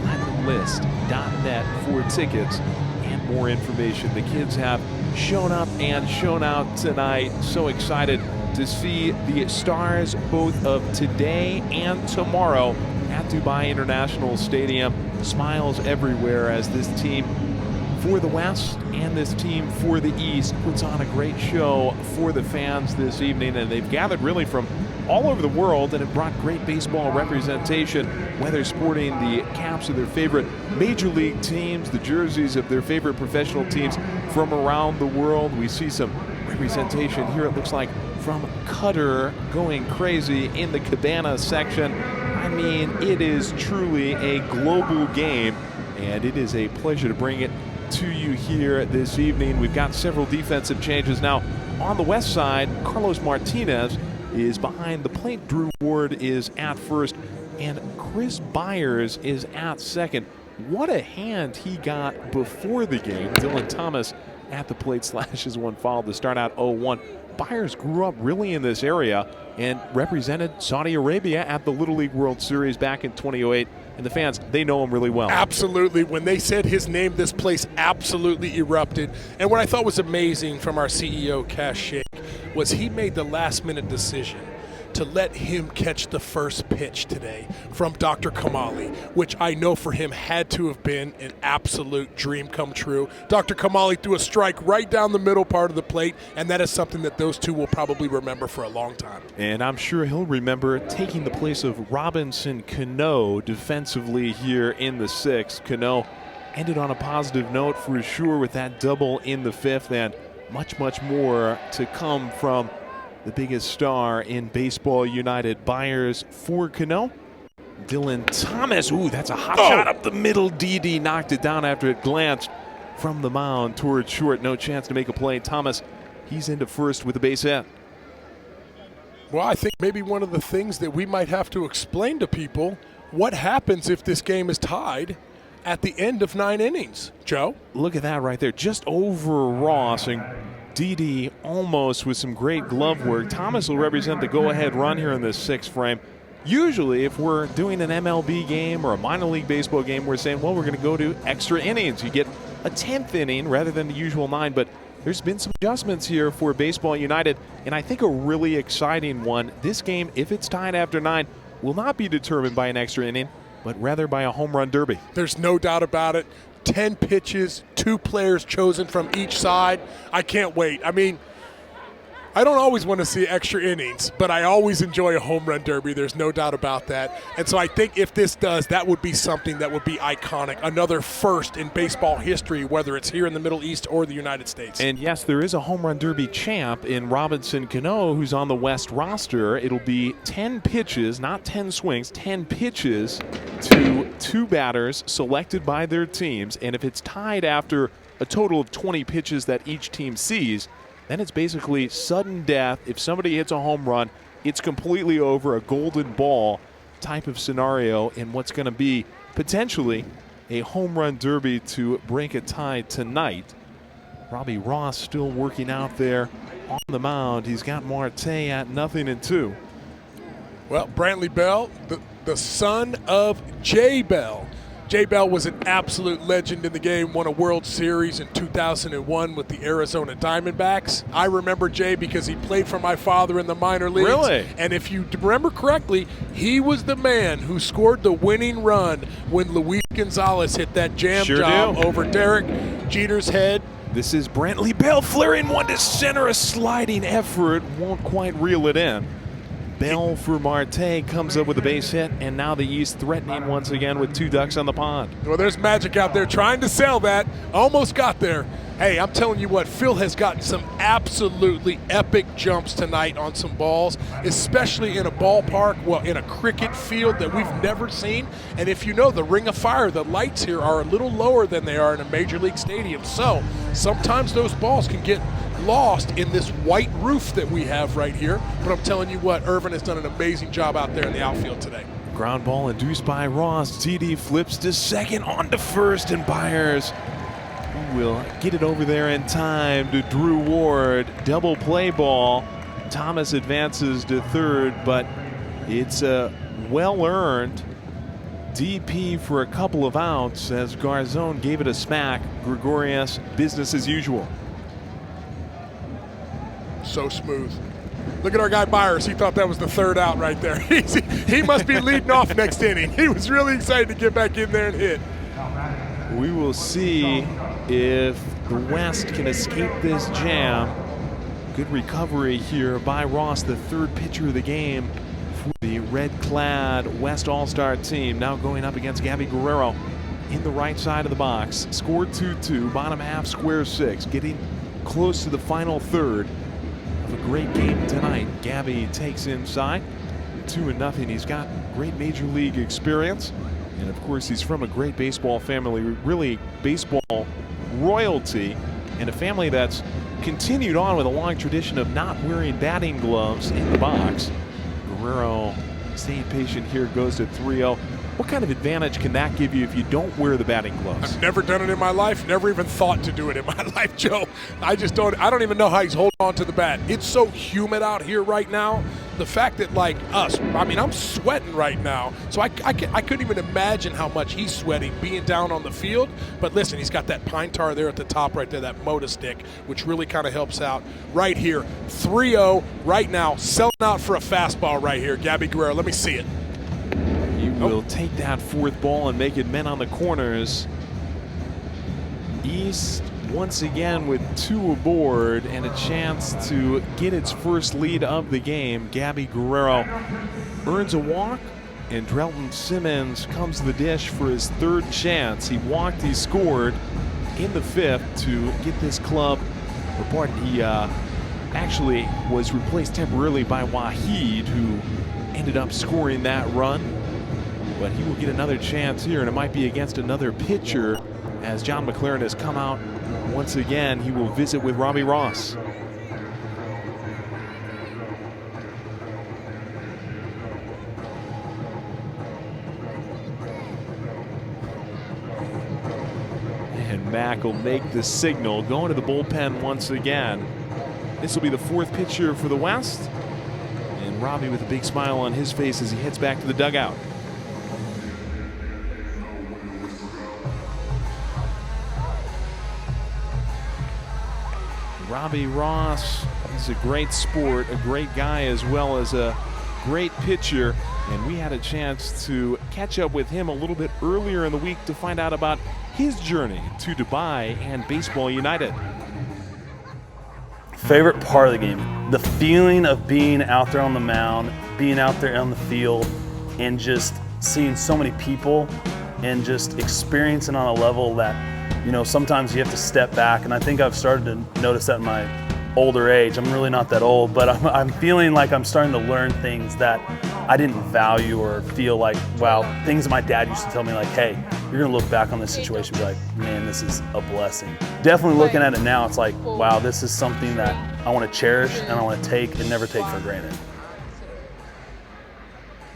PlatinumList.net for tickets and more information. The kids have shown up and shown out tonight. So excited to see the stars both of today and tomorrow at Dubai International Stadium. Smiles everywhere as this team for the West and this team for the East puts on a great show for the fans this evening. And they've gathered really from all over the world and have brought great baseball representation, whether sporting the caps of their favorite major league teams, the jerseys of their favorite professional teams from around the world. We see some representation here, it looks like, from Qatar going crazy in the Cabana section. I mean, it is truly a global game, and it is a pleasure to bring it to you here this evening. We've got several defensive changes now. On the west side, Carlos Martinez is behind the plate. Drew Ward is at first, and Chris Byers is at second. What a hand he got before the game. Dylan Thomas at the plate slashes one foul to start out 0-1. Byers grew up really in this area and represented Saudi Arabia at the Little League World Series back in 2008. And the fans, they know him really well. Absolutely. When they said his name, this place absolutely erupted. And what I thought was amazing from our CEO, Cash Sheikh, was he made the last-minute decision to let him catch the first pitch today from Dr. Kamali, which I know for him had to have been an absolute dream come true. Dr. Kamali threw a strike right down the middle part of the plate, and that is something that those two will probably remember for a long time. And I'm sure he'll remember taking the place of Robinson Cano defensively here in the 6th. Cano ended on a positive note for sure with that double in the 5th, and much more to come from the biggest star in Baseball United. Byers for Cano. Dylan Thomas, ooh, that's a hot shot up the middle. Didi knocked it down after it glanced from the mound towards short. No chance to make a play. Thomas, he's into first with a base hit. Well, I think maybe one of the things that we might have to explain to people, what happens if this game is tied at the end of 9 innings, Joe? Look at that right there, just over Ross, and Didi almost with some great glove work. Thomas will represent the go-ahead run here in this 6th frame. Usually, if we're doing an MLB game or a minor league baseball game, we're saying, well, we're going to go to extra innings. You get a 10th inning rather than the usual 9, but there's been some adjustments here for Baseball United, and I think a really exciting one. This game, if it's tied after 9, will not be determined by an extra inning, but rather by a home run derby. There's no doubt about it. 10 pitches, 2 players chosen from each side. I can't wait. I mean, I don't always want to see extra innings, but I always enjoy a home run derby. There's no doubt about that. And so I think if this does, that would be something that would be iconic. Another first in baseball history, whether it's here in the Middle East or the United States. And yes, there is a home run derby champ in Robinson Cano, who's on the West roster. It'll be 10 pitches, not 10 swings, 10 pitches to 2 batters selected by their teams. And if it's tied after a total of 20 pitches that each team sees, then it's basically sudden death. If somebody hits a home run, it's completely over, a golden ball type of scenario in what's going to be potentially a home run derby to break a tie tonight. Robbie Ross still working out there on the mound. He's got Marte at 0-2. Well, Brantley Bell, the son of Jay Bell, Jay Bell was an absolute legend in the game, won a World Series in 2001 with the Arizona Diamondbacks. I remember Jay because he played for my father in the minor leagues. Really? And if you remember correctly, he was the man who scored the winning run when Luis Gonzalez hit that jam job over Derek Jeter's head. This is Brantley Bell flaring one to center, a sliding effort, won't quite reel it in. Bell for Marte comes up with a base hit, and now the East threatening once again with 2 ducks on the pond. Well, there's Magic out there trying to sell that. Almost got there. Hey, I'm telling you what, Phil has gotten some absolutely epic jumps tonight on some balls, especially in a ballpark, well, in a cricket field that we've never seen. And if you know the Ring of Fire, the lights here are a little lower than they are in a major league stadium. So sometimes those balls can get lost in this white roof that we have right here. But I'm telling you what, Irvin has done an amazing job out there in the outfield today. Ground ball induced by Ross. TD flips to second, on to first, and Byers will get it over there in time to Drew Ward. Double play ball. Thomas advances to third, but it's a well-earned DP for a couple of outs as Garzone gave it a smack. Gregorius, business as usual. So smooth. Look at our guy Byers. He thought that was the third out right there. He must be leading off next inning. He was really excited to get back in there and hit. We will see if the West can escape this jam. Good recovery here by Ross, the third pitcher of the game for the red-clad West All-Star team. Now going up against Gabby Guerrero in the right side of the box. Scored 2-2, bottom half, square 6. Getting close to the final third of a great game tonight. Gabby takes inside, 2-0. He's got great major league experience. And of course, he's from a great baseball family, really baseball royalty, and a family that's continued on with a long tradition of not wearing batting gloves in the box. Guerrero stayed patient here, goes to 3-0. What kind of advantage can that give you if you don't wear the batting gloves? I've never done it in my life, never even thought to do it in my life, Joe. I don't even know how he's holding on to the bat. It's so humid out here right now. The fact that, like us, I mean, I'm sweating right now, so I couldn't even imagine how much he's sweating being down on the field. But listen, he's got that pine tar there at the top right there, that Moda stick, which really kind of helps out right here. 3-0 right now, selling out for a fastball right here. Gabby Guerrero, let me see it. He will take that fourth ball and make it men on the corners. East once again with 2 aboard and a chance to get its first lead of the game. Gabby Guerrero earns a walk, and Drelton Simmons comes to the dish for his third chance. He walked, he scored in the 5th to get this club, or pardon, he actually was replaced temporarily by Waheed, who ended up scoring that run. But he will get another chance here, and it might be against another pitcher as John McLaren has come out once again. He will visit with Robbie Ross. And Mack will make the signal, going to the bullpen once again. This will be the 4th pitcher for the West. And Robbie with a big smile on his face as he heads back to the dugout. Robbie Ross is a great sport, a great guy, as well as a great pitcher. And we had a chance to catch up with him a little bit earlier in the week to find out about his journey to Dubai and Baseball United. Favorite part of the game, the feeling of being out there on the mound, being out there on the field, and just seeing so many people and just experiencing on a level that, you know, sometimes you have to step back, and I think I've started to notice that in my older age. I'm really not that old, but I'm feeling like I'm starting to learn things that I didn't value or feel like, wow, things that my dad used to tell me like, hey, you're gonna look back on this situation and be like, man, this is a blessing. Definitely looking at it now, it's like, wow, this is something that I wanna cherish and I wanna take and never take for granted.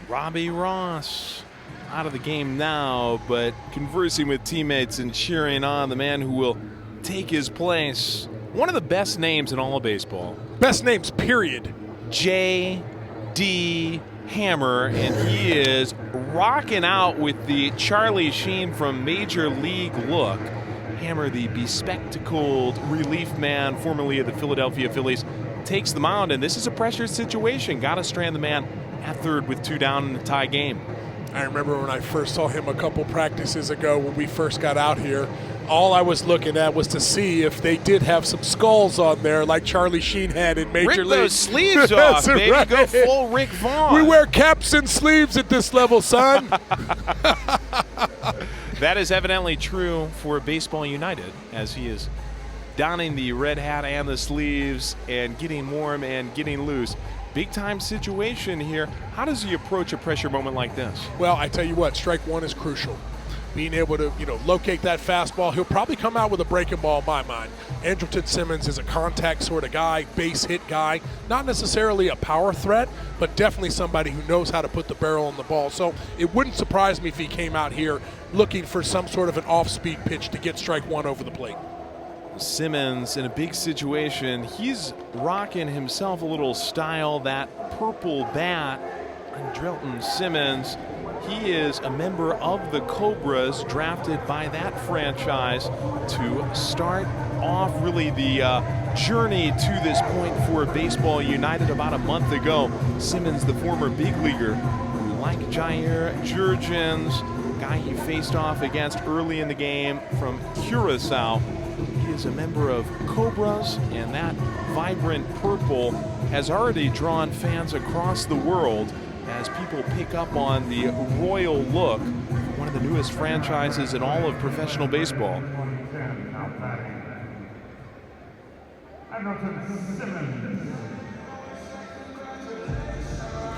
Robbie Ross out of the game now, but conversing with teammates and cheering on the man who will take his place. One of the best names in all of baseball. Best names, period. J.D. Hammer, and he is rocking out with the Charlie Sheen from Major League look. Hammer, the bespectacled relief man, formerly of the Philadelphia Phillies, takes the mound, and this is a pressure situation. Got to strand the man at third with 2 down in a tie game. I remember when I first saw him a couple practices ago when we first got out here, all I was looking at was to see if they did have some skulls on there like Charlie Sheen had in Major League. Rip those sleeves off, baby. Right. Go full Rick Vaughn. We wear caps and sleeves at this level, son. That is evidently true for Baseball United, as he is donning the red hat and the sleeves and getting warm and getting loose. Big-time situation here. How does he approach a pressure moment like this? Well, I tell you what, strike one is crucial. Being able to, locate that fastball. He'll probably come out with a breaking ball in my mind. Andrelton Simmons is a contact sort of guy, base hit guy. Not necessarily a power threat, but definitely somebody who knows how to put the barrel on the ball. So it wouldn't surprise me if he came out here looking for some sort of an off-speed pitch to get strike one over the plate. Simmons in a big situation. He's rocking himself a little style, that purple bat. Andrelton Simmons, he is a member of the Cobras, drafted by that franchise to start off really the journey to this point for Baseball United about a month ago. Simmons, the former big leaguer, who, like Jair Jurgens, guy he faced off against early in the game from Curacao, he is a member of Cobras, and that vibrant purple has already drawn fans across the world as people pick up on the royal look, one of the newest franchises in all of professional baseball.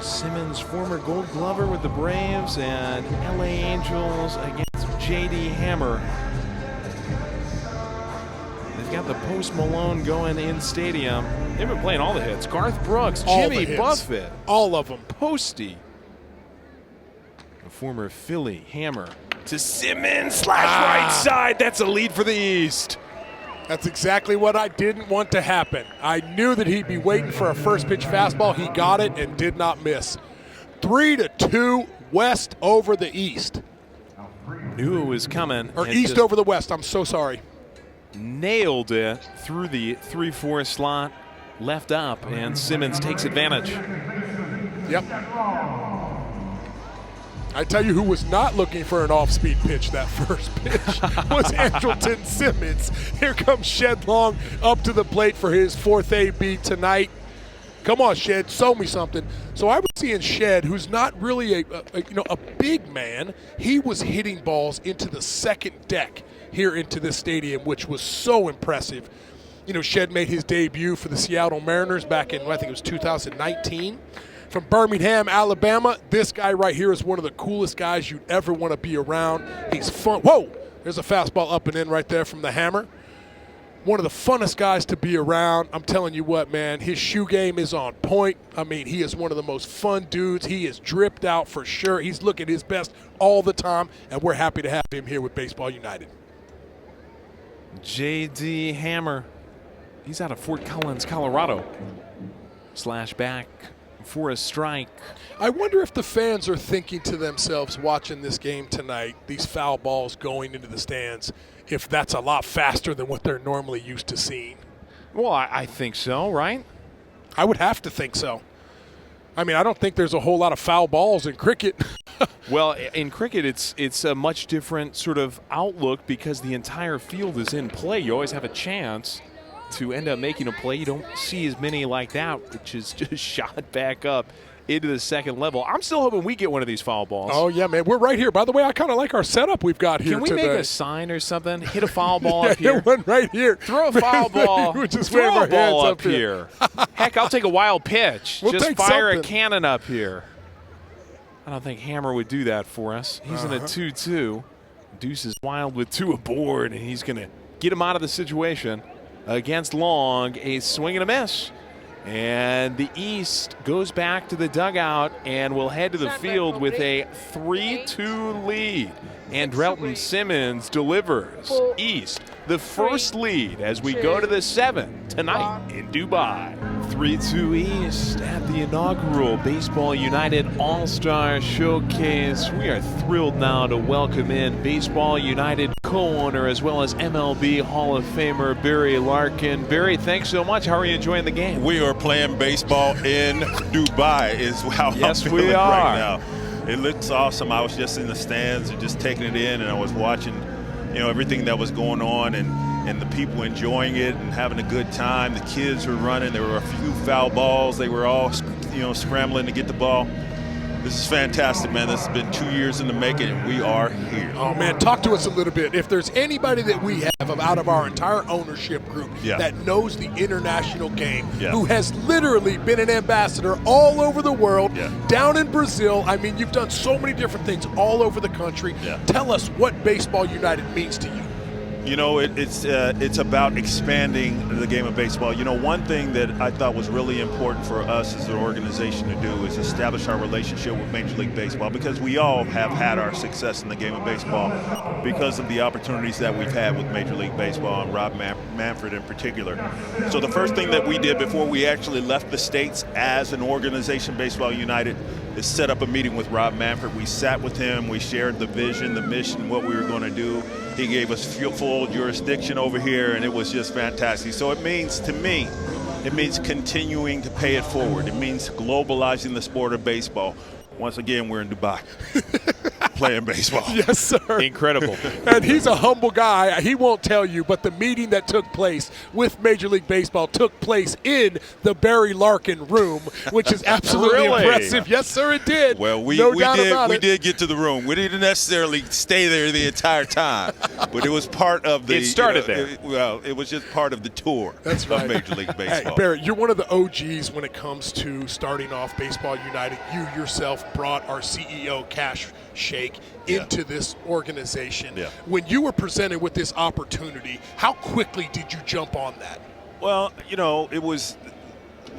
Simmons, former Gold Glover with the Braves and LA Angels against J.D. Hammer. They've got the Post Malone going in stadium. They've been playing all the hits. Garth Brooks, Jimmy Buffett. All of them. Posty. A former Philly. Hammer to Simmons, slash right side. That's a lead for the East. That's exactly what I didn't want to happen. I knew that he'd be waiting for a first pitch fastball. He got it and did not miss. 3-2 West over the East. Knew it was coming. Or East over the West. I'm so sorry. Nailed it through the 3-4 slot, left up, and Simmons takes advantage. Yep. I tell you who was not looking for an off-speed pitch that first pitch was Andrelton Simmons. Here comes Shed Long up to the plate for his 4th AB tonight. Come on, Shed, show me something. So I was seeing Shed, who's not really a big man. He was hitting balls into the second deck here into this stadium, which was so impressive. Shed made his debut for the Seattle Mariners back in, I think it was 2019. From Birmingham, Alabama, this guy right here is one of the coolest guys you'd ever want to be around. He's fun. Whoa! There's a fastball up and in right there from the Hammer. One of the funnest guys to be around. I'm telling you what, man, his shoe game is on point. I mean, he is one of the most fun dudes. He is dripped out for sure. He's looking his best all the time, and we're happy to have him here with Baseball United. J.D. Hammer. He's out of Fort Collins, Colorado. Slash back for a strike. I wonder if the fans are thinking to themselves watching this game tonight, these foul balls going into the stands, if that's a lot faster than what they're normally used to seeing. Well, I think so, right? I would have to think so. I mean, I don't think there's a whole lot of foul balls in cricket. Well, in cricket, it's a much different sort of outlook because the entire field is in play. You always have a chance to end up making a play. You don't see as many like that, which is just shot back up into the second level. I'm still hoping we get one of these foul balls. Oh, yeah, man. We're right here. By the way, I kind of like our setup we've got here today. Can we make a sign or something? Hit a foul ball yeah, up here. Hit one right here. Throw a foul ball. We'll just throw a ball up here. Heck, I'll take a wild pitch. We'll just take fire something. a cannon up here. I don't think Hammer would do that for us. He's in a 2-2. Deuce is wild with 2 aboard, and he's going to get him out of the situation. Against Long, a swing and a miss. And the East goes back to the dugout and will head to the field with a 3-2 lead. Andrelton Simmons delivers. East the first lead as we go to the 7th tonight in Dubai. 3-2 East at the inaugural Baseball United All-Star Showcase. We are thrilled now to welcome in Baseball United co-owner as well as MLB Hall of Famer Barry Larkin. Barry, thanks so much. How are you enjoying the game? We are playing baseball in Dubai is how I'm feeling we are. right now. It looks awesome. I was just in the stands and just taking it in, and I was watching, everything that was going on and the people enjoying it and having a good time. The kids were running. There were a few foul balls. They were all, scrambling to get the ball. This is fantastic, man. This has been 2 years in the making, and we are here. Oh, man, talk to us a little bit. If there's anybody that we have out of our entire ownership group that knows the international game, who has literally been an ambassador all over the world, down in Brazil. I mean, you've done so many different things all over the country. Tell us what Baseball United means to you. It's about expanding the game of baseball. One thing that I thought was really important for us as an organization to do is establish our relationship with Major League Baseball, because we all have had our success in the game of baseball because of the opportunities that we've had with Major League Baseball and Rob Manfred in particular. So the first thing that we did before we actually left the States as an organization, Baseball United, is set up a meeting with Rob Manfred. We sat with him, we shared the vision, the mission, what we were going to do. He gave us full jurisdiction over here, and it was just fantastic. So it means, to me, it means continuing to pay it forward. It means globalizing the sport of baseball. Once again, we're in Dubai playing baseball. Yes, sir. Incredible. And he's a humble guy. He won't tell you, but the meeting that took place with Major League Baseball took place in the Barry Larkin room, which is absolutely impressive. Yes, sir, it did. Well, we did get to the room. We didn't necessarily stay there the entire time, but it was part of the. It started there. It was just part of the tour of Major League Baseball. Hey, Barry, you're one of the OGs when it comes to starting off Baseball United. You yourself brought our CEO, Cash Shake, into this organization. When you were presented with this opportunity, how quickly did you jump on that? Well, it was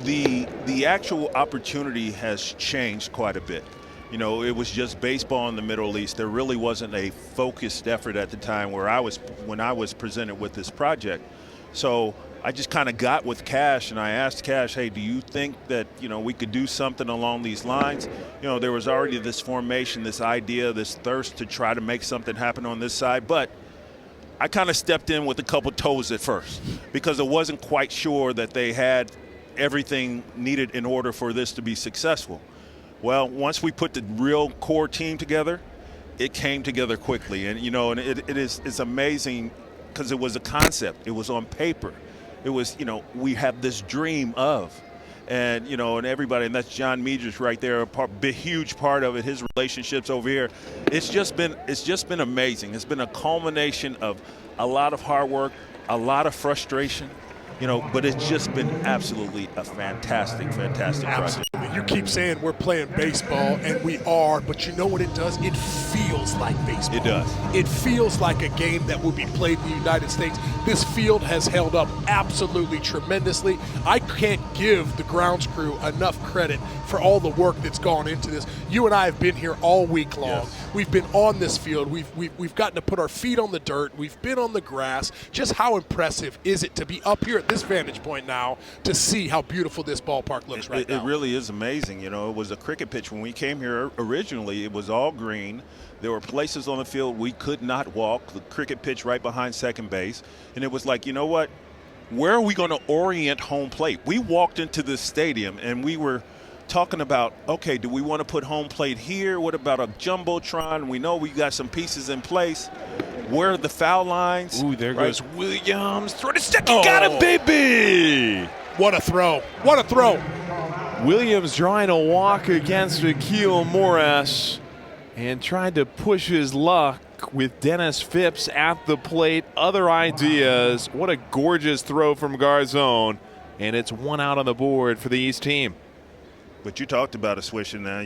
the actual opportunity has changed quite a bit. It was just baseball in the Middle East. There really wasn't a focused effort at the time when I was presented with this project. So I just kind of got with Cash, and I asked Cash, hey, do you think that, we could do something along these lines? There was already this formation, this idea, this thirst to try to make something happen on this side. But I kind of stepped in with a couple toes at first because I wasn't quite sure that they had everything needed in order for this to be successful. Well, once we put the real core team together, it came together quickly. And, it's amazing because it was a concept. It was on paper. It was, we have this dream of, and, and everybody, and that's John Meaders right there, a huge part of it, his relationships over here. It's just been amazing. It's been a culmination of a lot of hard work, a lot of frustration, but it's just been absolutely a fantastic project. You keep saying we're playing baseball, and we are, but you know what it does? It feels like baseball. It does. It feels like a game that will be played in the United States. This field has held up absolutely tremendously. I can't give the grounds crew enough credit for all the work that's gone into this. You and I have been here all week long. Yes. We've been on this field. We've gotten to put our feet on the dirt. We've been on the grass. Just how impressive is it to be up here at this vantage point now to see how beautiful this ballpark looks right now? It really is amazing. It was a cricket pitch. When we came here originally, it was all green. There were places on the field we could not walk, the cricket pitch right behind second base. And it was like, you know what? Where are we going to orient home plate? We walked into this stadium and we were talking about, okay, do we want to put home plate here? What about a jumbotron? We know we got some pieces in place. Where are the foul lines? Ooh, there goes Williams. Throw to second. Got him, baby! What a throw. What a throw. Williams drawing a walk against Akil Morris and trying to push his luck with Dennis Phipps at the plate. Other ideas. What a gorgeous throw from Garzone. And it's one out on the board for the East team. But you talked about a swishing now.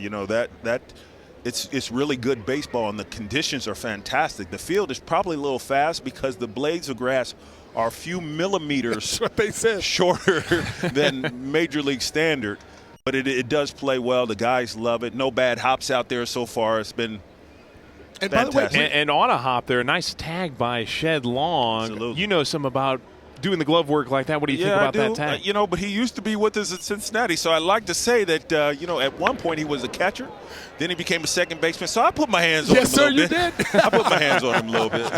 It's really good baseball, and the conditions are fantastic. The field is probably a little fast because the blades of grass are a few millimeters That's what they said. shorter than Major League Standard. But it does play well. The guys love it. No bad hops out there so far. It's been And by the way, and on a hop there, nice tag by Shed Long. Absolutely. You know some about doing the glove work like that. What do you think about that tag? You know, but he used to be with us at Cincinnati, so I like to say that, at one point he was a catcher. Then he became a second baseman, so I put my hands on him a little bit. Yes, sir, you did. I put my hands on him a little bit.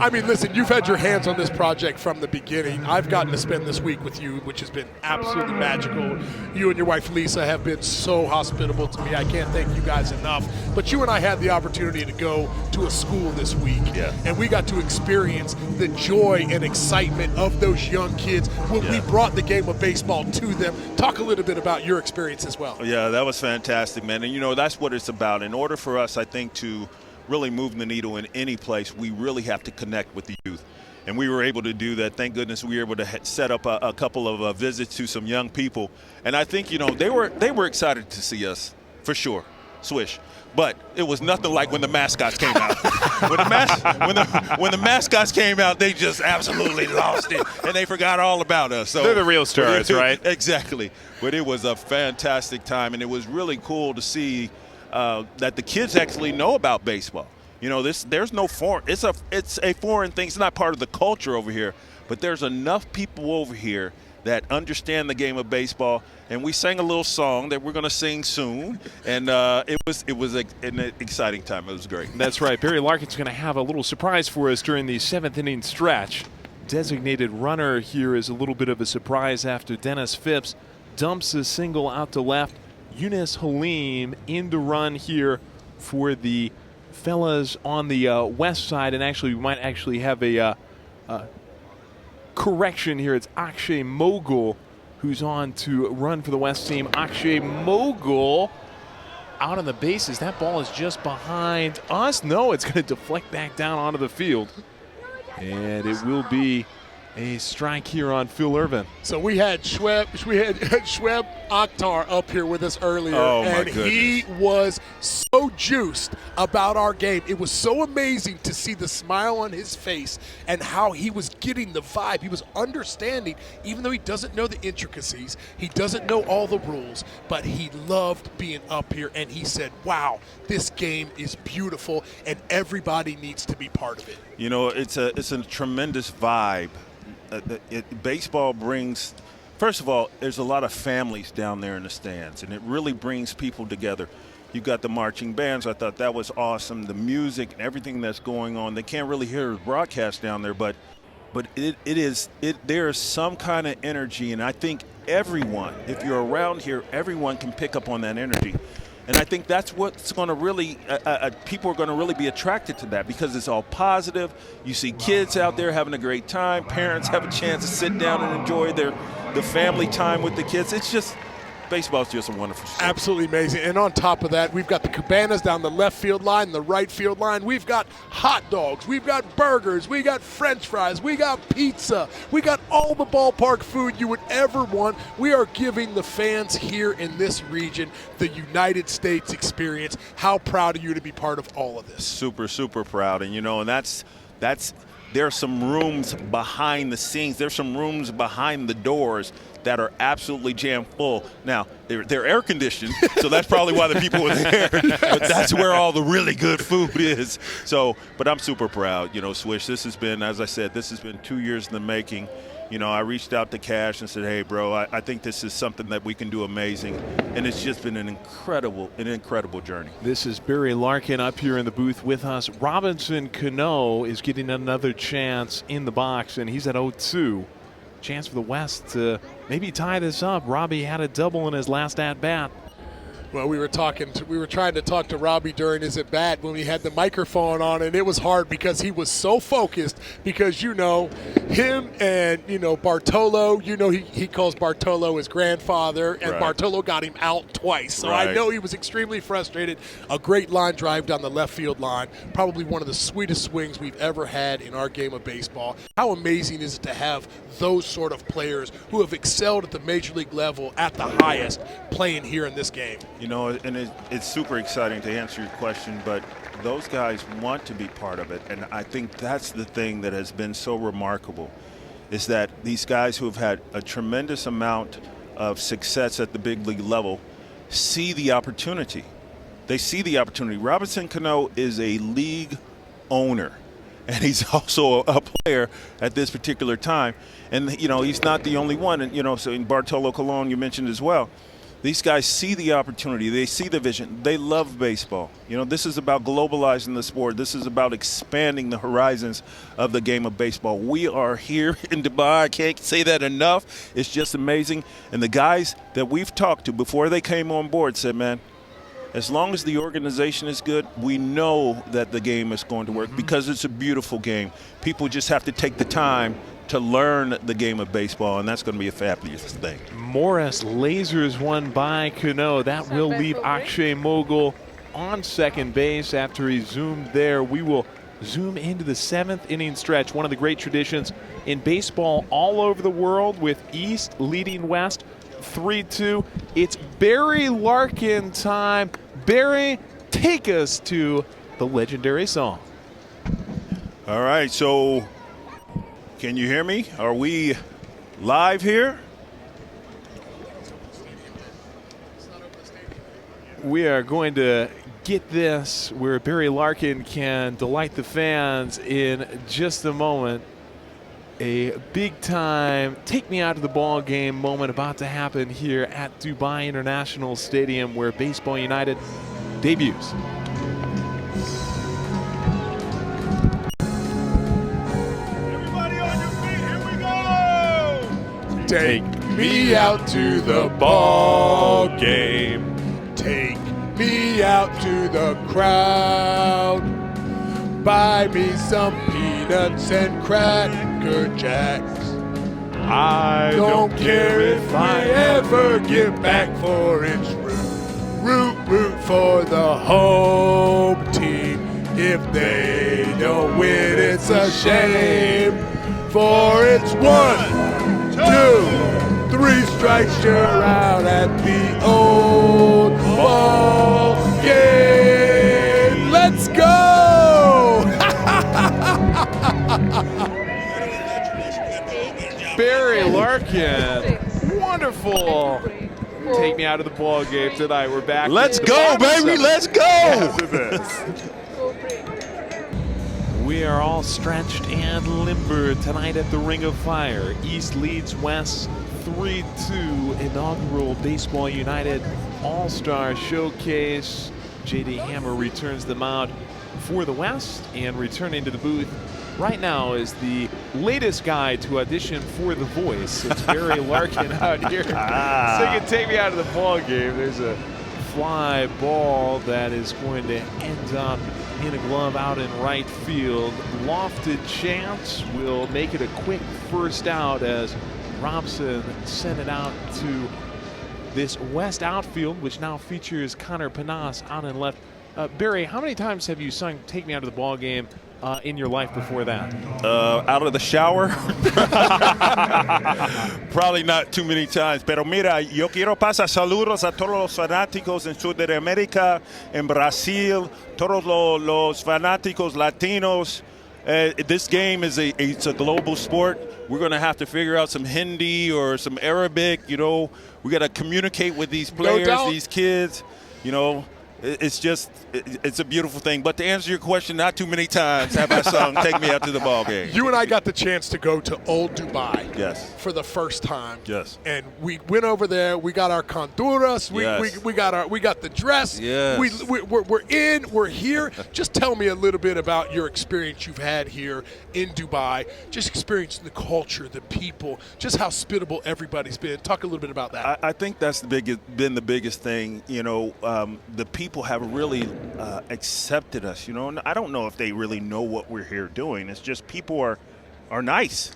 I mean, listen, you've had your hands on this project from the beginning. I've gotten to spend this week with you, which has been absolutely magical. You and your wife, Lisa, have been so hospitable to me. I can't thank you guys enough. But you and I had the opportunity to go to a school this week, and we got to experience the joy and excitement of those young kids when we brought the game of baseball to them. Talk a little bit about your experience as well. Yeah, that was fantastic, man. And, that's what it's about. In order for us, I think, to really move the needle in any place, we really have to connect with the youth. And we were able to do that. Thank goodness we were able to set up a couple of visits to some young people. And I think, they were excited to see us, for sure. Swish. But it was nothing like when the mascots came out. when the mascots came out, they just absolutely lost it, and they forgot all about us. So they're the real stars, right? Exactly. But it was a fantastic time, and it was really cool to see that the kids actually know about baseball. There's no foreign. It's a foreign thing. It's not part of the culture over here. But there's enough people over here that understand the game of baseball, and we sang a little song that we're going to sing soon, and it was an exciting time. It was great. That's right. Barry Larkin's going to have a little surprise for us during the 7th inning stretch. Designated runner here is a little bit of a surprise after Dennis Phipps dumps a single out to left. Yunus Halim in to run here for the fellas on the west side, and actually we might actually have a correction here. It's Akshay Mogul who's on to run for the West team. Akshay Mogul out on the bases. That ball is just behind us. No, it's going to deflect back down onto the field. And it will be a strike here on Phil Irvin. So we had Schweb Akhtar up here with us earlier, and he was so juiced about our game. It was so amazing to see the smile on his face and how he was getting the vibe. He was understanding, even though he doesn't know the intricacies, he doesn't know all the rules, but he loved being up here, and he said, wow, this game is beautiful, and everybody needs to be part of it. It's a tremendous vibe. Baseball brings, first of all, there's a lot of families down there in the stands, and it really brings people together. You've got the marching bands. I thought that was awesome. The music and everything that's going on. They can't really hear the broadcast down there, but there is some kind of energy, and I think everyone, if you're around here, everyone can pick up on that energy. And I think that's what's going to really, people are going to really be attracted to that, because it's all positive. You see kids out there having a great time. Parents have a chance to sit down and enjoy the family time with the kids. It's just, baseball's just a wonderful sport. Absolutely amazing. And on top of that, we've got the cabanas down the left field line, the right field line. We've got hot dogs. We've got burgers. We got French fries. We got pizza. We got all the ballpark food you would ever want. We are giving the fans here in this region the United States experience. How proud are you to be part of all of this? Super, super proud. And, and that's there are some rooms behind the scenes. There's some rooms behind the doors that are absolutely jam full. Now, they're air conditioned, so that's probably why the people were there. But that's where all the really good food is. But I'm super proud. Swish, this has been, as I said, this has been 2 years in the making. I reached out to Cash and said, hey, bro, I think this is something that we can do amazing. And it's just been an incredible journey. This is Barry Larkin up here in the booth with us. Robinson Cano is getting another chance in the box, and he's at 0-2. Chance for the West to maybe tie this up. Robbie had a double in his last at-bat. Well, we were trying to talk to Robbie during his at-bat when we had the microphone on, and it was hard because he was so focused, because him and Bartolo, he calls Bartolo his grandfather, and right. Bartolo got him out twice. So right. I know he was extremely frustrated. A great line drive down the left field line, probably one of the sweetest swings we've ever had in our game of baseball. How amazing is it to have those sort of players who have excelled at the major league level at the highest playing here in this game? And it's super exciting to answer your question, but those guys want to be part of it. And I think that's the thing that has been so remarkable, is that these guys who have had a tremendous amount of success at the big league level see the opportunity. They see the opportunity. Robinson Cano is a league owner, and he's also a player at this particular time. And, you know, he's not the only one. And, you know, so in Bartolo Colon, you mentioned as well. These guys see the opportunity. They see the vision. They love baseball. You know, this is about globalizing the sport. This is about expanding the horizons of the game of baseball. We are here in Dubai. I can't say that enough. It's just amazing. And the guys that we've talked to before they came on board said, man, as long as the organization is good, we know that the game is going to work because it's a beautiful game. People just have to take the time to learn the game of baseball, and that's going to be a fabulous thing. Morris lasers one by Cano. That will leave Akshay Mogul on second base after he zoomed there. We will zoom into the 7th inning stretch, one of the great traditions in baseball all over the world, with East leading West 3-2. It's Barry Larkin time. Barry, take us to the legendary song. All right, so can you hear me? Are we live here? We are going to get this where Barry Larkin can delight the fans in just a moment. A big time take me out of the ball game moment about to happen here at Dubai International Stadium, where Baseball United debuts. Take me out to the ball game. Take me out to the crowd. Buy me some peanuts and Cracker Jacks. I don't care if I ever get back, for it's root for the home team. If they don't win, it's a shame. For it's 1, 2, 3 strikes, you're out at the old ball game. Let's go! Barry Larkin, wonderful. Take me out of the ball game tonight. We're back. Let's go, baby. Let's go. We are all stretched and limber tonight at the Ring of Fire. East leads West 3-2. Inaugural Baseball United All-Star Showcase. J.D. Hammer returns the mound for the West, and returning to the booth right now is the latest guy to audition for The Voice. It's Barry Larkin out here. So you can take me out of the ball game. There's a fly ball that is going to end up in a glove out in right field. Lofted chance will make it a quick first out as Robson sent it out to this West outfield, which now features Connor Panas out in left. Barry, how many times have you sung Take Me Out of the Ball Game in your life before that? Out of the shower? Probably not too many times. Pero mira, yo quiero pasar saludos a todos los fanáticos en Sudamérica, en Brasil, todos los fanáticos latinos. This game is it's a global sport. We're going to have to figure out some Hindi or some Arabic. You know, we got to communicate with these players, these kids. You know, it's a beautiful thing. But to answer your question, not too many times have I sung Take Me Out to the Ball Game. You and I got the chance to go to Old Dubai. Yes. For the first time. Yes. And we went over there. We got our conduras. We got the dress. Yes. We're here. Just tell me a little bit about your experience you've had here in Dubai. Just experiencing the culture, the people, just how hospitable everybody's been. Talk a little bit about that. I think that's been the biggest thing. You know, the people have really accepted us. You know, and I don't know if they really know what we're here doing. It's just people are nice.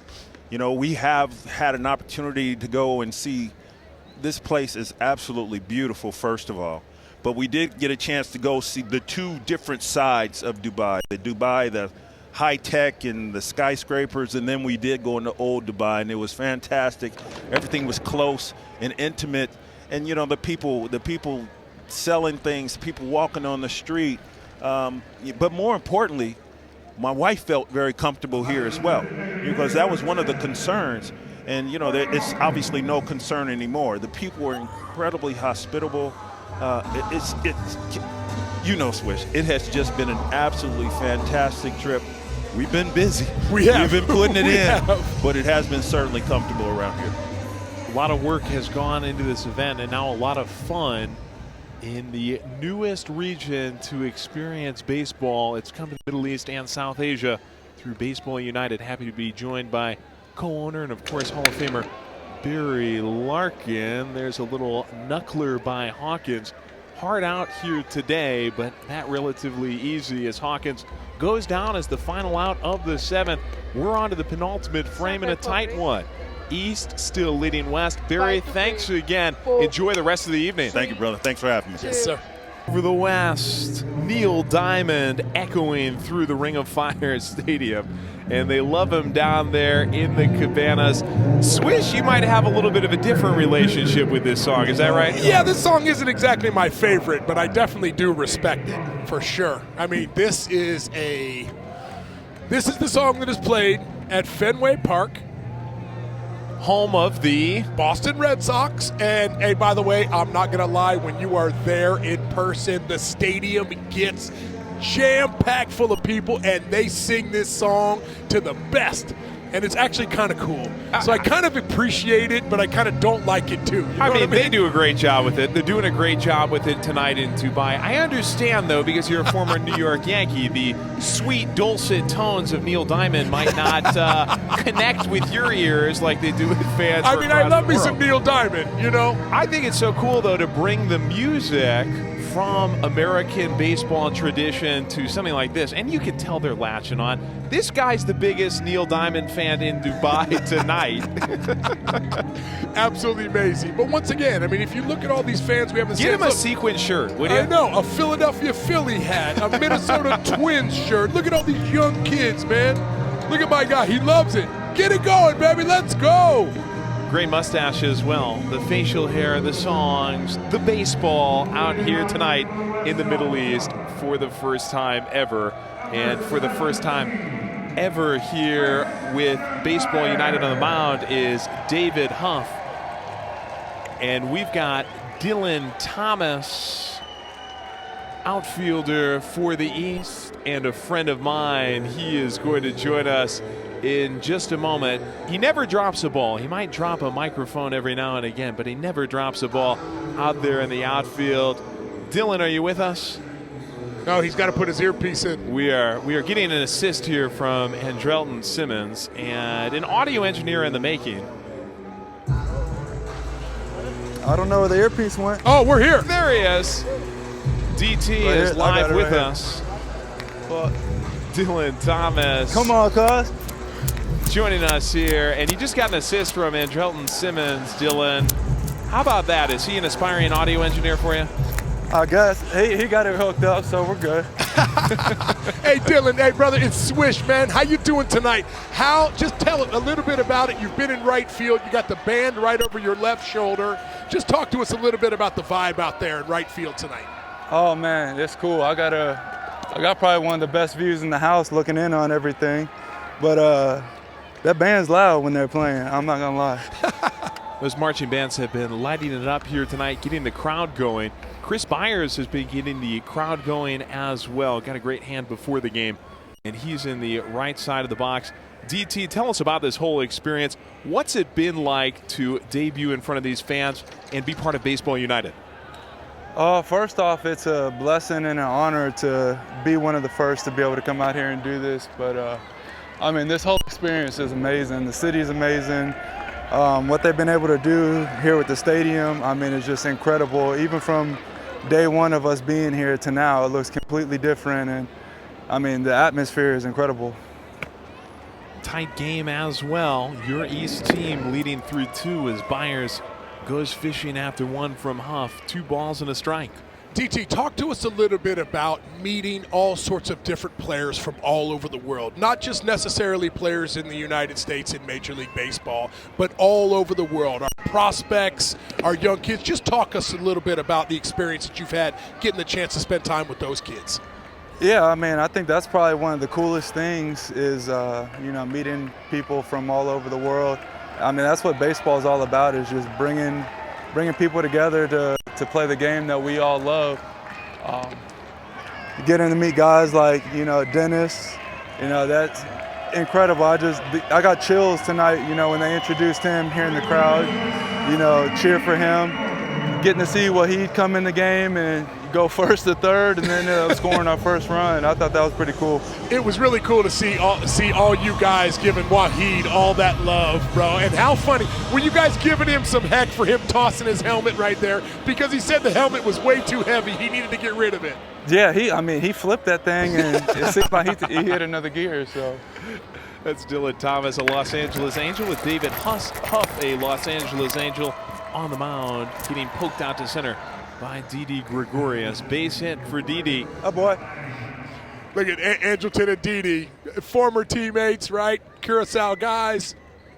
You know, we have had an opportunity to go and see. This place is absolutely beautiful, first of all. But we did get a chance to go see the two different sides of Dubai. The high-tech and the skyscrapers, and then we did go into Old Dubai, and it was fantastic. Everything was close and intimate. And, you know, the people selling things, people walking on the street. But more importantly, my wife felt very comfortable here as well, because that was one of the concerns. And, you know, it's obviously no concern anymore. The people were incredibly hospitable. You know, Swish, it has just been an absolutely fantastic trip. We've been busy. We have. We've been putting it We in, have. but it has been certainly comfortable around here. A lot of work has gone into this event, and now a lot of fun in the newest region to experience baseball. It's come to the Middle East and South Asia through Baseball United. Happy to be joined by co-owner and, of course, Hall of Famer Barry Larkin. There's a little knuckler by Hawkins. Hard out here today, but that relatively easy as Hawkins goes down as the final out of the 7th. We're on to the penultimate frame in a tight one. East still leading West. Barry, thanks again. Enjoy the rest of the evening. Thank you, brother. Thanks for having me. Yes, sir. Over the West, Neil Diamond echoing through the Ring of Fire Stadium. And they love him down there in the cabanas. Swish, you might have a little bit of a different relationship with this song. Is that right? Yeah, this song isn't exactly my favorite, but I definitely do respect it, for sure. I mean, this is the song that is played at Fenway Park, home of the Boston Red Sox. And hey, by the way, I'm not gonna lie, when you are there in person, the stadium gets jam-packed full of people, and they sing this song to the best. And it's actually kind of cool. So I kind of appreciate it, but I kind of don't like it too. You know I what mean, they do a great job with it. They're doing a great job with it tonight in Dubai. I understand, though, because you're a former New York Yankee, the sweet, dulcet tones of Neil Diamond might not connect with your ears like they do with fans. I mean, I love me some Neil Diamond, you know? I think it's so cool, though, to bring the music from American baseball tradition to something like this. And you can tell they're latching on. This guy's the biggest Neil Diamond fan in Dubai tonight. Absolutely amazing. But once again, I mean, if you look at all these fans we have in the Get him a look, sequin shirt, would you? I know, a Philadelphia Philly hat, a Minnesota Twins shirt. Look at all these young kids, man. Look at my guy. He loves it. Get it going, baby. Let's go. Great mustache as well. The facial hair, the songs, the baseball out here tonight in the Middle East for the first time ever. And for the first time ever here with Baseball United on the mound is David Huff. And we've got Dylan Thomas, outfielder for the East, and a friend of mine. He is going to join us in just a moment. He never drops a ball. He might drop a microphone every now and again, but he never drops a ball out there in the outfield. Dylan, are you with us? No, he's got to put his earpiece in. We are getting an assist here from Andrelton Simmons, and an audio engineer in the making. I don't know where the earpiece went. Oh, we're here. There he is. DT Right is here. live with right us. Dylan Thomas. Come on, cuz. Joining us here, and he just got an assist from Andrelton Simmons. Dylan, how about that? Is he an aspiring audio engineer for you? I guess. He got it hooked up, so we're good. Hey, Dylan. Hey, brother. It's Swish, man. How you doing tonight? Just tell it a little bit about it. You've been in right field. You got the band right over your left shoulder. Just talk to us a little bit about the vibe out there in right field tonight. Oh, man, it's cool. I got probably one of the best views in the house looking in on everything. But that band's loud when they're playing. I'm not going to lie. Those marching bands have been lighting it up here tonight, getting the crowd going. Chris Byers has been getting the crowd going as well. Got a great hand before the game, and he's in the right side of the box. DT, tell us about this whole experience. What's it been like to debut in front of these fans and be part of Baseball United? First off, it's a blessing and an honor to be one of the first to be able to come out here and do this. But, I mean, this whole experience is amazing. The city's amazing. What they've been able to do here with the stadium, I mean, it's just incredible. Even from day one of us being here to now, it looks completely different. And, I mean, the atmosphere is incredible. Tight game as well. Your East team leading through 2 as Byers goes fishing after 1 from Huff. 2 balls and a strike. DT, talk to us a little bit about meeting all sorts of different players from all over the world. Not just necessarily players in the United States in Major League Baseball, but all over the world. Our prospects, our young kids. Just talk us a little bit about the experience that you've had getting the chance to spend time with those kids. Yeah, I mean, I think that's probably one of the coolest things is, meeting people from all over the world. I mean, that's what baseball is all about, is just bringing people together to play the game that we all love. getting to meet guys like, Dennis, that's incredible. I got chills tonight, when they introduced him here in the crowd, cheer for him, getting to see what he'd come in the game and go first to third and then scoring our first run. I thought that was pretty cool. It was really cool to see all you guys giving Wahid all that love, bro. And how funny. Were you guys giving him some heck for him tossing his helmet right there? Because he said the helmet was way too heavy. He needed to get rid of it. Yeah, he flipped that thing and it seemed like he hit another gear, so. That's Dylan Thomas, a Los Angeles Angel, with David Huff, a Los Angeles Angel, on the mound, getting poked out to center by Didi Gregorius. Base hit for Didi. Oh, boy. Look at Angelton and Didi, former teammates, right? Curacao guys,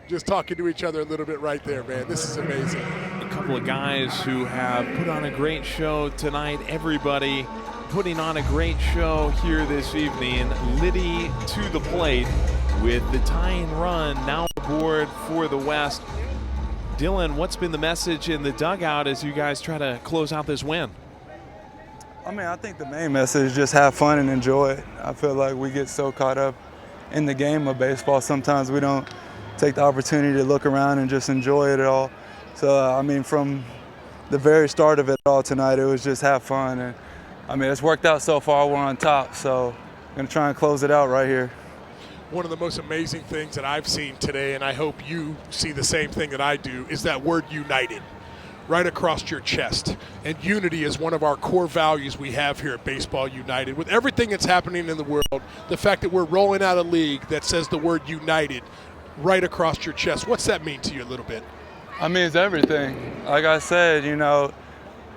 just talking to each other a little bit right there, man. This is amazing. A couple of guys who have put on a great show tonight. Everybody putting on a great show here this evening. Liddy to the plate with the tying run now aboard for the West. Dylan, what's been the message in the dugout as you guys try to close out this win? I think the main message is just have fun and enjoy it. I feel like we get so caught up in the game of baseball. Sometimes we don't take the opportunity to look around and just enjoy it all. So, from the very start of it all tonight, it was just have fun. And, it's worked out so far. We're on top, so I'm going to try and close it out right here. One of the most amazing things that I've seen today, and I hope you see the same thing that I do, is that word united right across your chest. And unity is one of our core values we have here at Baseball United. With everything that's happening in the world, the fact that we're rolling out a league that says the word united right across your chest, what's that mean to you a little bit? It's everything. Like I said,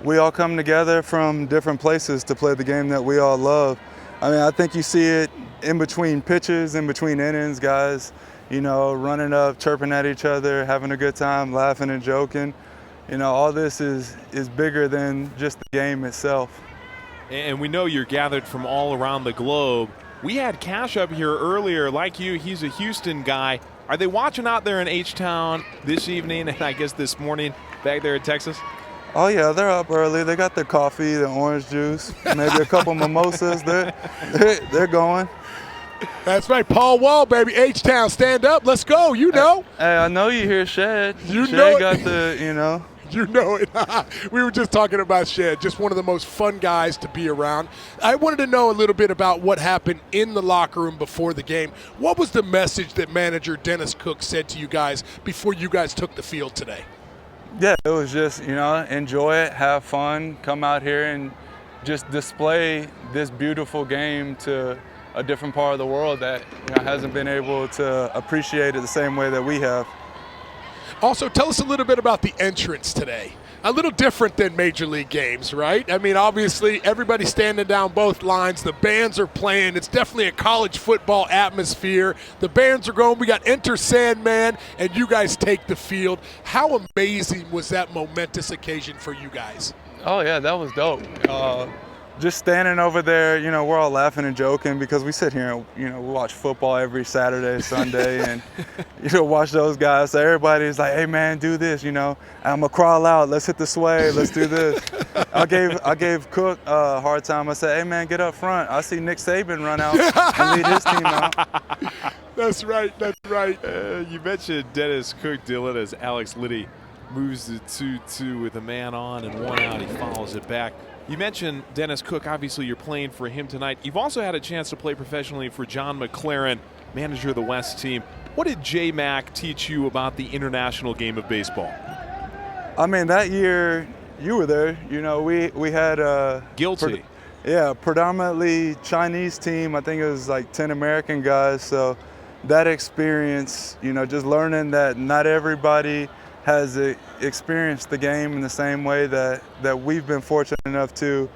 we all come together from different places to play the game that we all love. I think you see it in between pitches, in between innings, guys, running up, chirping at each other, having a good time, laughing and joking. All this is bigger than just the game itself. And we know you're gathered from all around the globe. We had Cash up here earlier. Like you, he's a Houston guy. Are they watching out there in H-Town this evening and I guess this morning back there in Texas? Oh, yeah, they're up early. They got their coffee, their orange juice, maybe a couple mimosas. They're going. That's right, Paul Wall, baby. H-Town, stand up. Let's go. You know. Hey, I know you hear Shed. Shed got the, You know it. We were just talking about Shed, just one of the most fun guys to be around. I wanted to know a little bit about what happened in the locker room before the game. What was the message that manager Dennis Cook said to you guys before you guys took the field today? Yeah, it was just, enjoy it, have fun, come out here and just display this beautiful game to a different part of the world that hasn't been able to appreciate it the same way that we have. Also, tell us a little bit about the entrance today. A little different than Major League games, right? Obviously, everybody's standing down both lines. The bands are playing. It's definitely a college football atmosphere. The bands are going. We got Enter Sandman, and you guys take the field. How amazing was that momentous occasion for you guys? Oh, yeah, that was dope. Just standing over there, we're all laughing and joking because we sit here and, we watch football every Saturday, Sunday, and, watch those guys. So everybody's like, hey, man, do this, I'm going to crawl out. Let's hit the sway. Let's do this. I gave Cook a hard time. I said, hey, man, get up front. I see Nick Saban run out and lead his team out. That's right. That's right. You mentioned Dennis Cook, Dylan, as Alex Liddy moves to 2-2 with a man on and one out. He follows it back. You mentioned Dennis Cook. Obviously, you're playing for him tonight. You've also had a chance to play professionally for John McLaren, manager of the West team. What did J-Mac teach you about the international game of baseball? That year, you were there. We had a guilty. Predominantly Chinese team. I think it was like 10 American guys. So that experience, just learning that not everybody has experienced the game in the same way that we've been fortunate enough to,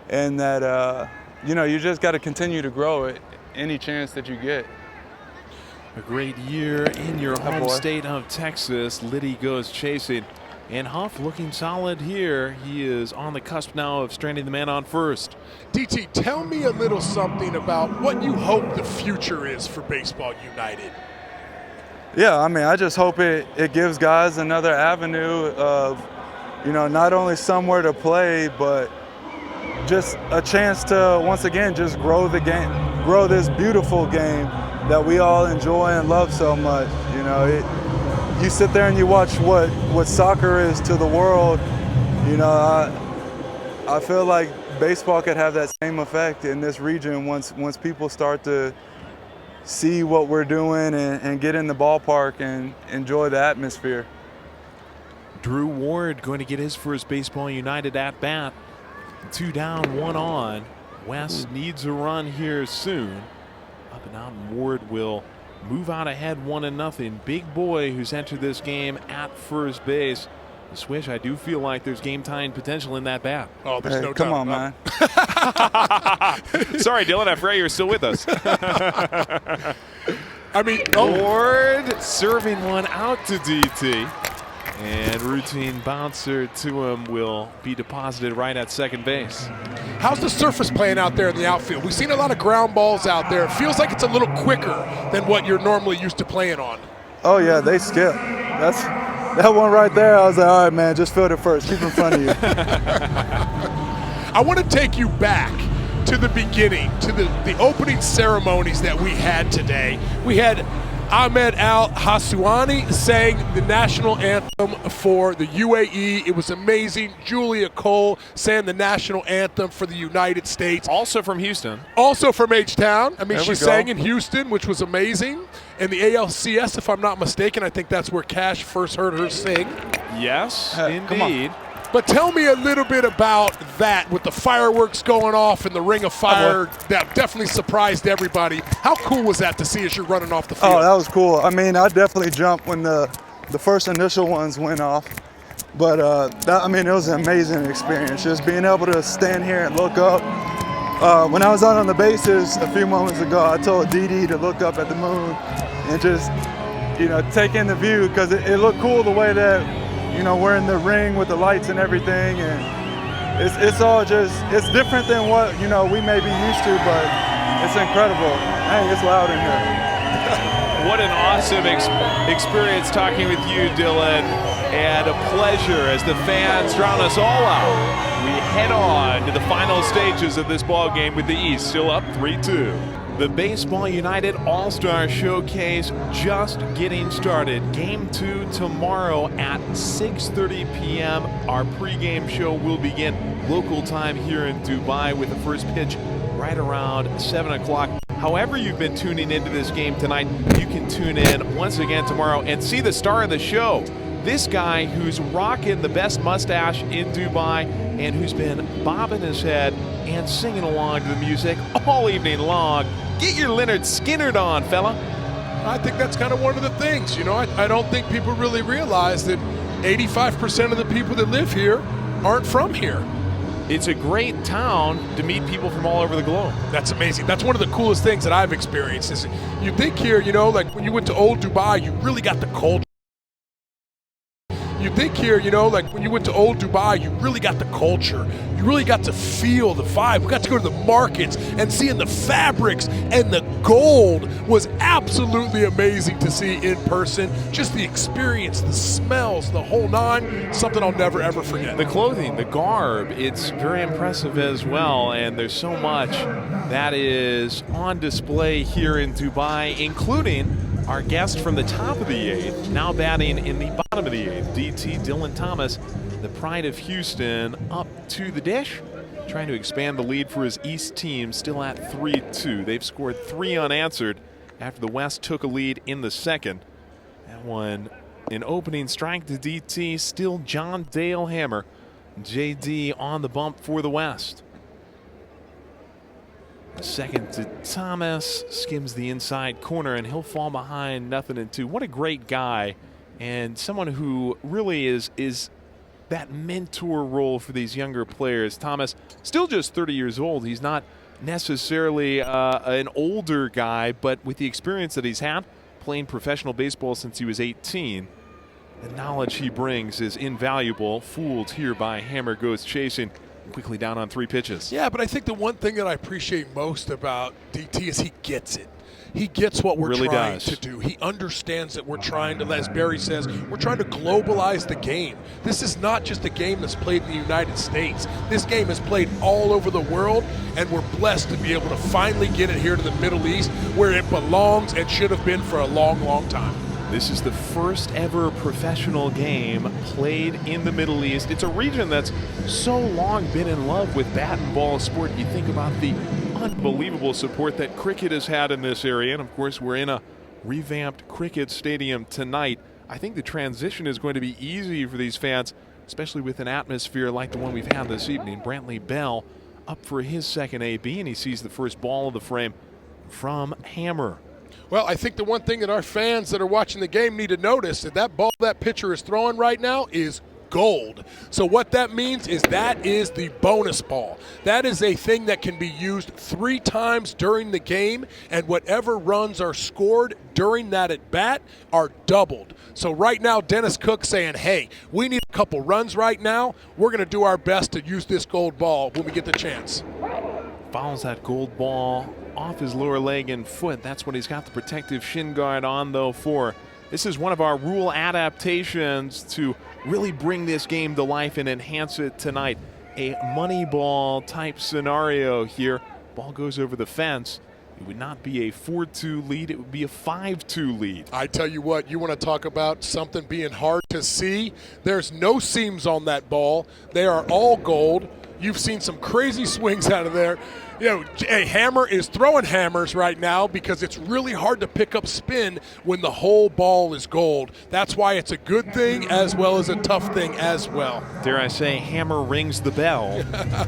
and that you just got to continue to grow it any chance that you get. A great year in your home state of Texas. Liddy goes chasing, and Huff looking solid here. He is on the cusp now of stranding the man on first. DT, tell me a little something about what you hope the future is for Baseball United. Yeah, I just hope it gives guys another avenue of, not only somewhere to play, but just a chance to, once again, just grow the game, grow this beautiful game that we all enjoy and love so much. You know, you sit there and you watch what soccer is to the world. You know, I feel like baseball could have that same effect in this region once people start to see what we're doing and get in the ballpark and enjoy the atmosphere. Drew Ward going to get his first Baseball United at bat. 2 down, 1 on. West needs a run here soon. Up and out, and Ward will move out ahead 1-0. Big boy who's entered this game at first base. Swish, I do feel like there's game time potential in that bat. Oh, there's no doubt. Come on, man. Sorry, Dylan, I forgot you're still with us. I mean, Ward serving one out to DT. And routine bouncer to him will be deposited right at second base. How's the surface playing out there in the outfield? We've seen a lot of ground balls out there. It feels like it's a little quicker than what you're normally used to playing on. Oh, yeah, they skip. That one right there, I was like, all right, man, just field it first. Keep in front of you. I want to take you back to the beginning, to the opening ceremonies that we had today. We had Ahmed Al-Haswani sang the national anthem for the UAE. It was amazing. Julia Cole sang the national anthem for the United States. Also from Houston. Also from H-Town. I mean, she sang go. in Houston, which was amazing. And the ALCS, if I'm not mistaken, I think that's where Cash first heard her sing. Yes, indeed. But tell me a little bit about that with the fireworks going off and the Ring of Fire. That definitely surprised everybody. How cool was that to see as you're running off the field? Oh, that was cool. I mean, I definitely jumped when the first initial ones went off. But, I mean, it was an amazing experience. Just being able to stand here and look up. When I was out on the bases a few moments ago, I told Dee to look up at the moon and just, you know, take in the view because it looked cool the way that, you know, we're in the ring with the lights and everything, and it's all just, it's different than what, you know, we may be used to, but it's incredible. Dang, it's loud in here. What an awesome experience talking with you, Dylan, and a pleasure as the fans drown us all out. We head on to the final stages of this ball game with the East still up 3-2. The Baseball United All-Star Showcase just getting started. Game 2 tomorrow at 6:30 p.m. Our pregame show will begin local time here in Dubai with the first pitch right around 7 o'clock. However you've been tuning into this game tonight, you can tune in once again tomorrow and see the star of the show. This guy who's rocking the best mustache in Dubai and who's been bobbing his head and singing along to the music all evening long. Get your Leonard Skinnerd on, fella. I think that's kind of one of the things, you know. I don't think people really realize that 85% of the people that live here aren't from here. It's a great town to meet people from all over the globe. That's amazing. That's one of the coolest things that I've experienced. Is you think here, you know, like when you went to old Dubai, you really got the culture. You think here, you know, like when you went to old Dubai, you really got the culture. You really got to feel the vibe. We got to go to the markets and seeing the fabrics, and the gold was absolutely amazing to see in person. Just the experience, the smells, the whole nine, something I'll never ever forget. The clothing, the garb, it's very impressive as well, and there's so much that is on display here in Dubai, including our guest from the top of the 8th, now batting in the bottom of the 8th, DT Dylan Thomas, the pride of Houston, up to the dish, trying to expand the lead for his East team, still at 3-2. They've scored 3 unanswered after the West took a lead in the second. That one, an opening strike to DT, still John Dale Hammer. JD on the bump for the West. Second to Thomas, skims the inside corner, and he'll fall behind 0-2. What a great guy, and someone who really is that mentor role for these younger players. Thomas, still just 30 years old. He's not necessarily an older guy, but with the experience that he's had playing professional baseball since he was 18, the knowledge he brings is invaluable. Fooled here by Hammer goes chasing. quickly down on 3 pitches. Yeah, but I think the one thing that I appreciate most about DT is he gets it. He gets what we're really trying does. to do. He understands that we're trying to, as Barry says, we're trying to globalize the game. This is not just a game that's played in the United States. This game is played all over the world, and we're blessed to be able to finally get it here to the Middle East where it belongs and should have been for a long, long time. This is the first ever professional game played in the Middle East. It's a region that's so long been in love with bat and ball sport. You think about the unbelievable support that cricket has had in this area. And of course, we're in a revamped cricket stadium tonight. I think the transition is going to be easy for these fans, especially with an atmosphere like the one we've had this evening. Brantley Bell up for his second AB, and he sees the first ball of the frame from Hammer. Well, I think the one thing that our fans that are watching the game need to notice is that ball that pitcher is throwing right now is gold. So what that means is that is the bonus ball. That is a thing that can be used 3 times during the game, and whatever runs are scored during that at bat are doubled. So right now, Dennis Cook saying, hey, we need a couple runs right now. We're going to do our best to use this gold ball when we get the chance. Fouls that gold ball off his lower leg and foot. That's what he's got the protective shin guard on, though, for. This is one of our rule adaptations to really bring this game to life and enhance it tonight. A money ball type scenario here. Ball goes over the fence. It would not be a 4-2 lead. It would be a 5-2 lead. I tell you what, you want to talk about something being hard to see? There's no seams on that ball. They are all gold. You've seen some crazy swings out of there. You know, a Hammer is throwing hammers right now because it's really hard to pick up spin when the whole ball is gold. That's why it's a good thing as well as a tough thing as well. Dare I say, Hammer rings the bell.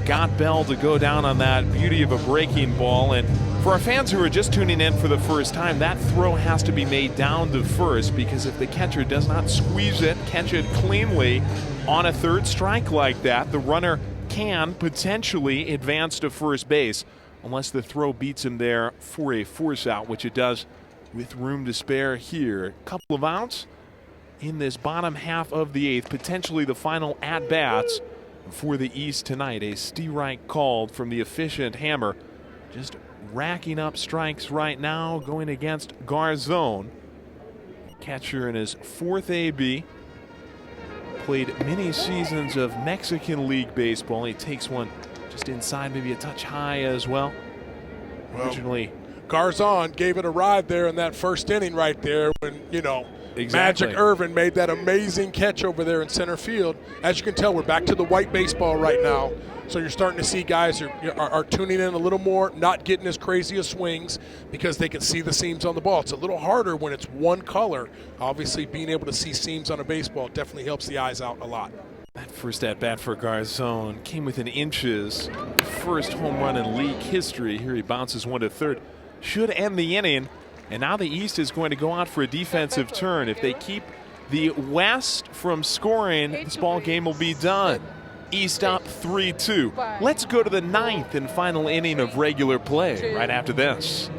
Got Bell to go down on that beauty of a breaking ball. And for our fans who are just tuning in for the first time, that throw has to be made down to first, because if the catcher does not squeeze it, catch it cleanly on a third strike like that, the runner can potentially advance to first base unless the throw beats him there for a force out, which it does with room to spare here. A couple of outs in this bottom half of the 8th, potentially the final at-bats for the East tonight. A strike called from the efficient Hammer, just racking up strikes right now, going against Garzone. Catcher in his 4th AB. Played many seasons of Mexican League baseball. He takes one just inside, maybe a touch high as well. Originally, Garzon gave it a ride there in that first inning right there when, you know, exactly. Magic Irvin made that amazing catch over there in center field. As you can tell, we're back to the white baseball right now. So you're starting to see guys are tuning in a little more, not getting as crazy as swings because they can see the seams on the ball. It's a little harder when it's one color. Obviously, being able to see seams on a baseball definitely helps the eyes out a lot. That first at-bat for Garzone came within inches. First home run in league history. Here he bounces one to third. Should end the inning. And now the East is going to go out for a defensive turn. If they keep the West from scoring, this ball game will be done. East up 3-2. Let's go to the 9th and final inning of regular play right after this.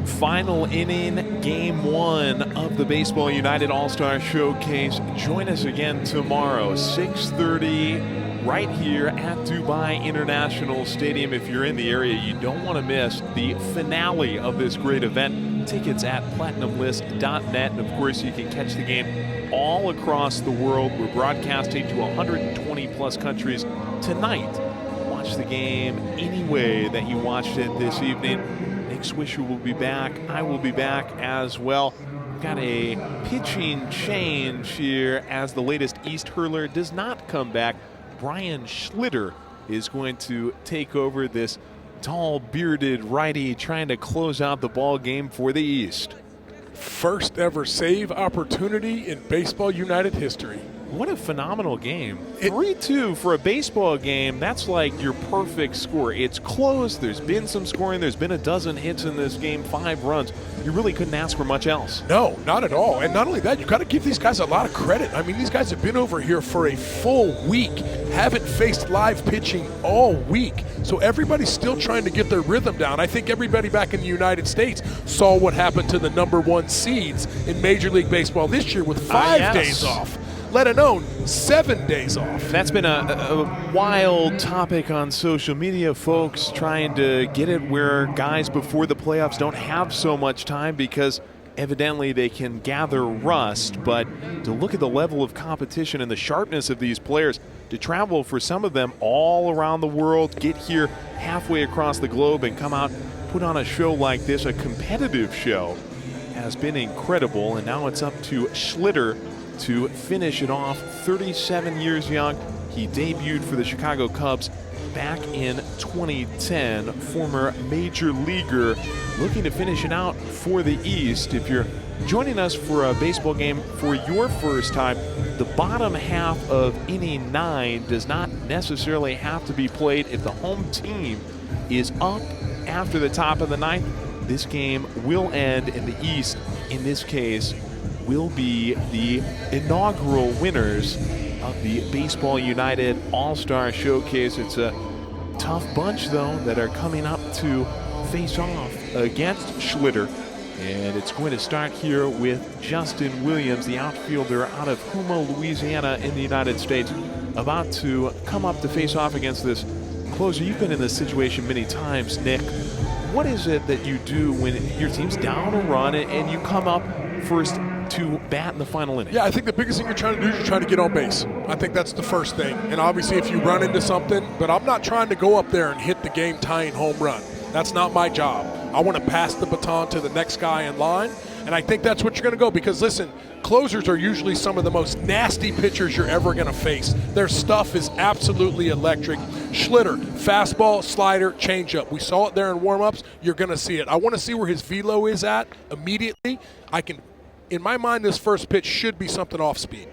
Final inning, game 1 of the Baseball United All-Star Showcase. Join us again tomorrow, 6:30, right here at Dubai International Stadium. If you're in the area, you don't want to miss the finale of this great event. Tickets at platinumlist.net. And of course, you can catch the game all across the world. We're broadcasting to 120 plus countries tonight. Watch the game any way that you watched it this evening. Nick Swisher will be back. I will be back as well. We've got a pitching change here as the latest East hurler does not come back. Brian Schlitter is going to take over, this tall, bearded righty trying to close out the ball game for the East. First ever save opportunity in Baseball United history. What a phenomenal game. 3-2 for a baseball game. That's like your perfect score. It's close. There's been some scoring. There's been a dozen hits in this game, 5 runs. You really couldn't ask for much else. No, not at all. And not only that, you've got to give these guys a lot of credit. I mean, these guys have been over here for a full week, haven't faced live pitching all week. So everybody's still trying to get their rhythm down. I think everybody back in the United States saw what happened to the #1 seeds in Major League Baseball this year with 5 days off. let alone 7 days off. That's been a wild topic on social media, folks trying to get it where guys before the playoffs don't have so much time because evidently they can gather rust. But to look at the level of competition and the sharpness of these players, to travel for some of them all around the world, get here halfway across the globe and come out, put on a show like this, a competitive show, has been incredible. And now it's up to Schlitter to finish it off. 37 years young. He debuted for the Chicago Cubs back in 2010. Former major leaguer, looking to finish it out for the East. If you're joining us for a baseball game for your first time, the bottom half of inning 9 does not necessarily have to be played if the home team is up after the top of the 9th. This game will end, and the East, in this case, will be the inaugural winners of the Baseball United All-Star Showcase. It's a tough bunch, though, that are coming up to face off against Schlitter. And it's going to start here with Justin Williams, the outfielder out of Houma, Louisiana in the United States, about to come up to face off against this closer. You've been in this situation many times, Nick. What is it that you do when your team's down a run and you come up first to bat in the final inning? Yeah, I think the biggest thing you're trying to do is you're trying to get on base. I think that's the first thing. And obviously if you run into something, but I'm not trying to go up there and hit the game-tying home run. That's not my job. I want to pass the baton to the next guy in line, and I think that's what you're going to go because, listen, closers are usually some of the most nasty pitchers you're ever going to face. Their stuff is absolutely electric. Schlitter, fastball, slider, changeup. We saw it there in warm-ups. You're going to see it. I want to see where his velo is at immediately. In my mind, this first pitch should be something off speed.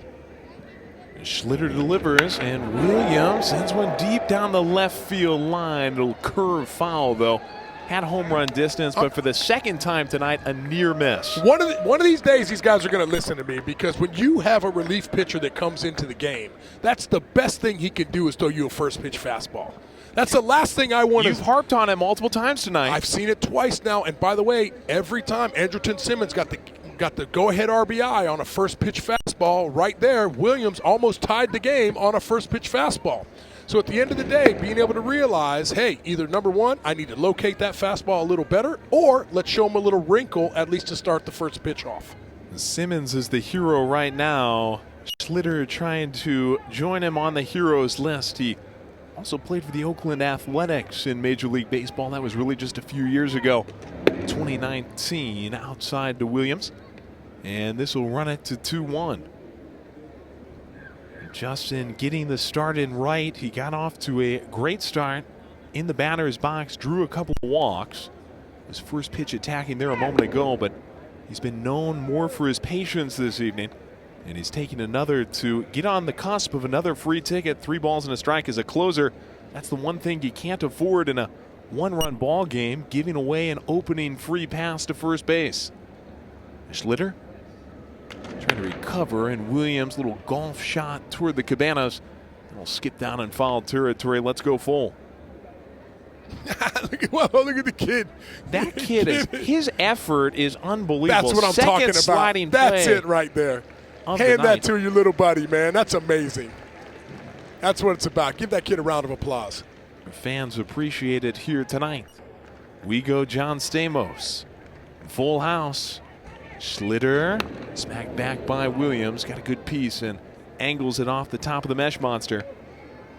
Schlitter delivers, and Williams sends one deep down the left field line. Little curve foul, though. Had home run distance, but for the second time tonight, a near miss. One of these days, these guys are going to listen to me because when you have a relief pitcher that comes into the game, that's the best thing he can do is throw you a first pitch fastball. That's the last thing I want to. You've harped on it multiple times tonight. I've seen it twice now, and by the way, every time Andrelton Simmons got the go-ahead RBI on a first pitch fastball right there. Williams almost tied the game on a first pitch fastball. So at the end of the day, being able to realize, hey, either number one, I need to locate that fastball a little better, or let's show him a little wrinkle at least to start the first pitch off. Simmons is the hero right now. Schlitter trying to join him on the heroes list. He also played for the Oakland Athletics in Major League Baseball. That was really just a few years ago. 2019 outside to Williams. And this will run it to 2-1. Justin getting the start in right. He got off to a great start in the batter's box, drew a couple of walks. His first pitch attacking there a moment ago, but he's been known more for his patience this evening. And he's taking another to get on the cusp of another free ticket. 3 balls and a strike as a closer. That's the one thing you can't afford in a one-run ball game, giving away an opening free pass to first base. Schlitter trying to recover, and Williams, little golf shot toward the cabanas. It'll skip down in foul territory. Let's go full. Look at the kid. That kid is, his effort is unbelievable. That's what I'm talking about. Sliding That's play it right there. of Hand the that night. to your little buddy, man. That's amazing. That's what it's about. Give that kid a round of applause. Fans appreciate it here tonight. We go John Stamos. Full house. Schlitter smacked back by Williams. Got a good piece and angles it off the top of the mesh monster.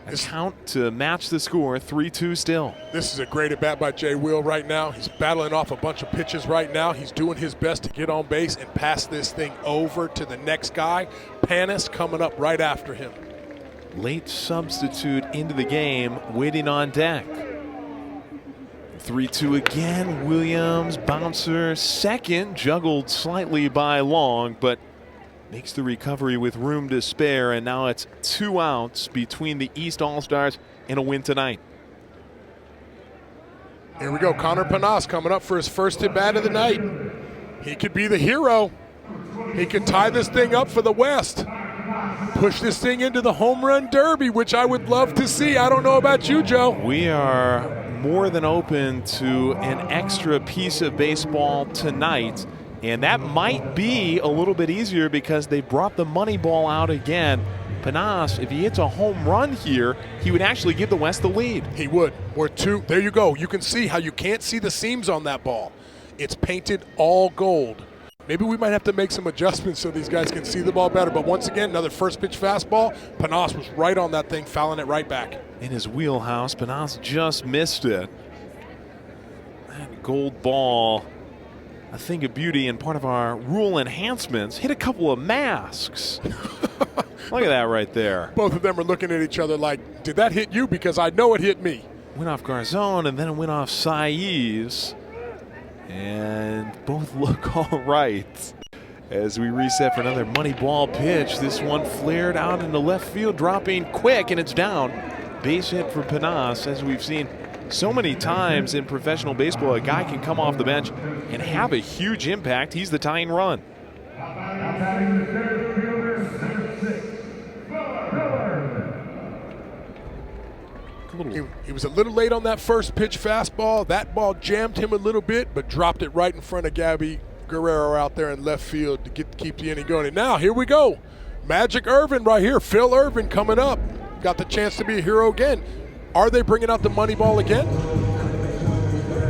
A count to match the score, 3-2 still. This is a great at-bat by Jay Will right now. He's battling off a bunch of pitches right now. He's doing his best to get on base and pass this thing over to the next guy. Panis coming up right after him. Late substitute into the game, waiting on deck. 3-2 again. Williams, bouncer, second, juggled slightly by Long, but makes the recovery with room to spare, and now it's 2 outs between the East All-Stars and a win tonight. Here we go. Connor Panas coming up for his first at-bat of the night. He could be the hero. He could tie this thing up for the West. Push this thing into the home run derby, which I would love to see. I don't know about you, Joe. We are more than open to an extra piece of baseball tonight. And that might be a little bit easier because they brought the money ball out again. Panas, if he hits a home run here, he would actually give the West the lead. He would. We're two. There you go. You can see how you can't see the seams on that ball. It's painted all gold. Maybe we might have to make some adjustments so these guys can see the ball better. But once again, another first pitch fastball. Panas was right on that thing, fouling it right back. In his wheelhouse, Panas just missed it. That gold ball, a thing of beauty and part of our rule enhancements, hit a couple of masks. Look at that right there. Both of them are looking at each other like, did that hit you? Because I know it hit me. Went off Garzon and then it went off Saiz. And both look all right. As we reset for another money ball pitch, this one flared out into left field, dropping quick, and it's down. Base hit for Panas. As we've seen so many times in professional baseball, a guy can come off the bench and have a huge impact. He's the tying run. He was a little late on that first pitch fastball. That ball jammed him a little bit, but dropped it right in front of Gabby Guerrero out there in left field to keep the inning going. And now here we go. Magic Irvin right here. Phil Irvin coming up. Got the chance to be a hero again. Are they bringing out the money ball again?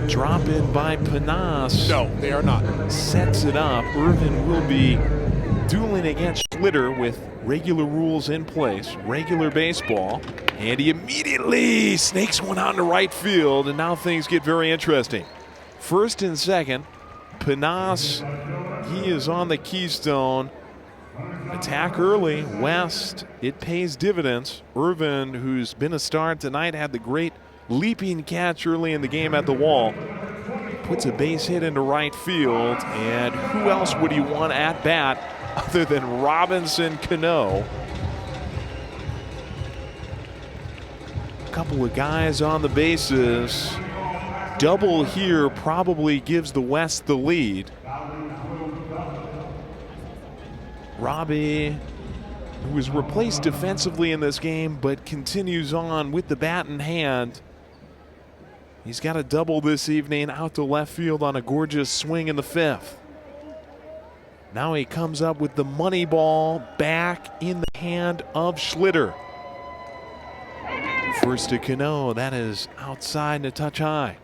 Drop in by Panas. No, they are not. Sets it up. Irvin will be dueling against Schlitter with regular rules in place, regular baseball. And he immediately snakes one out into right field, and now things get very interesting. First and second, Panas, he is on the keystone. Attack early, West, it pays dividends. Irvin, who's been a star tonight, had the great leaping catch early in the game at the wall. Puts a base hit into right field, and who else would he want at bat other than Robinson Cano? A couple of guys on the bases. Double here probably gives the West the lead. Robbie, who was replaced defensively in this game, but continues on with the bat in hand. He's got a double this evening out to left field on a gorgeous swing in the fifth. Now he comes up with the money ball back in the hand of Schlitter. First to Cano, that is outside and a touch high.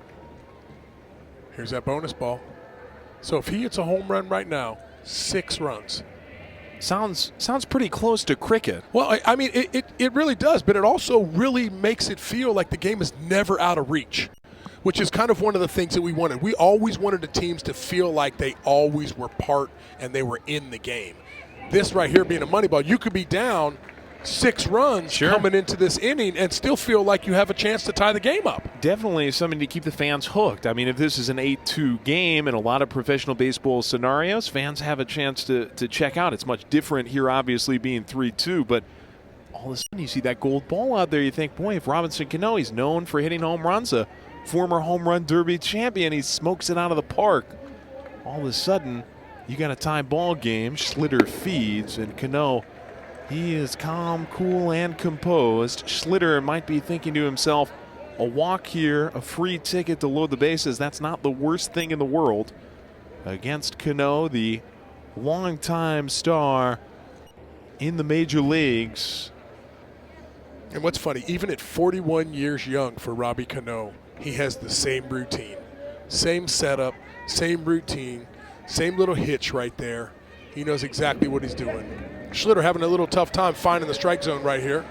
Here's that bonus ball. So if he hits a home run right now, 6 runs. Sounds pretty close to cricket. Well, I mean, it really does, but it also really makes it feel like the game is never out of reach, which is kind of one of the things that we wanted. We always wanted the teams to feel like they always were part and they were in the game. This right here being a money ball, you could be down 6 runs coming into this inning and still feel like you have a chance to tie the game up. Definitely something to keep the fans hooked. I mean, if this is an 8-2 game in a lot of professional baseball scenarios, fans have a chance to check out. It's much different here, obviously, being 3-2, but all of a sudden you see that gold ball out there. You think, boy, if Robinson Cano, he's known for hitting home runs, a former home run derby champion, he smokes it out of the park. All of a sudden, you got a tie ball game. Schlitter feeds, and Cano, he is calm, cool, and composed. Schlitter might be thinking to himself, a walk here, a free ticket to load the bases, that's not the worst thing in the world. Against Cano, the longtime star in the major leagues. And what's funny, even at 41 years young for Robbie Cano, he has the same routine. Same setup, same routine, same little hitch right there. He knows exactly what he's doing. Schlitter having a little tough time finding the strike zone right here.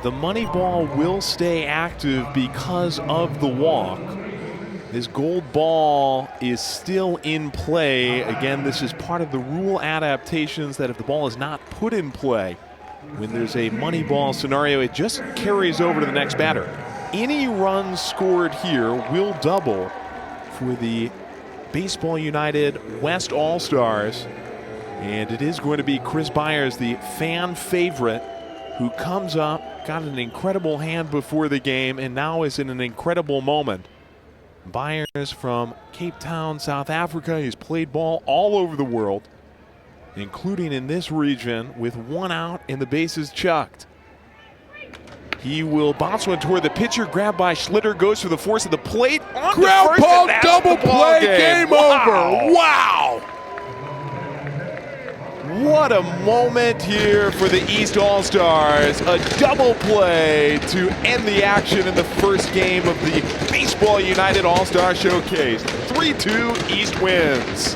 The money ball will stay active because of the walk. This gold ball is still in play. Again, this is part of the rule adaptations that if the ball is not put in play, when there's a money ball scenario, it just carries over to the next batter. Any runs scored here will double for the Baseball United West All-Stars. And it is going to be Chris Byers, the fan favorite, who comes up, got an incredible hand before the game, and now is in an incredible moment. Byers from Cape Town, South Africa. He's played ball all over the world, including in this region, with 1 out and the bases chucked. He will bounce one toward the pitcher, grabbed by Schlitter, goes for the force of the plate. Ground ball, double play, game over. Wow. What a moment here for the East All-Stars. A double play to end the action in the first game of the Baseball United All-Star Showcase. 3-2 East wins.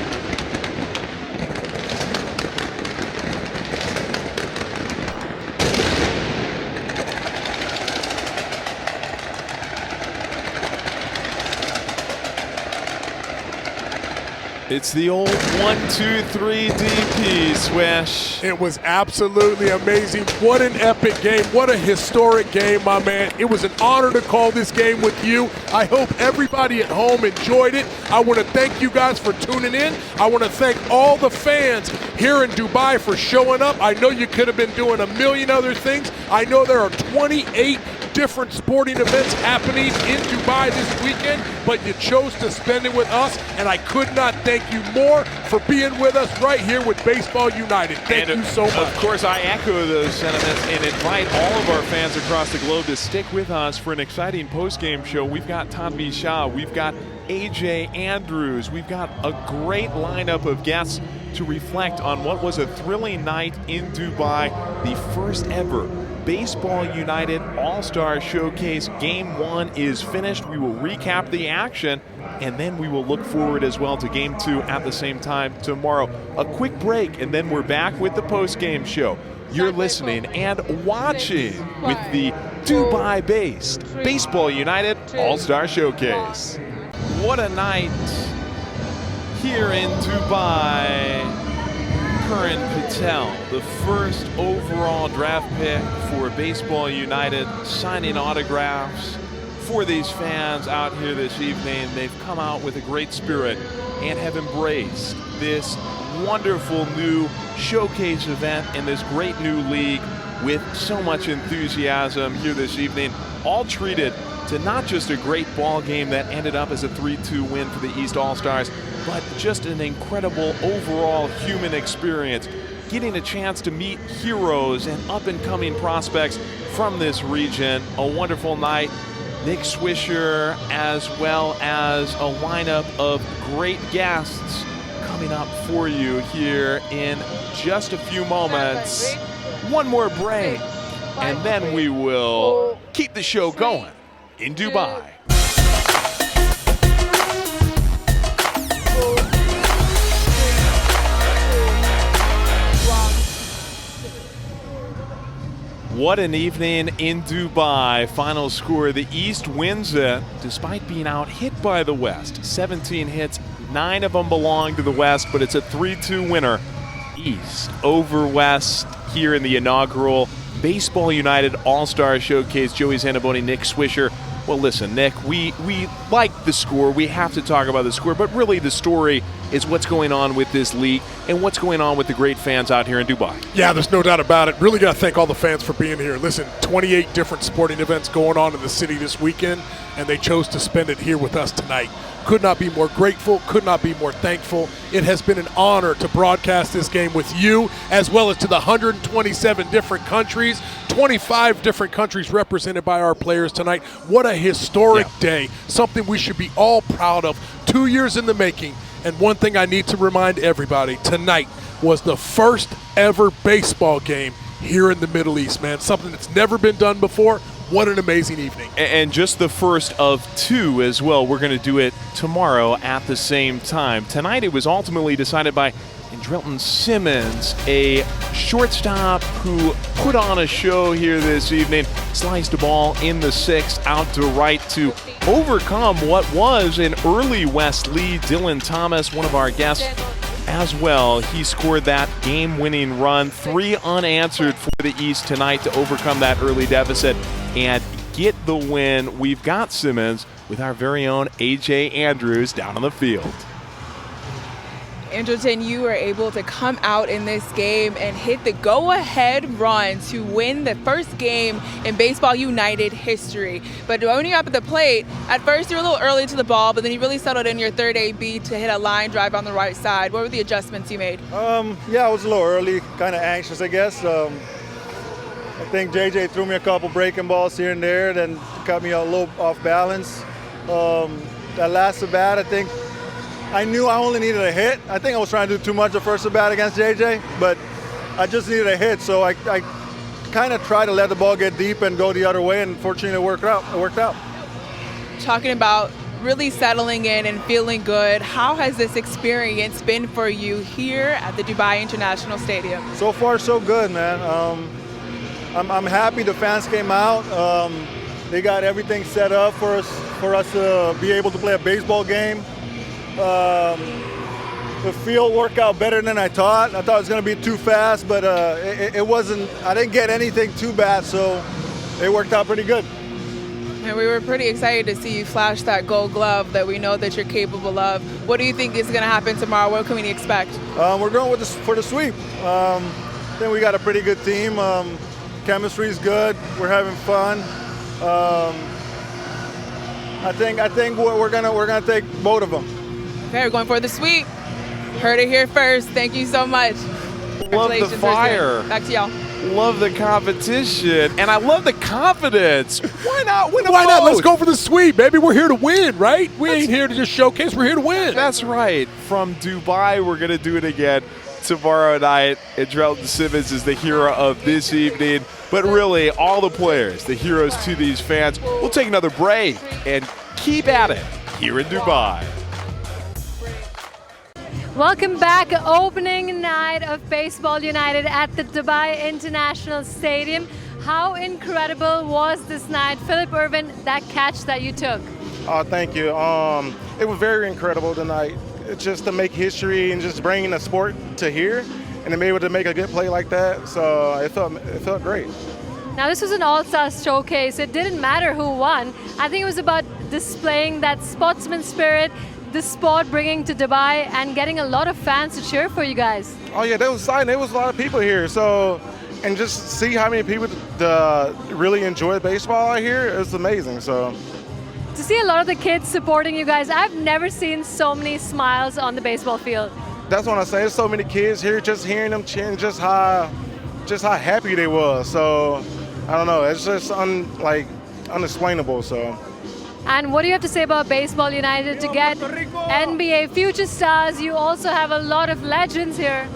It's the old 1-2-3 DP, Swish. It was absolutely amazing. What an epic game. What a historic game, my man. It was an honor to call this game with you. I hope everybody at home enjoyed it. I want to thank you guys for tuning in. I want to thank all the fans here in Dubai for showing up. I know you could have been doing a million other things. I know there are 28 different sporting events happening in Dubai this weekend, but you chose to spend it with us, and I could not thank you more for being with us right here with Baseball United. Thank you so much. Of course, I echo those sentiments and invite all of our fans across the globe to stick with us for an exciting post-game show. We've got Tanvi Shah, we've got AJ Andrews, we've got a great lineup of guests to reflect on what was a thrilling night in Dubai, the first ever Baseball United All-Star Showcase. Game 1 is finished. We will recap the action, and then we will look forward as well to Game 2 at the same time tomorrow. A quick break, and then we're back with the post-game show. You're listening and watching with the Dubai-based Baseball United All-Star Showcase. What a night here in Dubai. Karan Patel, the first overall draft pick for Baseball United, signing autographs for these fans out here this evening. They've come out with a great spirit and have embraced this wonderful new showcase event and this great new league with so much enthusiasm here this evening, all treated to not just a great ball game that ended up as a 3-2 win for the East All-Stars, but just an incredible overall human experience. Getting a chance to meet heroes and up-and-coming prospects from this region. A wonderful night. Nick Swisher, as well as a lineup of great guests coming up for you here in just a few moments. One more break, and then we will keep the show going in Dubai. What an evening in Dubai. Final score, the East wins it despite being out hit by the West. 17 hits, 9 of them belong to the West, but it's a 3-2 winner. East over West here in the inaugural Baseball United All-Star Showcase. Joey Zanaboni, Nick Swisher. Well, listen, Nick, we like the score. We have to talk about the score, but really the story is what's going on with this league and what's going on with the great fans out here in Dubai. Yeah, there's no doubt about it. Really got to thank all the fans for being here. Listen, 28 different sporting events going on in the city this weekend, and they chose to spend it here with us tonight. Could not be more grateful, could not be more thankful. It has been an honor to broadcast this game with you, as well as to the 127 different countries, 25 different countries represented by our players tonight. What a historic day, something we should be all proud of. 2 years in the making, and one thing I need to remind everybody, tonight was the first ever baseball game here in the Middle East, man. Something that's never been done before. What an amazing evening. And just the first of 2 as well. We're going to do it tomorrow at the same time. Tonight it was ultimately decided by Andrelton Simmons, a shortstop who put on a show here this evening, sliced a ball in the 6th out to right to overcome what was an early West lead. Dylan Thomas, one of our guests as well, he scored that game-winning run. 3 unanswered for the East tonight to overcome that early deficit and get the win. We've got Simmons with our very own AJ Andrews down on the field. Andrelton, you were able to come out in this game and hit the go-ahead run to win the first game in Baseball United history. But when you're up at the plate, at first you were a little early to the ball, but then you really settled in your third AB to hit a line drive on the right side. What were the adjustments you made? Yeah, I was a little early, kind of anxious, I guess. I think JJ threw me a couple breaking balls here and there, then cut me a little off balance. That last at bat, I think I knew I only needed a hit. I think I was trying to do too much the first at bat against JJ, but I just needed a hit, so I kind of tried to let the ball get deep and go the other way, and fortunately it worked out. Talking about really settling in and feeling good, how has this experience been for you here at the Dubai International Stadium? So far, so good, man. I'm happy the fans came out. They got everything set up for us to be able to play a baseball game. The field worked out better than I thought. I thought it was going to be too fast, but it wasn't. I didn't get anything too bad, so it worked out pretty good. And we were pretty excited to see you flash that gold glove that we know that you're capable of. What do you think is going to happen tomorrow? What can we expect? We're going for the sweep. I think we got a pretty good team. Chemistry's good. We're having fun. I think we're gonna take both of them. Okay, we're going for the sweep. Heard it here first. Thank you so much. Love the fire. Back to y'all. Love the competition, and I love the confidence. Why not win Why not? Let's go for the sweep, baby. We're here to win, right? We ain't here to just showcase. We're here to win. That's right. From Dubai, we're going to do it again tomorrow night. And Drelton Simmons is the hero of this evening. But really, all the players, the heroes to these fans. We'll take another break and keep at it here in Dubai. Welcome back. Opening night of Baseball United at the Dubai International Stadium. How incredible was this night? Philip Irvin, that catch that you took. Thank you. It was very incredible tonight. It's just to make history and just bringing the sport to here and to be able to make a good play like that. So it felt great. Now this was an all-star showcase. It didn't matter who won. I think it was about displaying that sportsman spirit, the sport bringing to Dubai and getting a lot of fans to cheer for you guys. Oh yeah, that was exciting. There was a lot of people here. So, and just see how many people really enjoy baseball out here, it was amazing. So, to see a lot of the kids supporting you guys, I've never seen so many smiles on the baseball field. That's what I say. There's so many kids here, just hearing them cheering, just how happy they were. So, I don't know. It's just unexplainable. So. And what do you have to say about Baseball United to get NBA future stars? You also have a lot of legends here.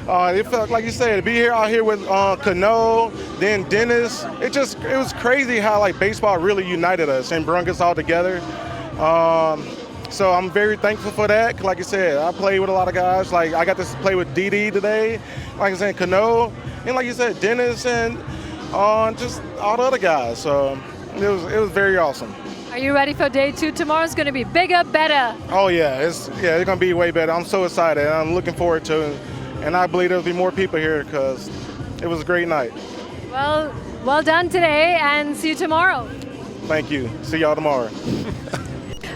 It felt like you said, to be out here with Cano, then Dennis. It was crazy how baseball really united us and brought us all together. So I'm very thankful for that. Like I said, I played with a lot of guys. I got to play with Didi today. Like I said, Cano, and like you said, Dennis, and just all the other guys. So. It was very awesome. Are you ready for day 2? Tomorrow's going to be bigger, better. Oh yeah, it's going to be way better. I'm so excited. I'm looking forward to it, and I believe there'll be more people here because it was a great night. Well done today, and see you tomorrow. Thank you. See y'all tomorrow.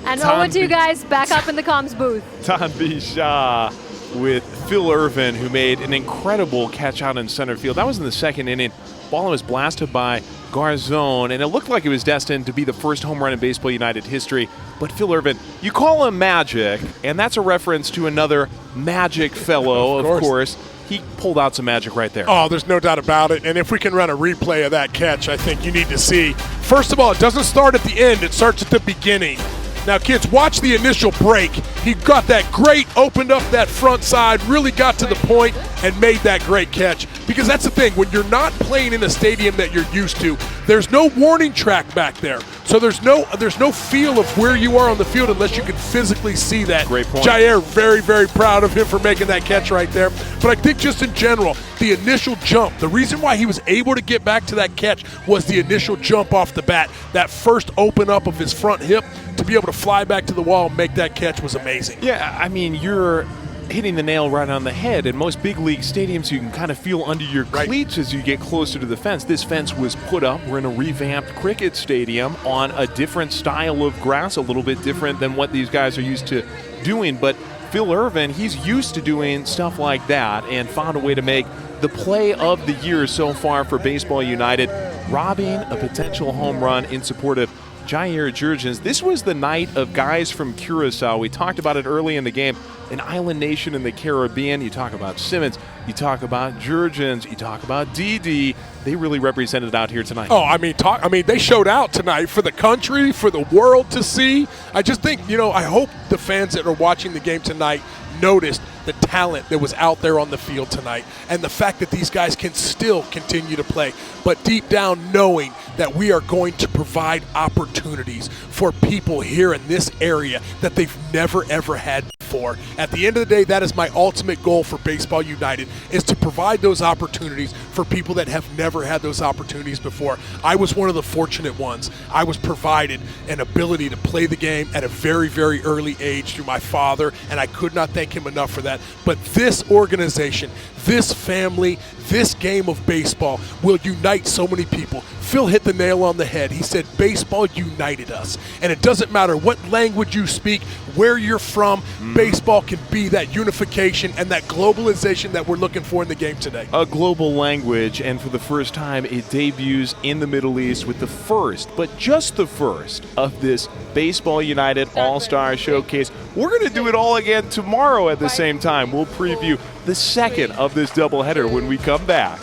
And over to you guys, back up in the comms booth. Tanvi Shah with Phil Irvin, who made an incredible catch out in center field. That was in the second inning. Ball was blasted by Garzone, and it looked like it was destined to be the first home run in Baseball United history. But Phil Irvin, you call him Magic, and that's a reference to another Magic fellow, of course. He pulled out some magic right there. Oh, there's no doubt about it. And if we can run a replay of that catch, I think you need to see. First of all, it doesn't start at the end. It starts at the beginning. Now, kids, watch the initial break. He got that great, opened up that front side, really got to the point and made that great catch. Because that's the thing, when you're not playing in a stadium that you're used to, there's no warning track back there. So there's no feel of where you are on the field unless you can physically see that. Great point. Jair, very, very proud of him for making that catch right there. But I think just in general, the initial jump, the reason why he was able to get back to that catch was the initial jump off the bat. That first open up of his front hip to be able to fly back to the wall and make that catch was amazing. Yeah, I mean, you're hitting the nail right on the head. In most big league stadiums, you can kind of feel under your cleats as you get closer to the fence. This fence was put up. We're in a revamped cricket stadium on a different style of grass, a little bit different than what these guys are used to doing. But Phil Irvin, he's used to doing stuff like that and found a way to make the play of the year so far for Baseball United, robbing a potential home run in support of Jair Jurgens. This was the night of guys from Curacao. We talked about it early in the game. an island nation in the Caribbean. You talk about Simmons, you talk about Jurgens, you talk about Didi. They really represented out here tonight. Oh, I mean, they showed out tonight for the country, for the world to see. I just think, I hope the fans that are watching the game tonight noticed the talent that was out there on the field tonight and the fact that these guys can still continue to play, but deep down knowing that we are going to provide opportunities for people here in this area that they've never, ever had before. At the end of the day, that is my ultimate goal for Baseball United, is to provide those opportunities for people that have never had those opportunities before. I was one of the fortunate ones. I was provided an ability to play the game at a very, very early age through my father, and I could not thank him enough for that. But this organization, this family, this game of baseball will unite so many people. Phil hit the nail on the head. He said baseball united us. And it doesn't matter what language you speak, where you're from, baseball can be that unification and that globalization that we're looking for in the game today. A global language, and for the first time, it debuts in the Middle East with the first, but just the first, of this Baseball United All-Star Showcase. We're going to do it all again tomorrow at the same time. We'll preview the second of this doubleheader when we come back.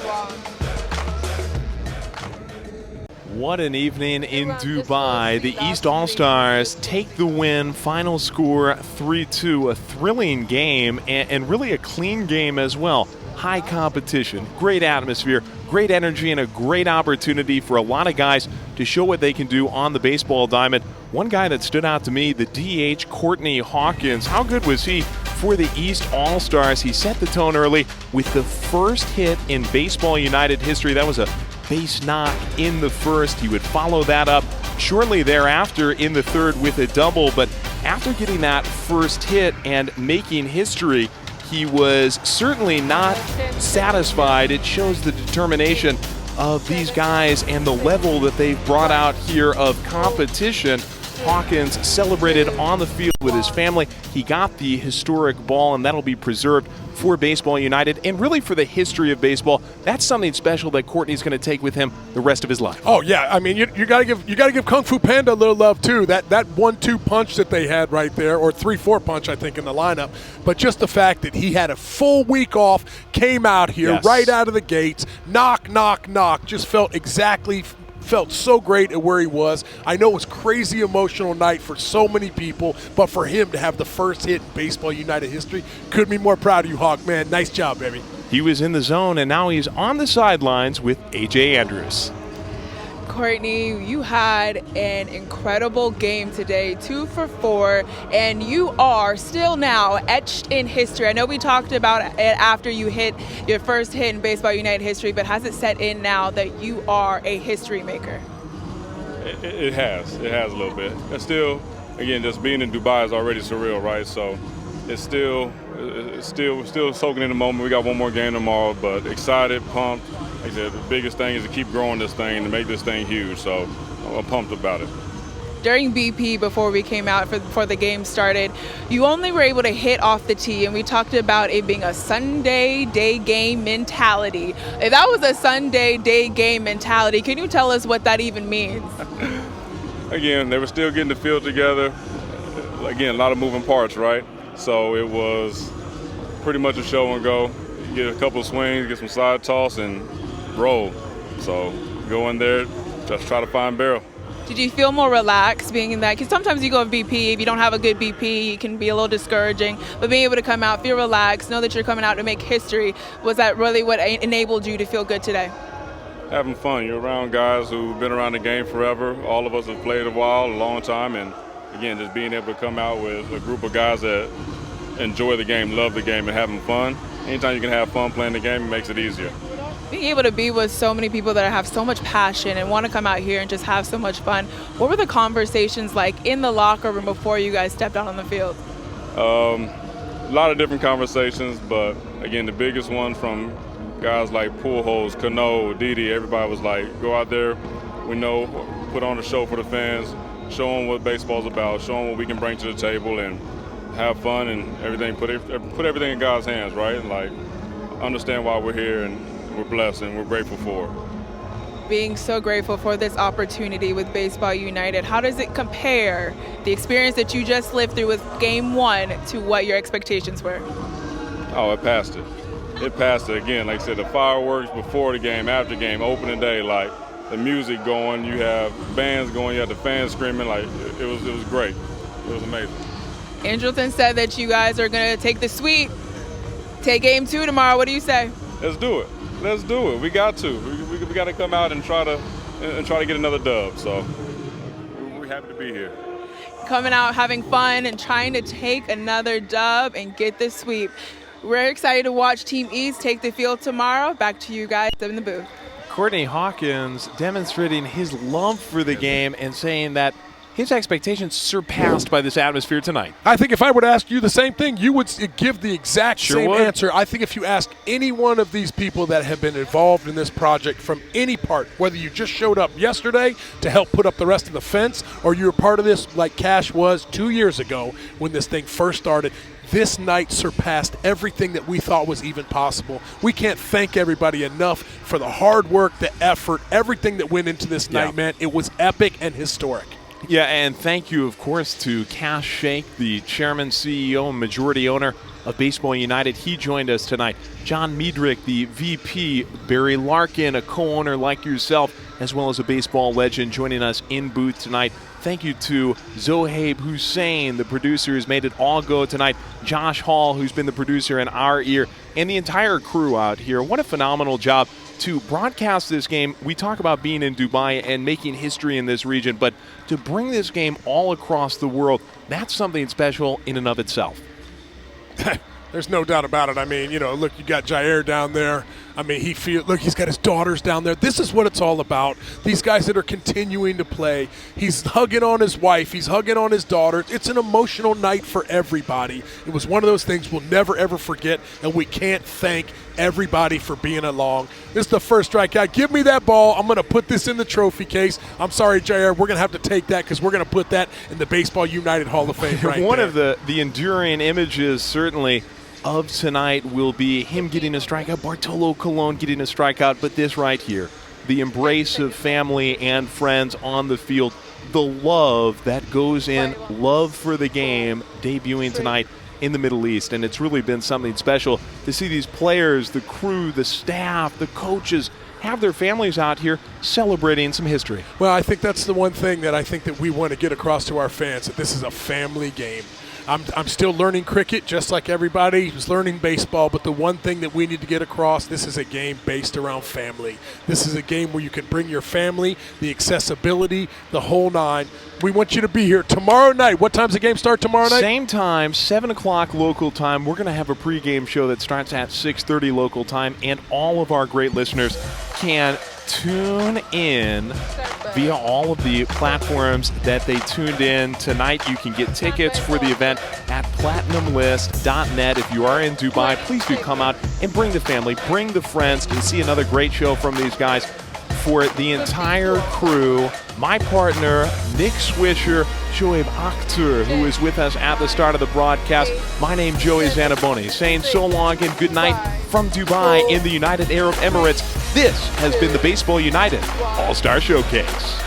What an evening in Dubai. The East All-Stars take the win. Final score 3-2. A thrilling game and really a clean game as well. High competition, great atmosphere, great energy, and a great opportunity for a lot of guys to show what they can do on the baseball diamond. One guy that stood out to me, the DH, Courtney Hawkins. How good was he for the East All-Stars? He set the tone early with the first hit in Baseball United history. That was a base knock in the first. He would follow that up shortly thereafter in the third with a double. But after getting that first hit and making history, he was certainly not satisfied. It shows the determination of these guys and the level that they've brought out here of competition. Hawkins celebrated on the field with his family. He got the historic ball, and that'll be preserved for Baseball United and really for the history of baseball. That's something special that Courtney's going to take with him the rest of his life. Oh yeah, I mean you got to give Kung Fu Panda a little love too. That 1-2 punch that they had right there, or 3-4 punch I think in the lineup. But just the fact that he had a full week off, came out here right out of the gates, knock, just felt so great at where he was. I know it was crazy emotional night for so many people, but for him to have the first hit in Baseball United history, couldn't be more proud of you, Hawk, man. Nice job, baby. He was in the zone, and now he's on the sidelines with A.J. Andrews. Courtney, you had an incredible game today, 2 for 4, and you are still now etched in history. I know we talked about it after you hit your first hit in Baseball United history, but has it set in now that you are a history maker? It has a little bit. It's still, again, just being in Dubai is already surreal, right? So it's still soaking in the moment. We got one more game tomorrow, but excited, pumped. Like I said, the biggest thing is to keep growing this thing and to make this thing huge. So I'm pumped about it. During BP, before we came out before the game started, you only were able to hit off the tee, and we talked about it being a Sunday day game mentality. If that was a Sunday day game mentality, can you tell us what that even means? Again, they were still getting the field together. Again, a lot of moving parts, right? So it was pretty much a show and go. Get a couple of swings, get some side toss, and roll. So go in there, just try to find barrel. Did you feel more relaxed being in that? Because sometimes you go in BP, if you don't have a good BP, it can be a little discouraging. But being able to come out, feel relaxed, know that you're coming out to make history, was that really what enabled you to feel good today? Having fun. You're around guys who've been around the game forever. All of us have played a long time, and again, just being able to come out with a group of guys that enjoy the game, love the game, and having fun. Anytime you can have fun playing the game, it makes it easier. Being able to be with so many people that have so much passion and want to come out here and just have so much fun, what were the conversations like in the locker room before you guys stepped out on the field? A lot of different conversations, but again, the biggest one from guys like Pujols, Cano, Didi, everybody was like, go out there, we know, put on a show for the fans, show them what baseball's about, show them what we can bring to the table, and have fun and everything, put everything in God's hands, right? And like, understand why we're here, and we're blessed and we're grateful for it. being so grateful for this opportunity with Baseball United. How does it compare, the experience that you just lived through with Game 1, to what your expectations were? Oh, it passed it. It passed it. Again, like I said, the fireworks before the game, after the game, opening day, like the music going, you have bands going, you have the fans screaming, like it was great. It was amazing. Andrelton said that you guys are going to take the sweep, take Game 2 tomorrow. What do you say? Let's do it. Let's do it. We got to. We got to come out and try to get another dub. So we're happy to be here. Coming out, having fun, and trying to take another dub and get the sweep. We're excited to watch Team East take the field tomorrow. Back to you guys in the booth. Courtney Hawkins demonstrating his love for the game and saying that his expectations surpassed by this atmosphere tonight. I think if I would ask you the same thing, you would give the exact same answer. I think if you ask any one of these people that have been involved in this project from any part, whether you just showed up yesterday to help put up the rest of the fence, or you were part of this like Cash was 2 years ago when this thing first started, this night surpassed everything that we thought was even possible. We can't thank everybody enough for the hard work, the effort, everything that went into this night, man. It was epic and historic. Yeah, and thank you, of course, to Cash Shake, the chairman, CEO, and majority owner of Baseball United. He joined us tonight. John Miedrich, the VP, Barry Larkin, a co-owner like yourself, as well as a baseball legend, joining us in booth tonight. Thank you to Zohaib Hussein, the producer who's made it all go tonight. Josh Hall, who's been the producer in our ear, and the entire crew out here. What a phenomenal job to broadcast this game. We talk about being in Dubai and making history in this region, but to bring this game all across the world, that's something special in and of itself. There's no doubt about it. I mean, you know, look, you got Jair down there. I mean, look, he's got his daughters down there. This is what it's all about. These guys that are continuing to play. He's hugging on his wife. He's hugging on his daughter. It's an emotional night for everybody. It was one of those things we'll never, ever forget, and we can't thank everybody for being along. This is the first strikeout. Give me that ball. I'm going to put this in the trophy case. I'm sorry, Jair. We're going to have to take that because we're going to put that in the Baseball United Hall of Fame right One there. of the enduring images, certainly, of tonight will be him getting a strikeout, Bartolo Colon getting a strikeout, but this right here, the embrace of family and friends on the field, the love that goes in, love for the game, debuting tonight in the Middle East. And it's really been something special to see these players, the crew, the staff, the coaches have their families out here celebrating some history. Well, I think that's the one thing that I think that we want to get across to our fans, that this is a family game. I'm still learning cricket just like everybody who's learning baseball, but the one thing that we need to get across, this is a game based around family. This is a game where you can bring your family, the accessibility, the whole nine. We want you to be here tomorrow night. What time's the game start tomorrow night? Same time, 7 o'clock local time. We're going to have a pregame show that starts at 6:30 local time, and all of our great listeners can tune in via all of the platforms that they tuned in tonight. You can get tickets for the event at platinumlist.net. If you are in Dubai, please do come out and bring the family, bring the friends, and see another great show from these guys. For the entire crew, my partner, Nick Swisher, Shoaib Akhtar, who is with us at the start of the broadcast. My name's Joey Zanaboni, saying so long and good night from Dubai in the United Arab Emirates. This has been the Baseball United All-Star Showcase.